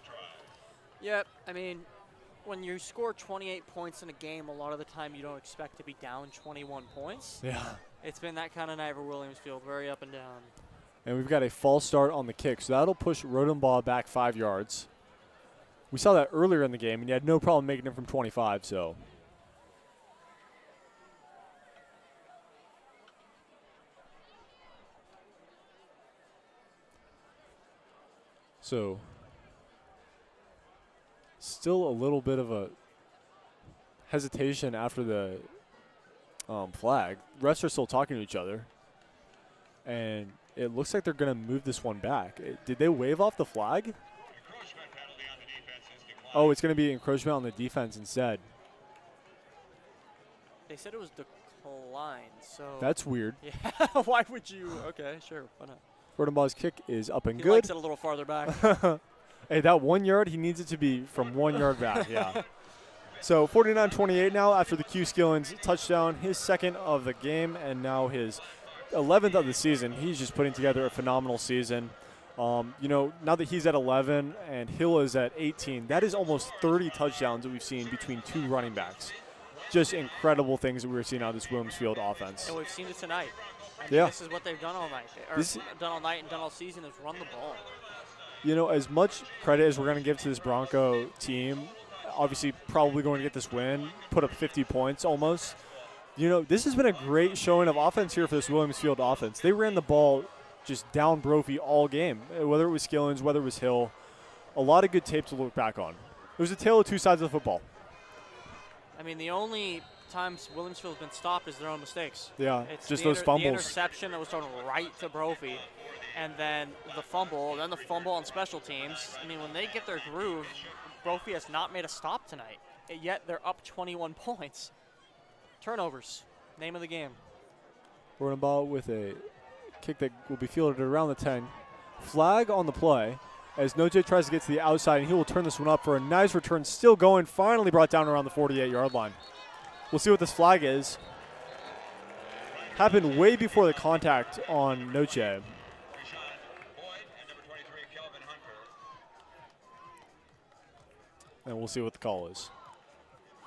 Yep, I mean, when you score 28 points in a game, a lot of the time you don't expect to be down 21 points. Yeah. It's been that kind of night for Williamsfield, very up and down. And we've got a false start on the kick, so that'll push Rodenbaugh back 5 yards. We saw that earlier in the game, and he had no problem making it from 25, so. So, still a little bit of a hesitation after the flag. Refs are still talking to each other, and it looks like they're going to move this one back. Did they wave off the flag? Oh, it's going to be encroachment on the defense instead. They said it was declined, so. That's weird. Yeah, why would you? Okay, sure, why not? Rodenbaugh's kick is up and He good. likes it a little farther back. Hey, that 1 yard, he needs it to be from 1 yard back, yeah. So 49-28 now after the Q Skillins touchdown, his second of the game, and now his 11th of the season. He's just putting together a phenomenal season. Now that he's at 11 and Hill is at 18, that is almost 30 touchdowns that we've seen between 2 running backs. Just incredible things that we're seeing out of this Williamsfield offense. And we've seen it tonight. Yeah. This is what they've done all night. Done all night and done all season is run the ball. As much credit as we're going to give to this Bronco team, obviously probably going to get this win, put up 50 points almost. This has been a great showing of offense here for this Williamsfield offense. They ran the ball just down Brophy all game, whether it was Skillins, whether it was Hill. A lot of good tape to look back on. It was a tale of 2 sides of the football. I mean, the only times Williamsfield's been stopped is their own mistakes. Yeah, it's just those fumbles. The interception that was thrown right to Brophy, and then the fumble on special teams. I mean, when they get their groove, Brophy has not made a stop tonight, yet they're up 21 points. Turnovers, name of the game. Rodenbaugh with a kick that will be fielded around the 10. Flag on the play. as Noche tries to get to the outside, and he will turn this one up for a nice return. Still going, finally brought down around the 48-yard line. We'll see what this flag is. Happened way before the contact on Noche. And we'll see what the call is.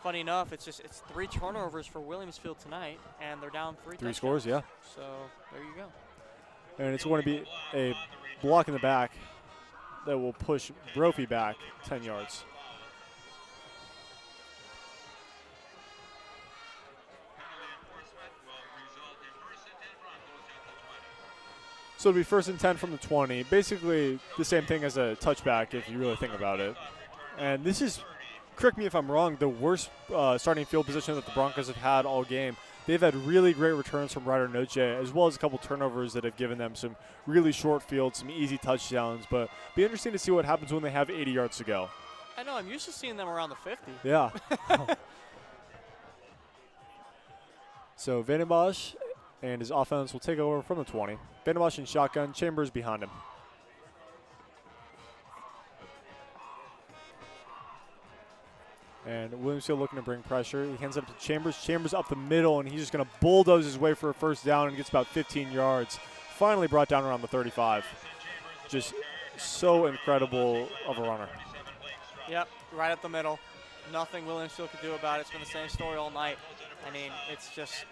Funny enough, it's 3 turnovers for Williamsfield tonight, and they're down 3 touchdowns. Scores, yeah. So there you go. And it's going to be a block in the back that will push Brophy back 10 yards. So it'll be 1st and 10 from the 20. Basically the same thing as a touchback if you really think about it. And this is, correct me if I'm wrong, the worst starting field position that the Broncos have had all game. They've had really great returns from Ryder Noche, as well as a couple turnovers that have given them some really short fields, some easy touchdowns. But be interesting to see what happens when they have 80 yards to go. I know, I'm used to seeing them around the 50. Yeah. So Vandenbosch and his offense will take over from the 20. Vandenbosch in shotgun, Chambers behind him. And Williamsfield looking to bring pressure. He hands up to Chambers. Chambers up the middle, and he's just going to bulldoze his way for a first down and gets about 15 yards. Finally brought down around the 35. Just so incredible of a runner. Yep, right up the middle. Nothing Williamsfield could do about it. It's been the same story all night. I mean, it's just,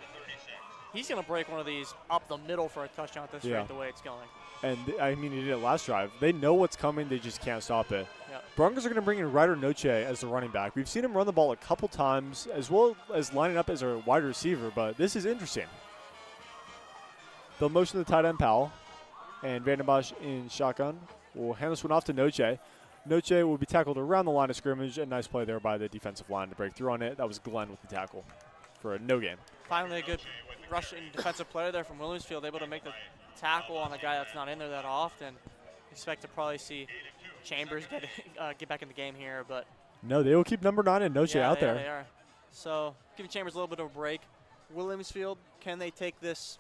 he's going to break one of these up the middle for a touchdown at this rate, the way it's going. And, I mean, he did it last drive. They know what's coming. They just can't stop it. Yep. Broncos are going to bring in Ryder Noche as the running back. We've seen him run the ball a couple times, as well as lining up as a wide receiver, but this is interesting. They'll motion the tight end Powell, and Vandenbosch in shotgun will hand this one off to Noche. Noche will be tackled around the line of scrimmage. A nice play there by the defensive line to break through on it. That was Glenn with the tackle for a no gain. Finally a good rushing defensive player there from Williamsfield, able to make the tackle on a guy that's not in there that often. Expect to probably see Chambers get back in the game here, but no, they will keep number 9 and Noche out there. They are. So giving Chambers a little bit of a break. Williamsfield, can they take this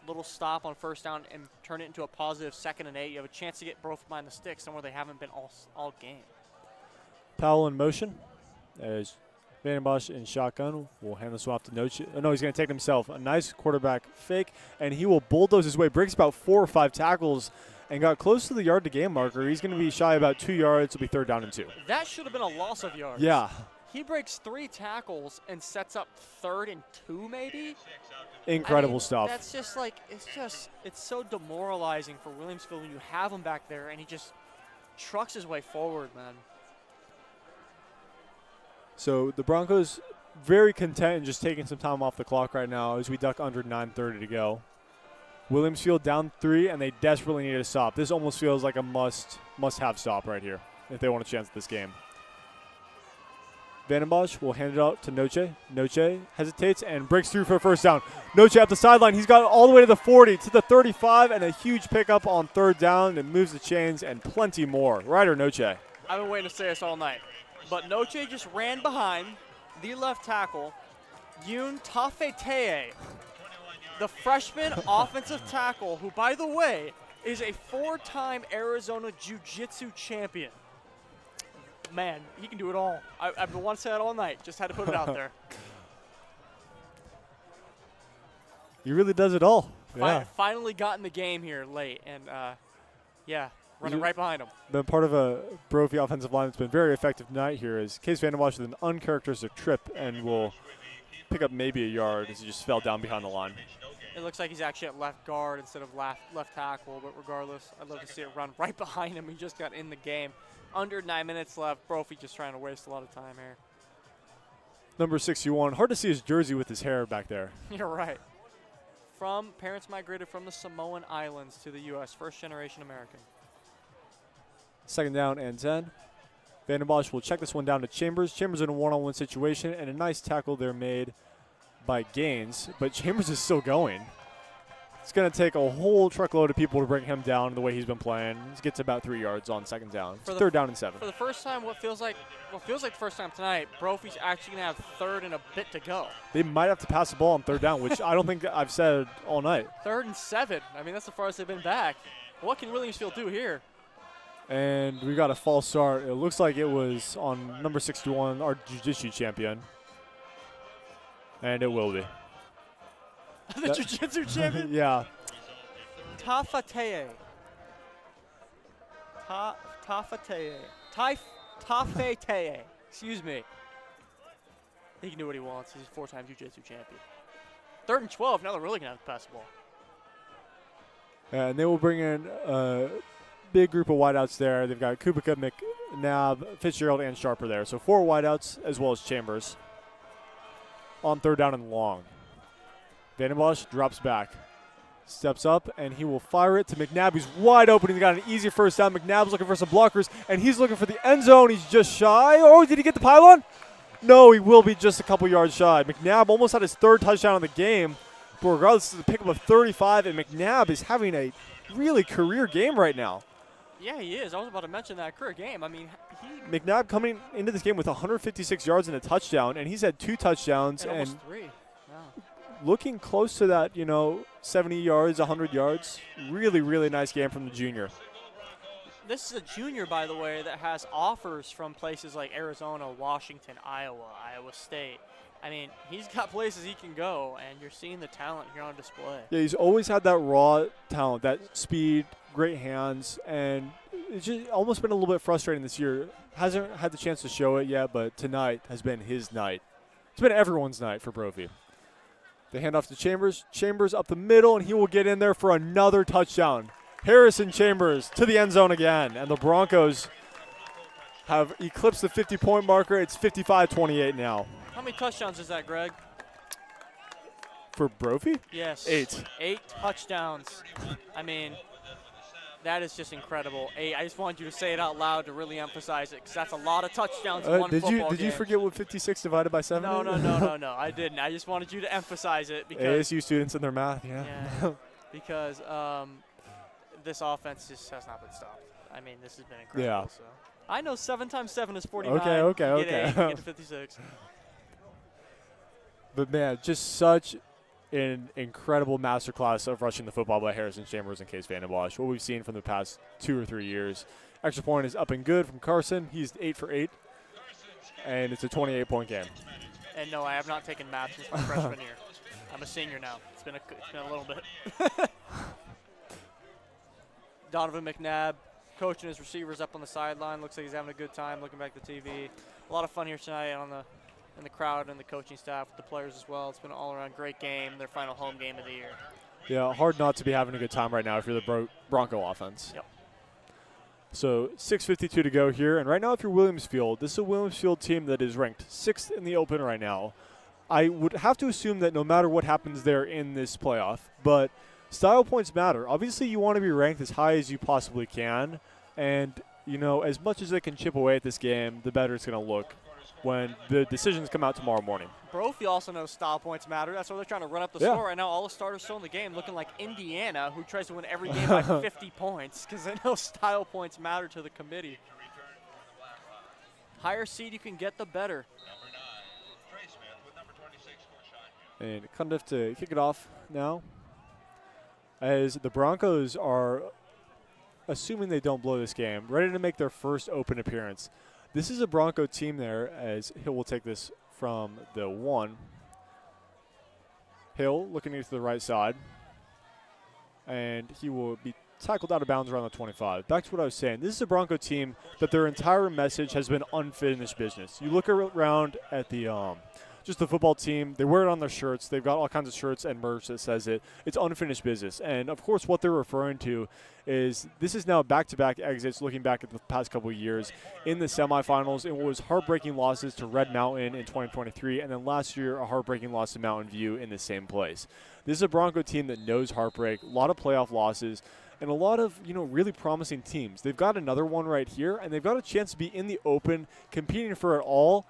little stop on first down and turn it into a positive 2nd and 8? You have a chance to get Brophy behind the sticks, somewhere they haven't been all game. Powell in motion as Vandenbosch in shotgun will hand this off to Noche. Oh, no, he's going to take it himself. A nice quarterback fake, and he will bulldoze his way. Breaks about 4 or 5 tackles and got close to the yard-to-game marker. He's going to be shy about 2 yards. It'll be 3rd down and 2. That should have been a loss of yards. Yeah. He breaks 3 tackles and sets up 3rd and 2 maybe. Incredible stuff. That's just like, it's so demoralizing for Williamsfield when you have him back there and he just trucks his way forward, man. So the Broncos very content in just taking some time off the clock right now as we duck under 9:30 to go. Williamsfield down 3, and they desperately need a stop. This almost feels like a must-have stop right here if they want a chance at this game. Vandenbosch will hand it out to Noche. Noche hesitates and breaks through for a first down. Noche at the sideline. He's got it all the way to the 40, to the 35, and a huge pickup on 3rd down. It moves the chains and plenty more. Ryder Noche. I've been waiting to say this all night. But Noche just ran behind the left tackle, Yoon Tafeteye, the freshman offensive tackle, who, by the way, is a 4-time Arizona Jiu-Jitsu champion. Man, he can do it all. I've been wanting to say that all night. Just had to put it out there. He really does it all. Yeah. Finally got in the game here late, and running right behind him. Been part of a Brophy offensive line that's been very effective tonight here is Case Vandenbosch with an uncharacteristic trip and will pick up maybe a yard as he just fell down behind the line. It looks like he's actually at left guard instead of left tackle, but regardless, I'd love to see it run right behind him. He just got in the game. Under 9 minutes left. Brophy just trying to waste a lot of time here. Number 61. Hard to see his jersey with his hair back there. You're right. Parents migrated from the Samoan Islands to the U.S. First-generation American. 2nd down and 10. Vandenbosch will check this one down to Chambers. Chambers in a one-on-one situation, and a nice tackle there made by Gaines. But Chambers is still going. It's going to take a whole truckload of people to bring him down the way he's been playing. He gets about 3 yards on 2nd down. It's 3rd down and 7. For the first time, what feels like the first time tonight, Brophy's actually going to have 3rd and a bit to go. They might have to pass the ball on 3rd down, which I don't think I've said all night. 3rd and 7. I mean, that's the farthest they've been back. What can Williamsfield do here? And we got a false start. It looks like it was on number 61, our jiu-jitsu champion. And it will be. The jiu-jitsu champion? Yeah. Tafateye. Tafateye. Tafeteye. Excuse me. He can do what he wants. He's a 4-time jiu-jitsu champion. 3rd and 12. Now they're really going to have to pass the ball. And they will bring in a big group of wideouts there. They've got Kubika, McNabb, Fitzgerald, and Sharper there. So 4 wideouts as well as Chambers. On 3rd down and long. Vandenbosch drops back. Steps up, and he will fire it to McNabb. He's wide open. He's got an easy first down. McNabb's looking for some blockers, and he's looking for the end zone. He's just shy. Oh, did he get the pylon? No, he will be just a couple yards shy. McNabb almost had his 3rd touchdown of the game, but regardless, it's a pickup of 35, and McNabb is having a really career game right now. Yeah, he is. I was about to mention that career game. I mean, McNabb coming into this game with 156 yards and a touchdown, and he's had 2 touchdowns. and almost 3. Wow. Looking close to that, 70 yards, 100 yards. Really, really nice game from the junior. This is a junior, by the way, that has offers from places like Arizona, Washington, Iowa, Iowa State. I mean, he's got places he can go, and you're seeing the talent here on display. Yeah, he's always had that raw talent, that speed, great hands, and it's just almost been a little bit frustrating this year. Hasn't had the chance to show it yet, but tonight has been his night. It's been everyone's night for Brophy. They hand off to Chambers. Chambers up the middle, and he will get in there for another touchdown. Harrison Chambers to the end zone again, and the Broncos have eclipsed the 50-point marker. It's 55-28 now. How many touchdowns is that, Greg? For Brophy? Yes. 8. 8 touchdowns. I mean, that is just incredible. 8. I just wanted you to say it out loud to really emphasize it, because that's a lot of touchdowns in one football game. Did you forget what 56 divided by 7 No, is? no, I didn't. I just wanted you to emphasize it because ASU students and their math, yeah. because this offense just has not been stopped. I mean, this has been incredible. Yeah. So. I know 7 times 7 is 49. Okay. You get to 56. But, man, just such an incredible masterclass of rushing the football by Harrison Chambers and Case Vandenbosch. What we've seen from the past 2 or 3 years. Extra point is up and good from Carson. He's 8 for 8. And it's a 28-point game. And no, I have not taken math since my freshman year. I'm a senior now. It's been a little bit. Donovan McNabb coaching his receivers up on the sideline. Looks like he's having a good time looking back at the TV. A lot of fun here tonight in the crowd and the coaching staff with the players as well. It's been an all-around great game, their final home game of the year. Yeah, hard not to be having a good time right now if you're the Bronco offense. Yep. So 6:52 to go here, and right now if you're Williamsfield, this is a Williamsfield team that is ranked 6th in the open right now. I would have to assume that no matter what happens there in this playoff, but style points matter. Obviously, you want to be ranked as high as you possibly can, and, as much as they can chip away at this game, the better it's going to look when the decisions come out tomorrow morning. Brophy also knows style points matter. That's why they're trying to run up the score right now. All the starters still in the game looking like Indiana, who tries to win every game by 50 points because they know style points matter to the committee. Higher seed you can get, the better. And Cundiff to kick it off now, as the Broncos are, assuming they don't blow this game, ready to make their first open appearance. This is a Bronco team there, as Hill will take this from the 1. Hill looking to the right side, and he will be tackled out of bounds around the 25. Back to what I was saying. This is a Bronco team that their entire message has been unfinished business. You look around at the just the football team. They wear it on their shirts. They've got all kinds of shirts and merch that says it. It's unfinished business. And, of course, what they're referring to is this is now back-to-back exits looking back at the past couple of years in the semifinals. It was heartbreaking losses to Red Mountain in 2023, and then last year a heartbreaking loss to Mountain View in the same place. This is a Bronco team that knows heartbreak, a lot of playoff losses, and a lot of, really promising teams. They've got another one right here, and they've got a chance to be in the open, competing for it all.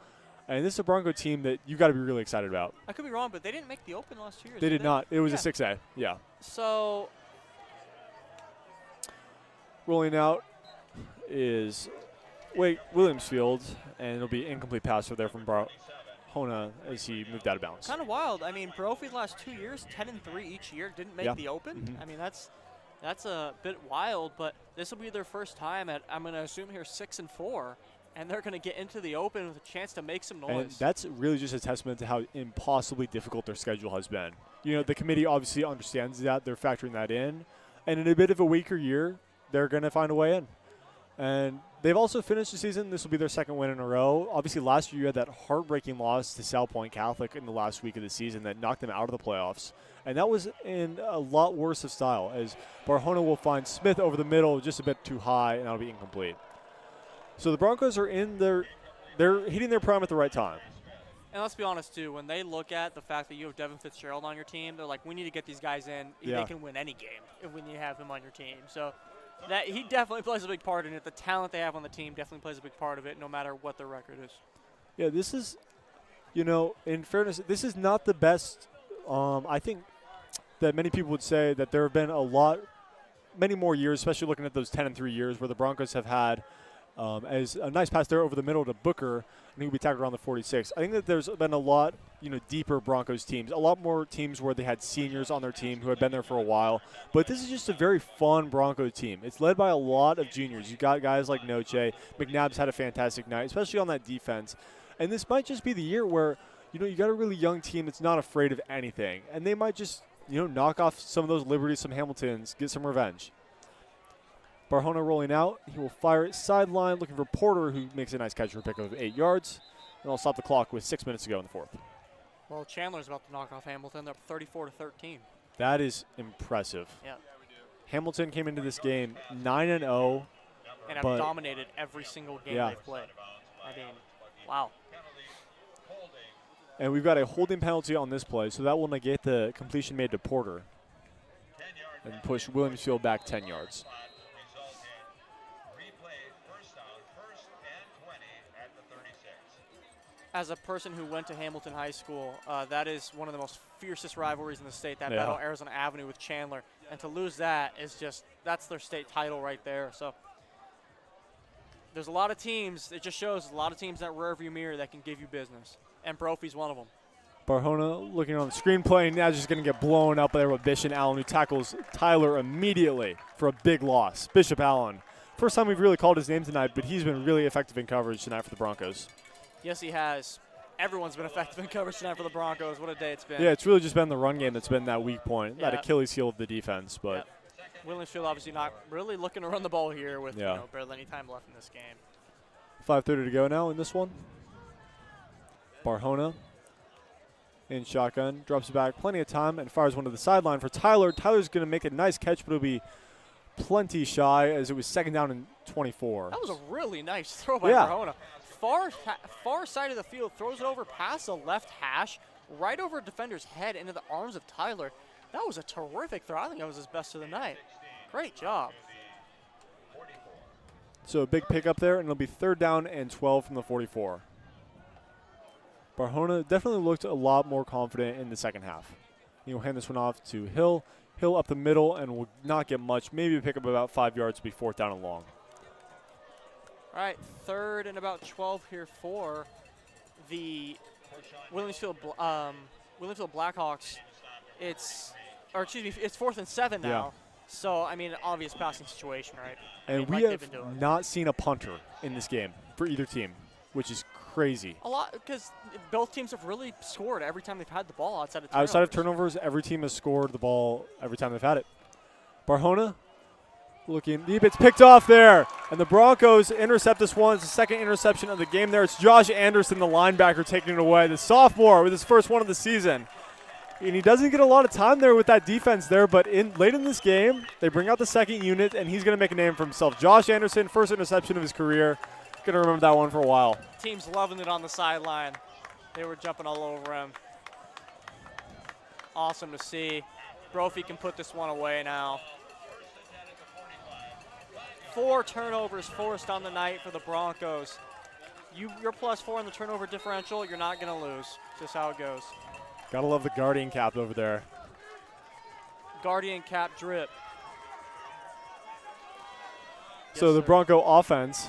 And this is a Bronco team that you've got to be really excited about. I could be wrong, but they didn't make the open last 2 years. They did not. It was a 6A, yeah. So rolling out is Williamsfield, and it'll be incomplete pass there from Hona as he moved out of bounds. Kind of wild. I mean, Brophy the last 2 years, 10-3 each year, didn't make the open. Mm-hmm. I mean, that's That's a bit wild, but this will be their first time at, I'm going to assume here, 6-4, and they're going to get into the open with a chance to make some noise. And that's really just a testament to how impossibly difficult their schedule has been. You know, the committee obviously understands that. They're factoring that in. And in a bit of a weaker year, they're going to find a way in. And they've also finished the season. This will be their second win in a row. Obviously, last year you had that heartbreaking loss to South Point Catholic in the last week of the season that knocked them out of the playoffs. And that was in a lot worse of style, as Barahona will find Smith over the middle just a bit too high, and that'll be incomplete. So the Broncos are they're hitting their prime at the right time. And let's be honest, too, when they look at the fact that you have Devin Fitzgerald on your team, they're like, we need to get these guys in. Yeah. They can win any game if we need to have him on your team. So that he definitely plays a big part in it. The talent they have on the team definitely plays a big part of it, no matter what their record is. Yeah, this is, in fairness, this is not the best. I think that many people would say that there have been many more years, especially looking at those 10-3 years where the Broncos have had as a nice pass there over the middle to Booker, and he'll be tackled around the 46. I think that there's been a lot, deeper Broncos teams, a lot more teams where they had seniors on their team who had been there for a while. But this is just a very fun Broncos team. It's led by a lot of juniors. You've got guys like Noche. McNabb's had a fantastic night, especially on that defense. And this might just be the year where, you got a really young team that's not afraid of anything. And they might just, knock off some of those Liberties, some Hamiltons, get some revenge. Barahona rolling out. He will fire it sideline, looking for Porter, who makes a nice catch for a pick of 8 yards. And I'll stop the clock with 6 minutes to go in the fourth. Well, Chandler's about to knock off Hamilton. They're up 34-13. That is impressive. Yeah. Hamilton came into this game 9-0. And have dominated every single game they've played. I mean, wow. And we've got a holding penalty on this play, so that will negate the completion made to Porter and push Williams Field back 10 yards. As a person who went to Hamilton High School, that is one of the most fiercest rivalries in the state, that battle Arizona Avenue with Chandler. And to lose that is just, that's their state title right there. So there's a lot of teams, it just shows a lot of teams that rearview mirror that can give you business. And Brophy's one of them. Barahona looking on the screen play, now just going to get blown up there with Bishop Allen, who tackles Tyler immediately for a big loss. Bishop Allen. First time we've really called his name tonight, but he's been really effective in coverage tonight for the Broncos. Yes, he has. Everyone's been effective in coverage tonight for the Broncos. What a day it's been. Yeah, it's really just been the run game that's been that weak point, that Achilles heel of the defense. But Williamsfield obviously not really looking to run the ball here with barely any time left in this game. 5:30 to go now in this one. Barahona in shotgun, drops it back, plenty of time, and fires one to the sideline for Tyler. Tyler's going to make a nice catch, but it'll be plenty shy as it was second down and 24. That was a really nice throw by Barahona. Far side of the field, throws it over past the left hash, right over a defender's head into the arms of Tyler. That was a terrific throw. I think that was his best of the night. Great job. So a big pickup there, and it'll be 3rd down and 12 from the 44. Barahona definitely looked a lot more confident in the second half. He'll hand this one off to Hill. Hill up the middle and will not get much. Maybe pick up about 5 yards to be 4th down and long. All right, 3rd and about 12 here for the Williamsfield Blackhawks. It's 4th and 7 now. Yeah. So, I mean, an obvious passing situation, right? And we have not seen a punter in this game for either team, which is crazy. A lot, because both teams have really scored every time they've had the ball outside of turnovers. Outside of turnovers, every team has scored the ball every time they've had it. Barahona looking deep. It's picked off there. And the Broncos intercept this one. It's the second interception of the game there. It's Josh Anderson, the linebacker, taking it away. The sophomore with his first one of the season. And he doesn't get a lot of time there with that defense there, but late in this game, they bring out the second unit, and he's going to make a name for himself. Josh Anderson, first interception of his career. Going to remember that one for a while. Team's loving it on the sideline. They were jumping all over him. Awesome to see. Brophy can put this one away now. 4 turnovers forced on the night for the Broncos. You're +4 in the turnover differential, you're not going to lose. Just how it goes. Gotta love the Guardian cap over there. Guardian cap drip. So the Bronco offense.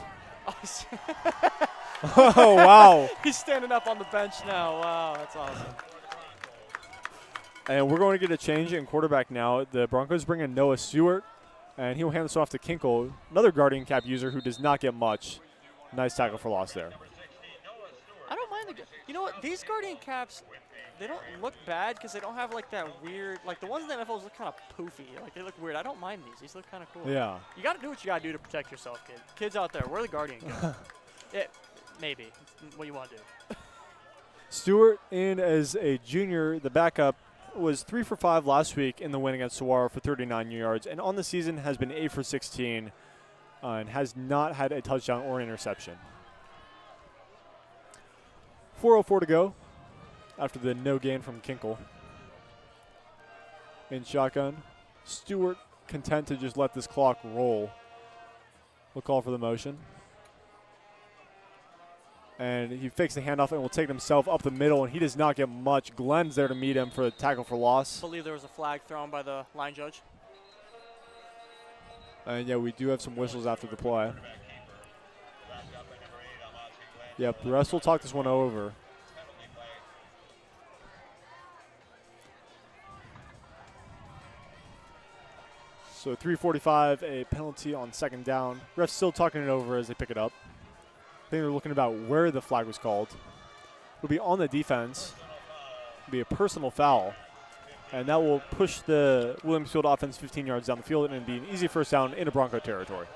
Oh, wow. He's standing up on the bench now. Wow, that's awesome. And we're going to get a change in quarterback now. The Broncos bring in Noah Stewart And he'll hand this off to Kinkle, another guardian cap user who does not get much. Nice tackle for loss there. I don't mind you know what? These guardian caps, they don't look bad because they don't have like that weird, like the ones in the NFL look kind of poofy. Like they look weird. I don't mind these. These look kind of cool. Yeah. You got to do what you got to do to protect yourself, kid. Kids out there, wear the guardian cap. Maybe. It's what you want to do. Stewart in as a junior, the backup, was 3 for 5 last week in the win against Saguaro for 39 yards, and on the season has been 8 for 16 and has not had a touchdown or interception. 4:04 to go after the no gain from Kinkle. In shotgun, Stewart content to just let this clock roll. We'll call for the motion. And he fakes the handoff and will take himself up the middle, and he does not get much. Glenn's there to meet him for the tackle for loss. I believe there was a flag thrown by the line judge. And yeah, we do have some whistles after the play. Yep, the rest will talk this one over. So 3:45, a penalty on second down. Ref's still talking it over as they pick it up. I think they're looking about where the flag was called. It'll be on the defense. It'll be a personal foul. And that will push the Williams Field offense 15 yards down the field and be an easy first down into Bronco territory.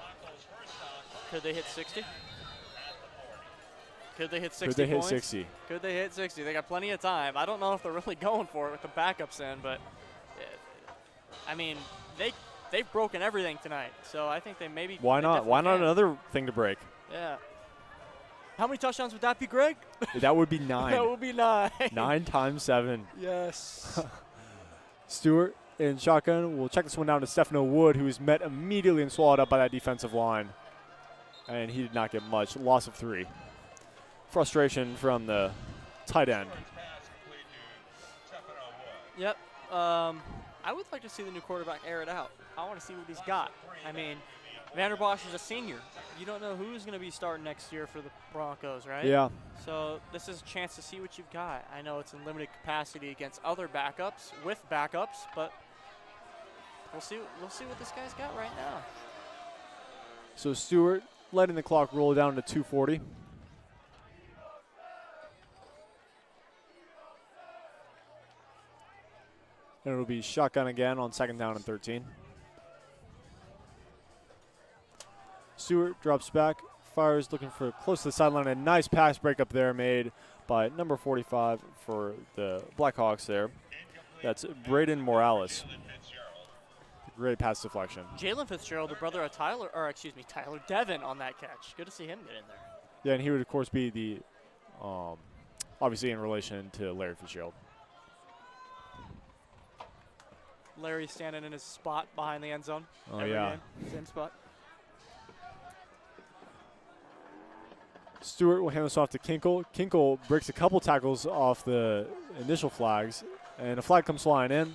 Could they hit 60? Could they hit 60 Could they hit points? 60? Could they hit 60? They got plenty of time. I don't know if they're really going for it with the backups in, but I mean, they've broken everything tonight. So I think they maybe. Why not? Why not another thing to break? Yeah. How many touchdowns would that be, Greg? That would be 9. That would be 9. 9 times 7. Yes. Stewart in shotgun will check this one down to Stefano Wood, who is met immediately and swallowed up by that defensive line. And he did not get much. Loss of 3. Frustration from the tight end. Yep. I would like to see the new quarterback air it out. I want to see what he's got. I mean, Vanderbosch is a senior. You don't know who's going to be starting next year for the Broncos, right? Yeah. So this is a chance to see what you've got. I know it's in limited capacity against other backups, with backups, but we'll see what this guy's got right now. So Stewart letting the clock roll down to 2:40. And it'll be shotgun again on second down and 13. Stewart drops back, fires looking for close to the sideline. A nice pass breakup there made by number 45 for the Blackhawks there. That's Braden Morales. Great pass deflection. Jalen Fitzgerald, the brother of Tyler Devin on that catch. Good to see him get in there. Yeah, and he would, of course, be the, obviously in relation to Larry Fitzgerald. Larry standing in his spot behind the end zone. Oh, yeah. Game. Same spot. Stewart will hand this off to Kinkle. Kinkle breaks a couple tackles off the initial flags, and a flag comes flying in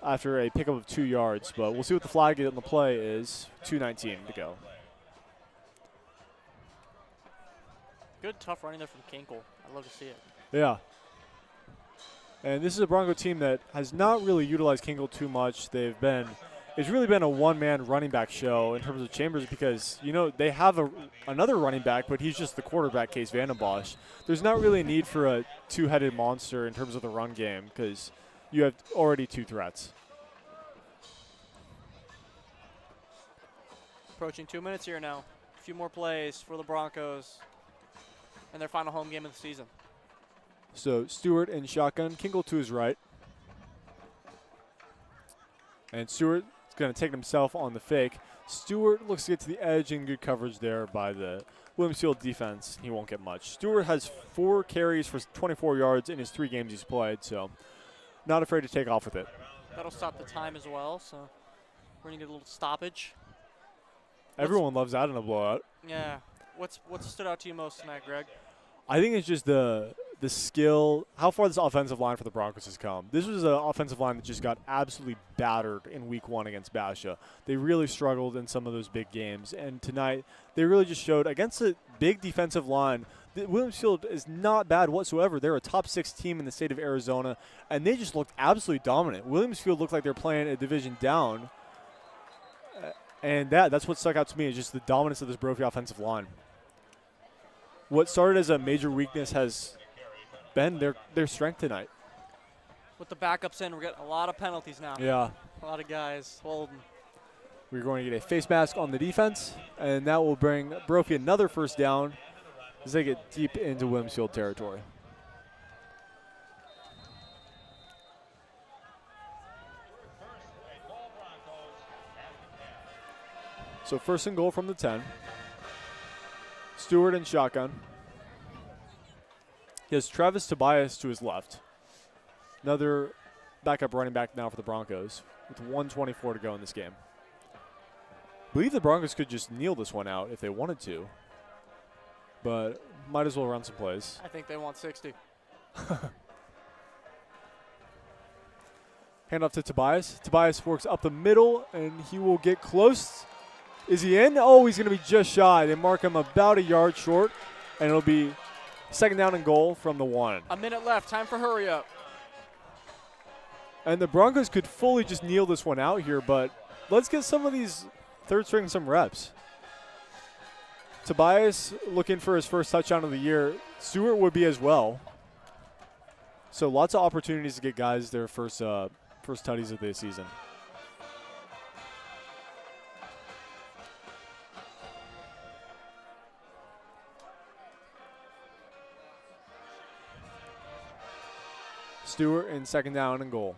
after a pickup of 2 yards. But we'll see what the flag on the play is. 2:19 to go. Good, tough running there from Kinkle. I love to see it. Yeah. And this is a Bronco team that has not really utilized Kinkle too much. It's really been a one-man running back show in terms of Chambers because, you know, they have another running back, but he's just the quarterback, Case Vandenbosch. There's not really a need for a two-headed monster in terms of the run game because you have already 2 threats. Approaching 2 minutes here now. A few more plays for the Broncos and their final home game of the season. So Stewart in shotgun, Kinkle to his right. And Stewart is going to take himself on the fake. Stewart looks to get to the edge and good coverage there by the Williams Field defense. He won't get much. Stewart has 4 carries for 24 yards in his 3 games he's played, so not afraid to take off with it. That'll stop the time as well, so we're going to get a little stoppage. Everyone loves that in a blowout. Yeah. What's stood out to you most tonight, Greg? I think it's just the the skill, how far this offensive line for the Broncos has come. This was an offensive line that just got absolutely battered in week 1 against Basha. They really struggled in some of those big games. And tonight, they really just showed against a big defensive line, Williams Field is not bad whatsoever. They're a top 6 team in the state of Arizona, and they just looked absolutely dominant. Williams Field looked like they're playing a division down. And that's what stuck out to me, is just the dominance of this Brophy offensive line. What started as a major weakness has been their strength tonight. With the backups in, we're getting a lot of penalties now. Yeah. A lot of guys holding. We're going to get a face mask on the defense, and that will bring Brophy another first down as they get deep into Williams Field territory. So first and goal from the 10. Stewart in shotgun. He has Travis Tobias to his left. Another backup running back now for the Broncos with 1:24 to go in this game. I believe the Broncos could just kneel this one out if they wanted to, but might as well run some plays. I think they want 60. Hand off to Tobias. Tobias works up the middle, and he will get close. Is he in? Oh, he's going to be just shy. They mark him about a yard short, and it'll be second down and goal from the 1. A minute left. Time for hurry up. And the Broncos could fully just kneel this one out here, but let's get some of these third string some reps. Tobias looking for his first touchdown of the year. Stewart would be as well. So lots of opportunities to get guys their first tutties of the season. Stewart in second down and goal.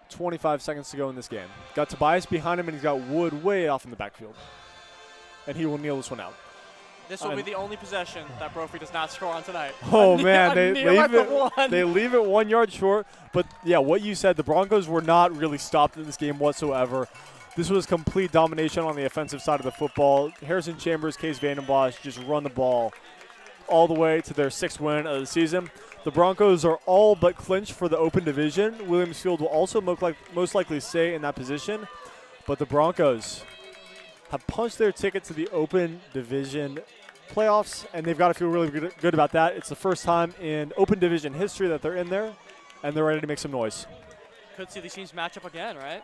25 seconds to go in this game. Got Tobias behind him, and he's got Wood way off in the backfield. And he will kneel this one out. This will be the only possession that Brophy does not score on tonight. Oh, man. They leave it 1 yard short. But, yeah, what you said, the Broncos were not really stopped in this game whatsoever. This was complete domination on the offensive side of the football. Harrison Chambers, Case Vandenbosch just run the ball all the way to their 6th win of the season. The Broncos are all but clinched for the open division. Williams Field will also most likely stay in that position. But the Broncos have punched their ticket to the open division playoffs, and they've got to feel really good about that. It's the first time in open division history that they're in there, and they're ready to make some noise. Could see these teams match up again, right?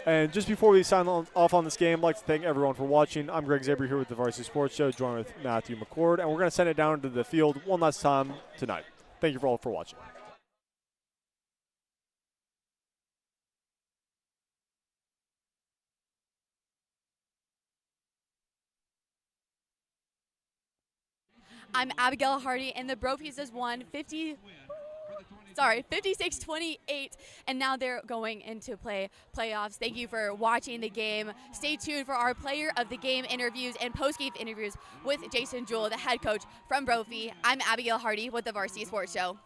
And just before we sign off on this game, I'd like to thank everyone for watching. I'm Greg Zabry here with the Varsity Sports Show, joined with Matthew McCord, and we're going to send it down to the field one last time tonight. Thank you all for watching. I'm Abigail Hardy, and the Brophies has won 56-28, and now they're going into playoffs. Thank you for watching the game. Stay tuned for our player of the game interviews and post-game interviews with Jason Jewell, the head coach from Brophy. I'm Abigail Hardy with the Varsity Sports Show.